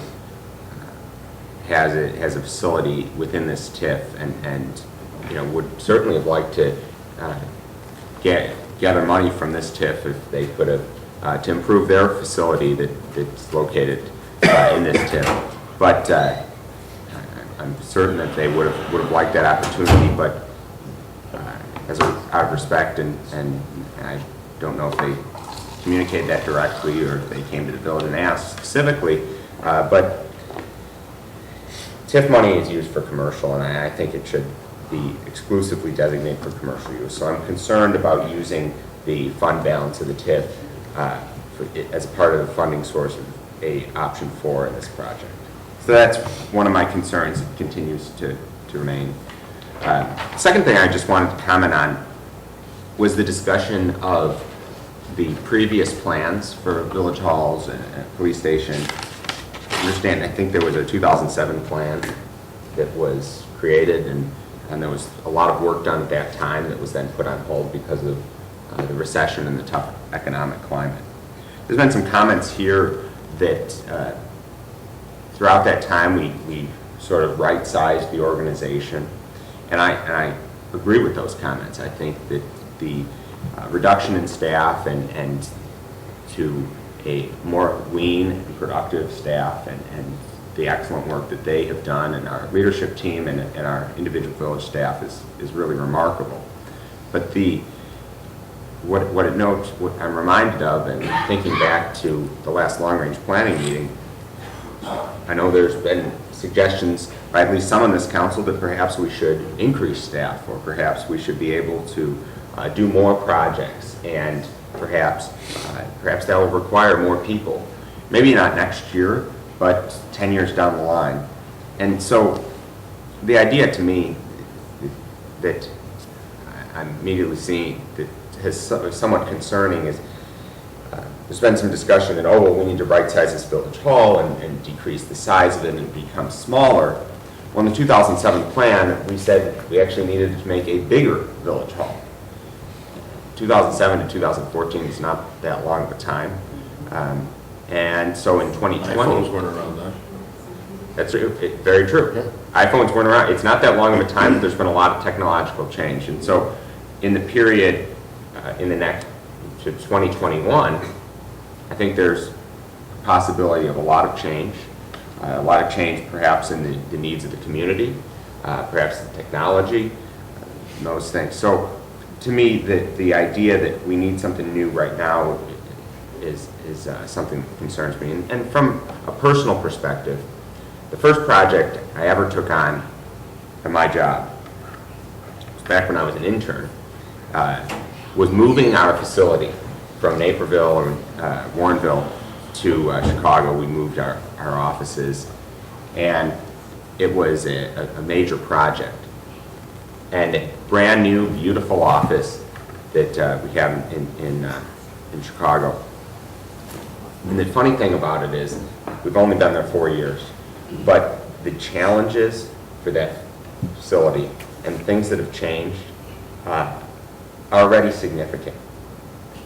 has a facility within this TIF and would certainly have liked to gather money from this TIF if they could have to improve their facility that's located in this TIF. But I'm certain that they would have liked that opportunity, but out of respect, and I don't know if they communicated that directly or if they came to the village and asked specifically, but TIF money is used for commercial, and I think it should be exclusively designated for commercial use. So I'm concerned about using the fund balance of the TIF as part of the funding source of option 4 in this project. So that's one of my concerns. It continues to remain. Second thing I just wanted to comment on was the discussion of the previous plans for village halls and police station. I think there was a 2007 plan that was created, and there was a lot of work done at that time that was then put on hold because of the recession and the tough economic climate. There's been some comments here that throughout that time we sort of right-sized the organization, and I agree with those comments. I think that the reduction in staff and to a more lean and productive staff and the excellent work that they have done, and our leadership team and our individual village staff is really remarkable. But what I'm reminded of, and thinking back to the last long-range planning meeting, I know there's been suggestions, by at least some on this council, that perhaps we should increase staff, or perhaps we should be able to do more projects, and perhaps that will require more people. Maybe not next year, but 10 years down the line. And so the idea to me that I'm immediately seeing that is somewhat concerning is there's been some discussion that, well, we need to right-size this village hall and decrease the size of it and become smaller. Well, in the 2007 plan, we said we actually needed to make a bigger village hall. 2007 to 2014 is not that long of a time. And so in 2020... iPhones weren't around then. That's very true. Yeah. iPhones weren't around. It's not that long of a time, but there's been a lot of technological change. And so in the period in the next to 2021, I think there's a possibility of a lot of change perhaps in the needs of the community, perhaps the technology, those things. So to me, the idea that we need something new right now is something that concerns me. And from a personal perspective, the first project I ever took on in my job, back when I was an intern, was moving our facility from Naperville or Warrenville to Chicago. We moved our offices, and it was a major project. And a brand new, beautiful office that we have in Chicago. And the funny thing about it is, we've only been there 4 years, but the challenges for that facility and things that have changed are already significant.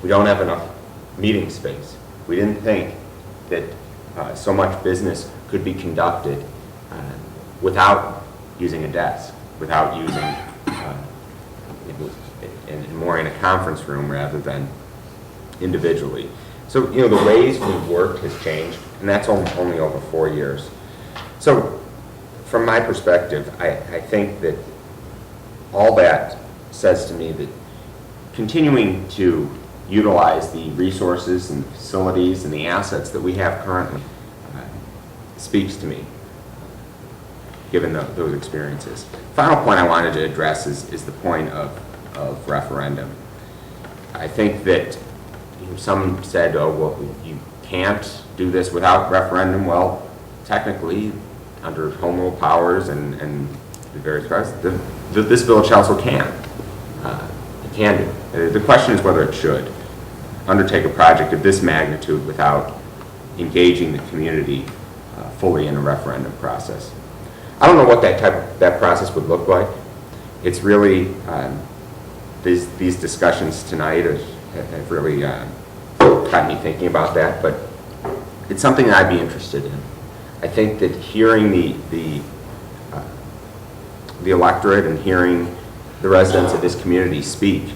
We don't have enough meeting space. We didn't think that so much business could be conducted without using a desk, without using more in a conference room rather than individually. So, the ways we've worked has changed, and that's only over 4 years. So, from my perspective, I think that all that says to me that continuing to utilize the resources and facilities and the assets that we have currently speaks to me, given those experiences. Final point I wanted to address is the point of referendum. I think that some said, oh, well, you can't do this without referendum. Well, technically, under home rule powers and the various parts, this village council can. It can do. The question is whether it should undertake a project of this magnitude without engaging the community fully in a referendum process. I don't know what that process would look like. It's really these discussions tonight have really got me thinking about that, but it's something that I'd be interested in. I think that hearing the electorate and hearing the residents of this community speak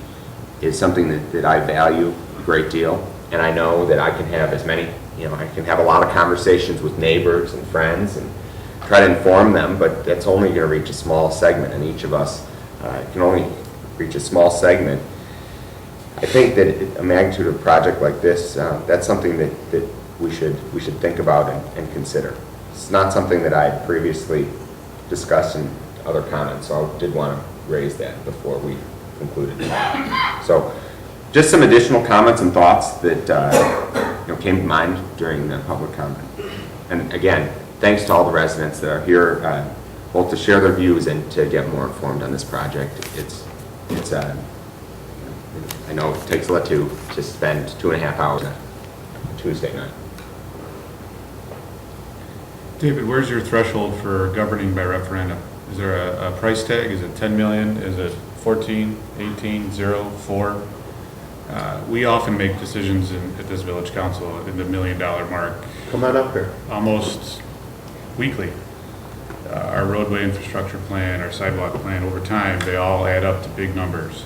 is something that I value a great deal, and I know that I can have I can have a lot of conversations with neighbors and friends and try to inform them, but that's only going to reach a small segment, and each of us can only reach a small segment. I think that a magnitude of a project like this, that's something that we should think about and consider. It's not something that I previously discussed in other comments, so I did want to raise that before we concluded. So, just some additional comments and thoughts that came to mind during the public comment. And again, thanks to all the residents that are here, both to share their views and to get more informed on this project. It's I know it takes a lot to spend 2.5 hours on Tuesday night. David, where's your threshold for governing by referendum? Is there a price tag? Is it 10 million? Is it 14, 18, 0, 4? We often make decisions at this village council in the $1 million mark. Come on up here. Almost weekly. Our roadway infrastructure plan, our sidewalk plan, over time, they all add up to big numbers.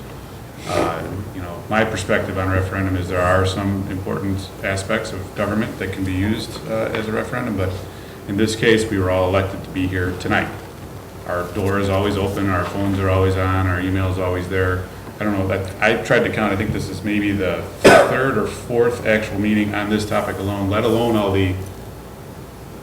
My perspective on referendum is there are some important aspects of government that can be used as a referendum, but in this case, we were all elected to be here tonight. Our door is always open, our phones are always on, our email is always there. I don't know, I tried to count, I think this is maybe the third or fourth actual meeting on this topic alone, let alone all the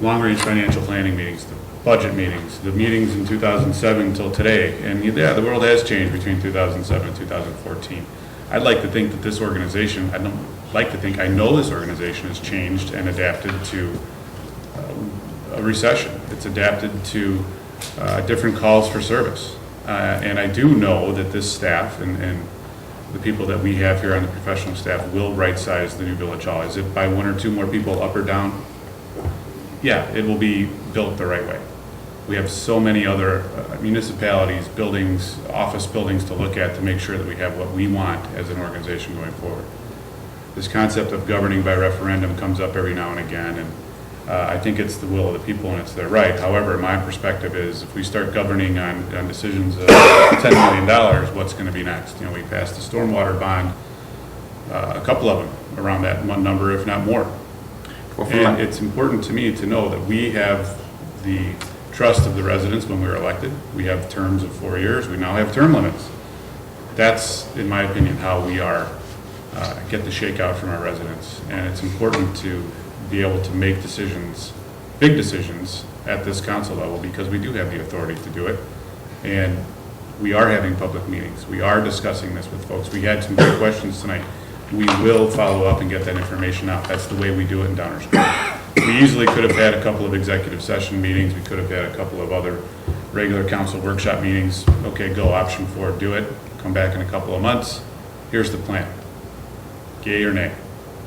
long-range financial planning meetings, the budget meetings, the meetings in 2007 until today. And yeah, the world has changed between 2007 and 2014. I'd like to think that this organization, I don't like to think, I know this organization has changed and adapted to a recession. It's adapted to different calls for service. And I do know that this staff and the people that we have here on the professional staff will right-size the new village hall. Is it by 1 or 2 more people up or down? Yeah, it will be built the right way. We have so many other municipalities, buildings, office buildings to look at to make sure that we have what we want as an organization going forward. This concept of governing by referendum comes up every now and again, and I think it's the will of the people and it's their right. However, my perspective is if we start governing on decisions of $10 million, what's going to be next? We passed the stormwater bond, a couple of them around that one number, if not more. And it's important to me to know that we have the trust of the residents when we were elected. We have terms of 4 years. We now have term limits. That's, in my opinion, how we are get the shakeout from our residents. And it's important to be able to make decisions, big decisions, at this council level because we do have the authority to do it. And we are having public meetings. We are discussing this with folks. We had some good questions tonight. We will follow up and get that information out. That's the way we do it in Downers Grove. We easily could have had a couple of executive session meetings. We could have had a couple of other regular council workshop meetings. Okay, go, option 4, do it. Come back in a couple of months. Here's the plan. Yay or nay?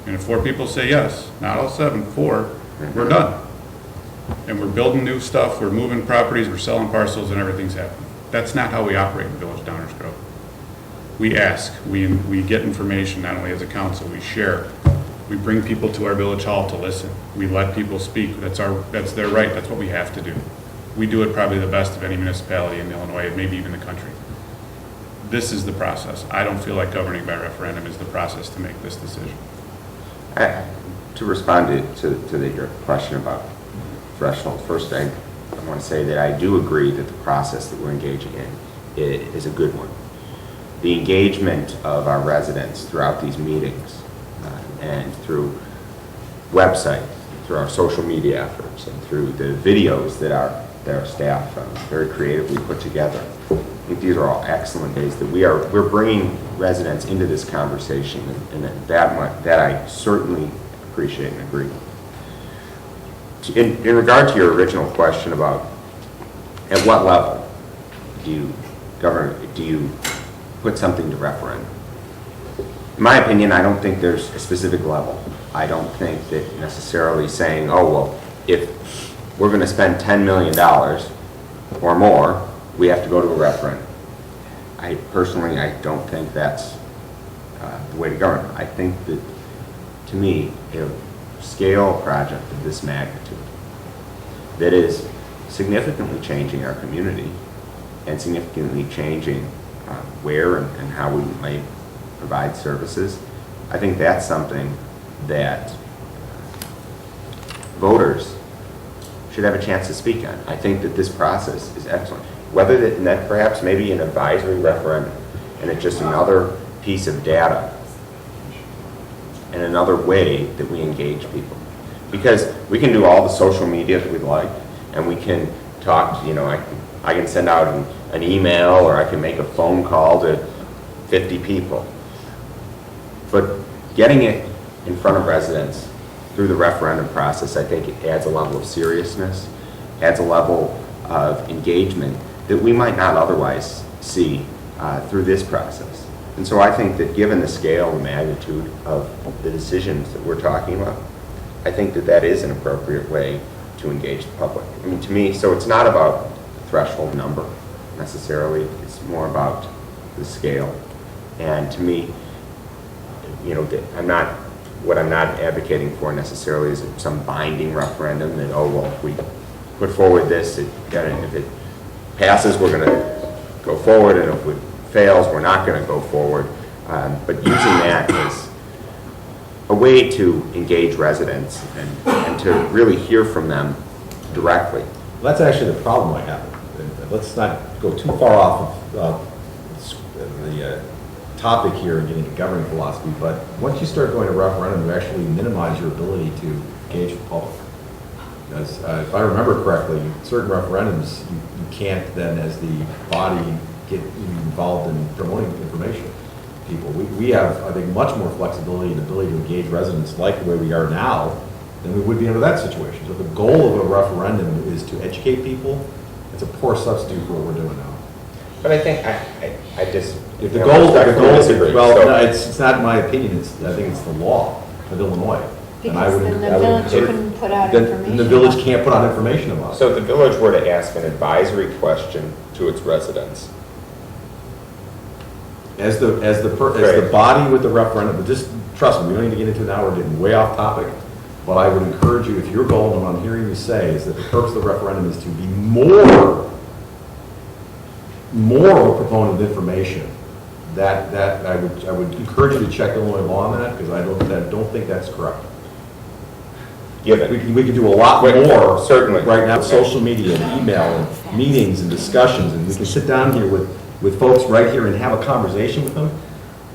And if 4 people say yes, not all 7, 4, we're done. And we're building new stuff, we're moving properties, we're selling parcels, and everything's happening. That's not how we operate in Village Downers Grove. We ask, we get information, not only as a council, we share. We bring people to our village hall to listen. We let people speak. That's their right. That's what we have to do. We do it probably the best of any municipality in Illinois, maybe even the country. This is the process. I don't feel like governing by referendum is the process to make this decision. To respond to your question about threshold, first I want to say that I do agree that the process that we're engaging in is a good one. The engagement of our residents throughout these meetings and through website, through our social media efforts, and through the videos that our staff very creatively put together. I think these are all excellent ways that we're bringing residents into this conversation, and that I certainly appreciate and agree. In regard to your original question about at what level do you put something to referendum? In my opinion, I don't think there's a specific level. I don't think that necessarily saying, oh, well, if we're going to spend $10 million or more, we have to go to a referendum. I don't think that's the way to govern. I think that, to me, a scale project of this magnitude that is significantly changing our community and significantly changing where and how we might provide services, I think that's something that voters should have a chance to speak on. I think that this process is excellent. Whether that perhaps maybe an advisory referendum and it's just another piece of data and another way that we engage people. Because we can do all the social media that we'd like, and we can talk, I can send out an email, or I can make a phone call to 50 people. But getting it in front of residents through the referendum process, I think it adds a level of seriousness, adds a level of engagement that we might not otherwise see through this process. And so I think that given the scale and magnitude of the decisions that we're talking about, I think that that is an appropriate way to engage the public. I mean, to me, so it's not about threshold number necessarily, it's more about the scale. And to me, you know, what I'm not advocating for necessarily is some binding referendum that, oh, well, if we put forward this, if it passes, we're going to go forward, and if it fails, we're not going to go forward. But using that as a way to engage residents and to really hear from them directly. That's actually the problem I have. And let's not go too far off of the topic here and getting into governing philosophy, but once you start going to referendum, you actually minimize your ability to engage the public. Because if I remember correctly, certain referendums, you can't then, as the body, get involved in promoting information to people. We have, I think, much more flexibility and ability to engage residents like the way we are now than we would be under that situation. So if the goal of a referendum is to educate people, it's a poor substitute for what we're doing now. But I think, I just... If the goal, well, no, it's not my opinion, I think it's the law of Illinois. Because then the village couldn't put out information. The village can't put out information about it. So if the village were to ask an advisory question to its residents, as the body with the referendum, but just trust me, we don't need to get into it now, we're getting way off topic. But I would encourage you, if your goal, and what I'm hearing you say, is that the purpose of the referendum is to be more of a proponent of information, that I would encourage you to check Illinois law on that, because I don't think that's correct. Given. We can do a lot more certainly right now with social media and email and meetings and discussions, and we can sit down here with folks right here and have a conversation with them.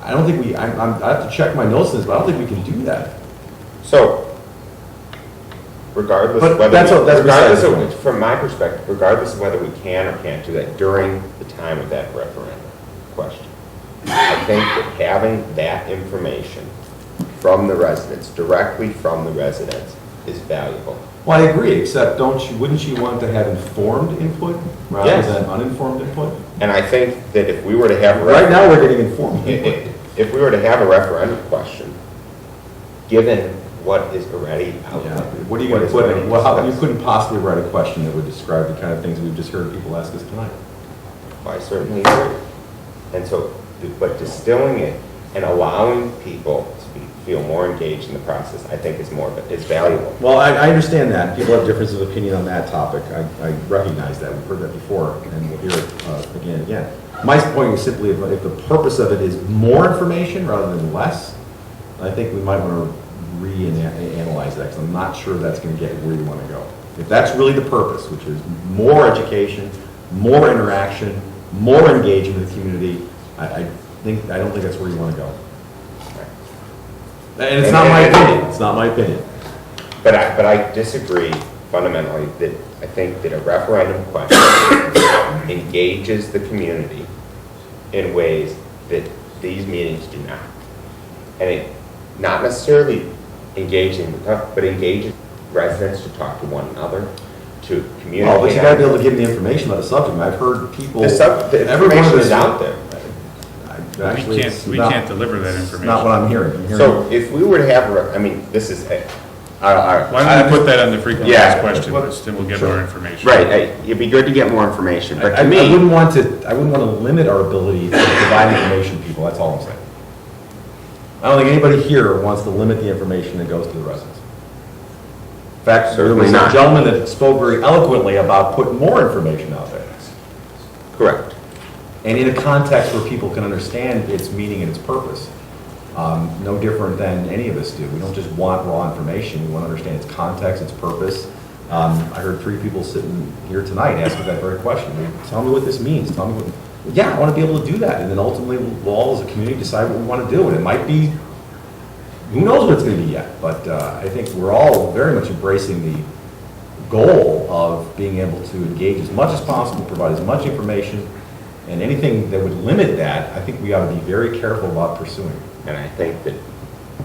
I don't think I have to check my notes on this, but I don't think we can do that. So, regardless But of whether that's from my perspective, regardless of whether we can or can't do that during the time of that referendum question, I think that having that information from the residents, directly from the residents, is valuable. Well, I agree, except wouldn't you want to have informed input rather than uninformed input? And I think that if we were to have... Right now, we're getting informed input. If we were to have a referendum question, given what is already out there... What are you going to put in? Well, you couldn't possibly write a question that would describe the kind of things we've just heard people ask us tonight. I certainly agree. And so, but distilling it and allowing people to feel more engaged in the process, I think is valuable. Well, I understand that. People have differences of opinion on that topic. I recognize that. We've heard that before, and we'll hear it again and again. My point is simply, if the purpose of it is more information rather than less, I think we might want to reanalyze that, because I'm not sure that's going to get where you want to go. If that's really the purpose, which is more education, more interaction, more engagement with the community, I don't think that's where you want to go. And it's not my opinion. It's not my opinion. But I disagree fundamentally that I think that a referendum question engages the community in ways that these meetings do not. And it not necessarily engaging, but engaging residents to talk to one another, to communicate. Well, but you got to be able to give them the information about the subject. I've heard people. The information is out there. Actually, we can't deliver that information. It's not what I'm hearing. So if we were to have, this is, why don't we put that on the frequently asked question list, and we'll get more information. Right, it'd be good to get more information, but to me... I wouldn't want to limit our ability to provide information to people, that's all I'm saying. I don't think anybody here wants to limit the information that goes to the residents. In fact, there was a gentleman that spoke very eloquently about putting more information out there. Correct. And in a context where people can understand its meaning and its purpose. No different than any of us do. We don't just want raw information. We want to understand its context, its purpose. I heard 3 people sitting here tonight asking that very question. Tell me what this means. Tell me what... Yeah, I want to be able to do that. And then ultimately, we'll all as a community decide what we want to do. And it might be... Who knows what it's going to be yet. But I think we're all very much embracing goal of being able to engage as much as possible, provide as much information, and anything that would limit that, I think we ought to be very careful about pursuing. And I think that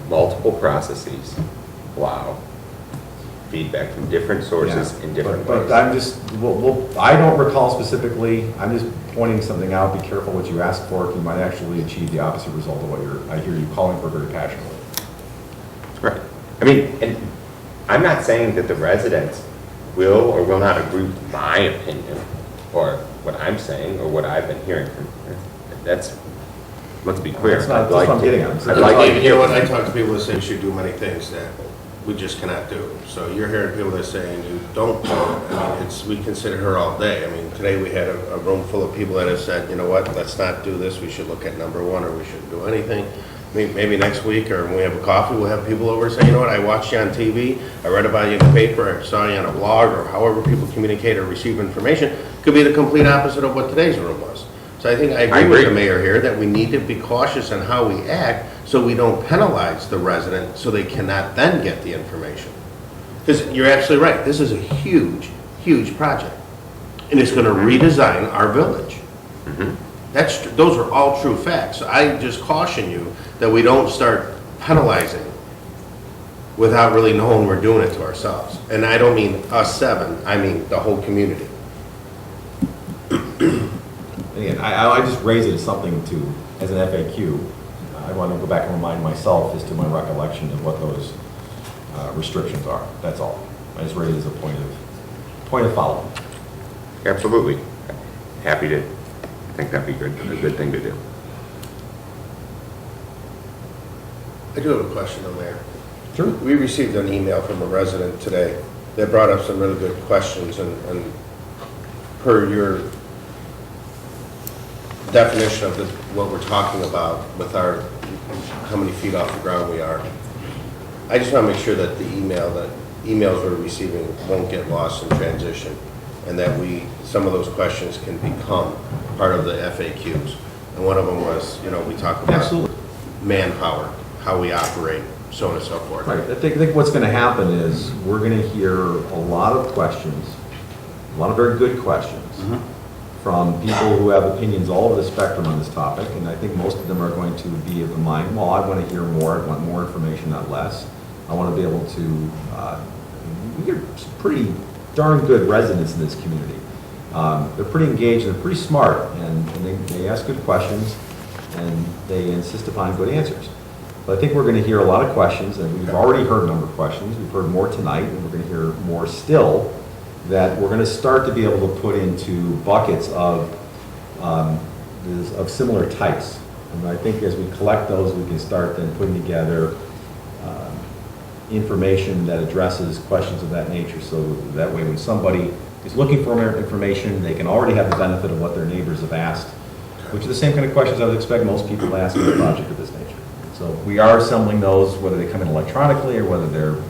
multiple processes allow feedback from different sources in different ways. But I'm just, I don't recall specifically, I'm just pointing something out, be careful what you ask for, you might actually achieve the opposite result of what I hear you calling for very passionately. Right. I mean, and I'm not saying that the residents will or will not agree with my opinion, or what I'm saying, or what I've been hearing from, that's, let's be clear. That's what I'm getting at. I'd like to You know what, hear. I talk to people that say you should do many things that we just cannot do. So you're hearing people that are saying you don't do it. I mean, we consider her all day. I mean, today we had a room full of people that have said, you know what, let's not do this, we should look at number one, or we shouldn't do anything. Maybe next week, or when we have a coffee, we'll have people over and say, you know what, I watched you on TV, I read about you in the paper, I saw you on a blog, or however people communicate or receive information. Could be the complete opposite of what today's room was. So I think I agree with the mayor here that we need to be cautious on how we act so we don't penalize the resident so they cannot then get the information. Because you're absolutely right, this is a huge, huge project. And it's gonna redesign our village. Those are all true facts. I just caution you that we don't start penalizing without really knowing we're doing it to ourselves. And I don't mean us seven, I mean the whole community. Again, I just raise it as something as an FAQ. I want to go back and remind myself as to my recollection of what those restrictions are. That's all. I just raise it as a point of follow-up. Absolutely. Happy to, I think that'd be a good thing to do. I do have a question though, Mayor. Sure. We received an email from a resident today that brought up some really good questions, and per your definition of what we're talking about with our, how many feet off the ground we are, I just want to make sure that the emails we're receiving won't get lost in transition, and that some of those questions can become part of the FAQs. And one of them was, we talk about manpower, how we operate, so on and so forth. Right. I think what's going to happen is we're going to hear a lot of questions, a lot of very good questions from people who have opinions all over the spectrum on this topic, and I think most of them are going to be of the mind, well, I want to hear more, I want more information, not less. I want to be able to, we get pretty darn good residents in this community. They're pretty engaged, they're pretty smart, and they ask good questions, and they insist upon good answers. But I think we're going to hear a lot of questions, and we've already heard a number of questions. We've heard more tonight, and we're going to hear more still, that we're going to start to be able to put into buckets of similar types. And I think as we collect those, we can start then putting together information that addresses questions of that nature, so that way when somebody is looking for more information, they can already have the benefit of what their neighbors have asked, which are the same kind of questions I would expect most people to ask in a project of this nature. So we are assembling those, whether they come in electronically or whether they're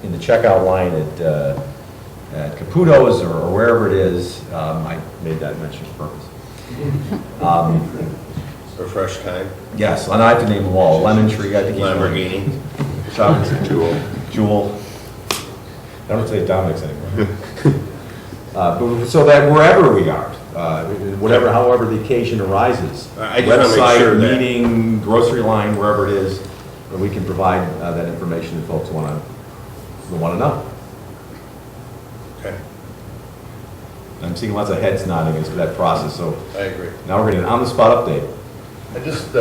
in the checkout line at Caputo's or wherever it is. I made that mention on purpose. Refresh time. Yes, and I have to name them all. Lemon Tree, I think. Lamborghini. Jewel. I don't say Dominic's anymore. But so that wherever we are, however the occasion arises, I just wanna make sure website, that- meeting, grocery line, wherever it is, we can provide that information that folks want to know. Okay. I'm seeing lots of heads nodding as to that process, so. I agree. Now we're getting an on-the-spot update. I just,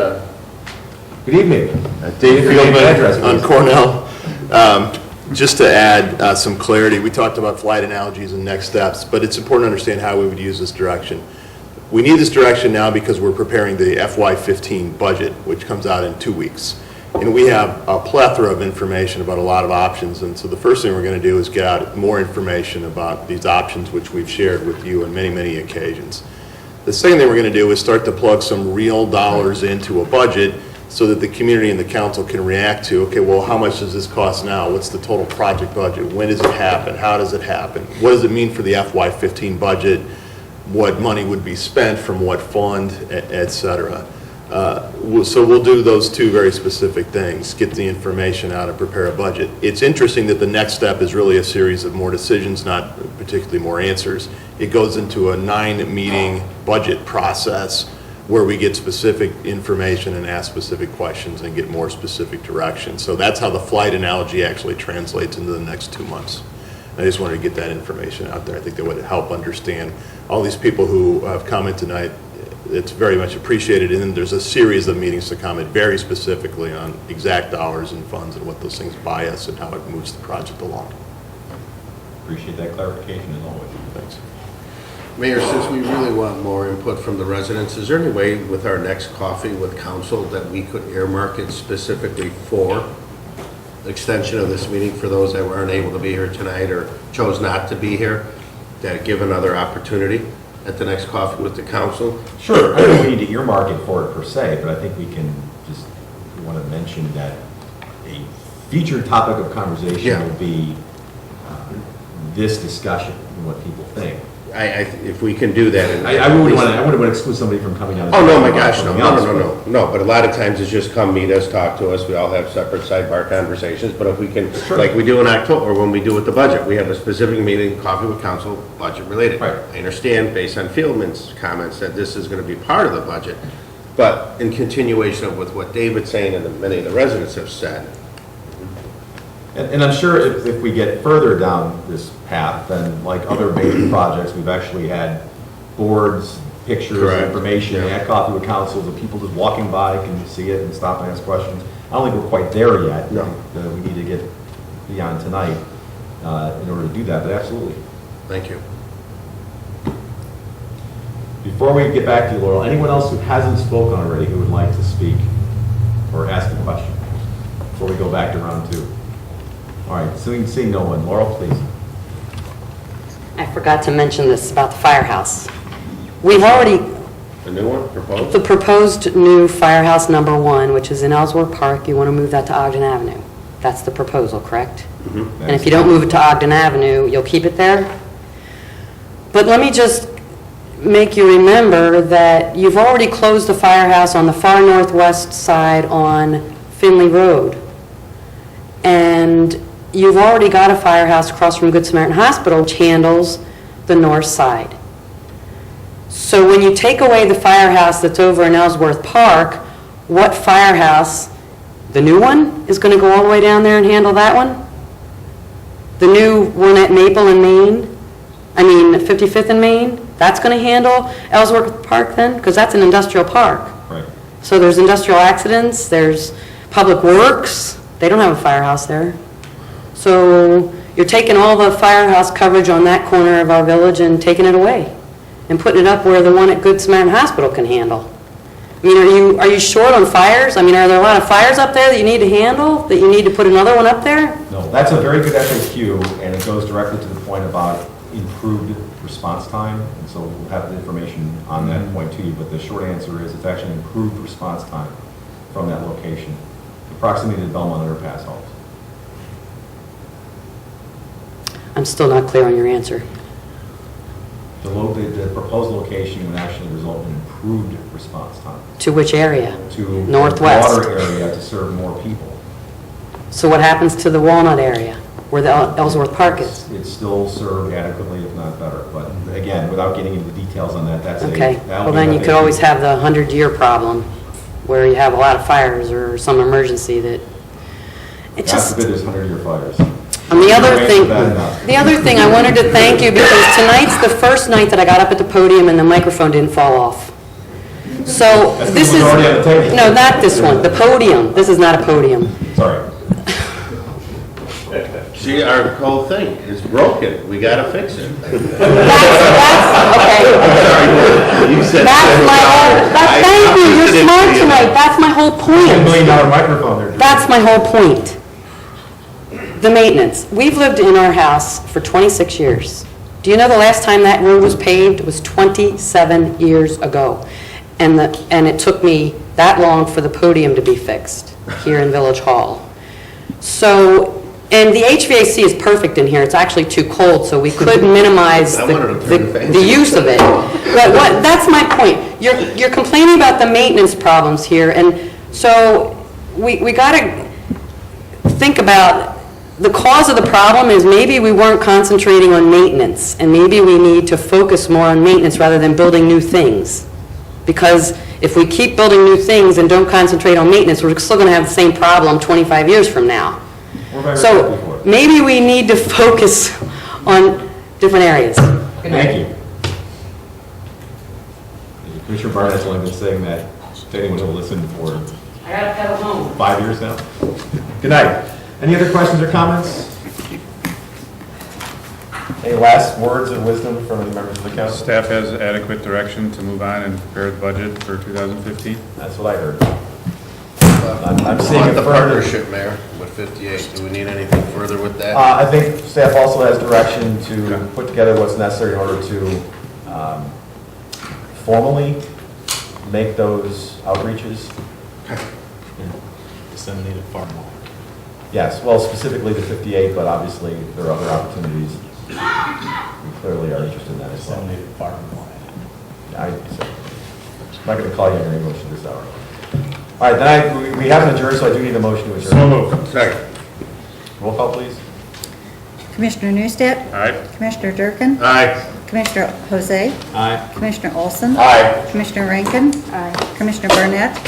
Good evening. Dave Your name and address, Fieldman on please. Cornell. Just to add some clarity, we talked about flight analogies and next steps, but it's important to understand how we would use this direction. We need this direction now because we're preparing the FY15 budget, which comes out in 2 weeks. And we have a plethora of information about a lot of options, and so the first thing we're going to do is get out more information about these options, which we've shared with you on many, many occasions. The second thing we're going to do is start to plug some real dollars into a budget so that the community and the council can react to, okay, well, how much does this cost now? What's the total project budget? When does it happen? How does it happen? What does it mean for the FY15 budget? What money would be spent from what fund, et cetera? So we'll do those two very specific things, get the information out and prepare a budget. It's interesting that the next step is really a series of more decisions, not particularly more answers. It goes into a 9-meeting budget process where we get specific information and ask specific questions and get more specific direction. So that's how the flight analogy actually translates into the next 2 months. I just wanted to get that information out there. I think that would help understand all these people who have commented tonight. It's very much appreciated, and then there's a series of meetings to comment very specifically on exact dollars and funds and what those things buy us and how it moves the project along. Appreciate that clarification as always. Thanks. Mayor, since we really want more input from the residents, is there any way with our next coffee with council that we could earmark it specifically for extension of this meeting for those that weren't able to be here tonight or chose not to be here, that give another opportunity at the next coffee with the council? Sure, I don't think we need to earmark it for it per se, but I think we can just, we want to mention that a featured topic of conversation will be this discussion and what people think. If we can do that. I wouldn't want to exclude somebody from coming out. Oh, no, my gosh, no, but a lot of times it's just come meet us, talk to us, we all have separate sidebar conversations, but if we can, like we do in October, when we do with the budget, we have a specific meeting, coffee with council, budget related. Right. I understand, based on Fieldman's comments, that this is gonna be part of the budget, but in continuation of with what David's saying and many of the residents have said. And I'm sure if we get further down this path, then like other major projects, we've actually had boards, pictures, information, at coffee with council, the people just walking by can see it and stop and ask questions. I don't think we're quite there yet. No. We need to get beyond tonight in order to do that, but absolutely. Thank you. Before we get back to you, Laurel, anyone else who hasn't spoken already who would like to speak or ask a question before we go back to round two? All right, seeing no one. Laurel, please. I forgot to mention this about the firehouse. We've already, The new one proposed? the proposed new firehouse number 1, which is in Ellsworth Park, you want to move that to Ogden Avenue. That's the proposal, correct? And if you don't move it to Ogden Avenue, you'll keep it there? But let me just make you remember that you've already closed the firehouse on the far northwest side on Finley Road. And you've already got a firehouse across from Good Samaritan Hospital, which handles the north side. So when you take away the firehouse that's over in Ellsworth Park, what firehouse, the new one, is going to go all the way down there and handle that one? The new one at Maple and Main, 55th and Main, that's going to handle Ellsworth Park then? Because that's an industrial park. Right. So there's industrial accidents, there's public works, they don't have a firehouse there. So you're taking all the firehouse coverage on that corner of our village and taking it away and putting it up where the one at Good Samaritan Hospital can handle. Are you short on fires? Are there a lot of fires up there that you need to handle, that you need to put another one up there? No, that's a very good FAQ, and it goes directly to the point about improved response time, and so we'll have the information on that point to you, but the short answer is it's actually improved response time from that location. The proximity to the Belmont Underpass helps. I'm still not clear on your answer. The proposed location would actually result in improved response time. To which area? To Northwest. a broader area to serve more people. So what happens to the Walnut area, where the Ellsworth Park is? It's still served adequately, if not better, but again, without getting into the details on that, that's Okay, well then you could always have the 100-year problem, where you have a lot of fires or some emergency that, it God just... forbid there's 100-year fires. And the other thing, I wanted to thank you, because tonight's the first night that I got up at the podium and the microphone didn't fall off. So this is, no, not this one, the podium. This is not a podium. Sorry. See, our whole thing is broken, we gotta fix it. Okay. Thank you, you're smart tonight, that's my whole point. $10 million microphone there. That's my whole point. The maintenance. We've lived in our house for 26 years. Do you know the last time that road was paved was 27 years ago? And it took me that long for the podium to be fixed here in Village Hall. So, And the HVAC is perfect in here, it's actually too cold, so we could minimize the use of it. But that's my point. You're complaining about the maintenance problems here, and so we gotta think about, the cause of the problem is maybe we weren't concentrating on maintenance, and maybe we need to focus more on maintenance rather than building new things. Because if we keep building new things and don't concentrate on maintenance, we're still gonna have the same problem 25 years from now. So maybe we need to focus on different areas. Thank you. Commissioner Barnett's only been saying that to anyone who'll listen for I gotta pedal home. 5 years now. Good night. Any other questions or comments? Any last words of wisdom from any members of the council? Staff has adequate direction to move on and prepare the budget for 2015. That's what I heard. I'm seeing On a the further. partnership, Mayor, with 58, do we need anything further with that? I think staff also has direction to put together what's necessary in order to formally make those outreaches. Disseminated far more. Yes, well, specifically to 58, but obviously there are other opportunities. We clearly are interested in that as well. Disseminated far more. I'm not going to call you on your English at this hour. All right, then we haven't adjourned, so I do need a motion to adjourn. So moved. Second. Roll call, please. Commissioner Newstead? Aye. Commissioner Durkin? Aye. Commissioner Jose? Aye. Commissioner Olson? Aye. Commissioner Rankin? Aye. Commissioner Burnett?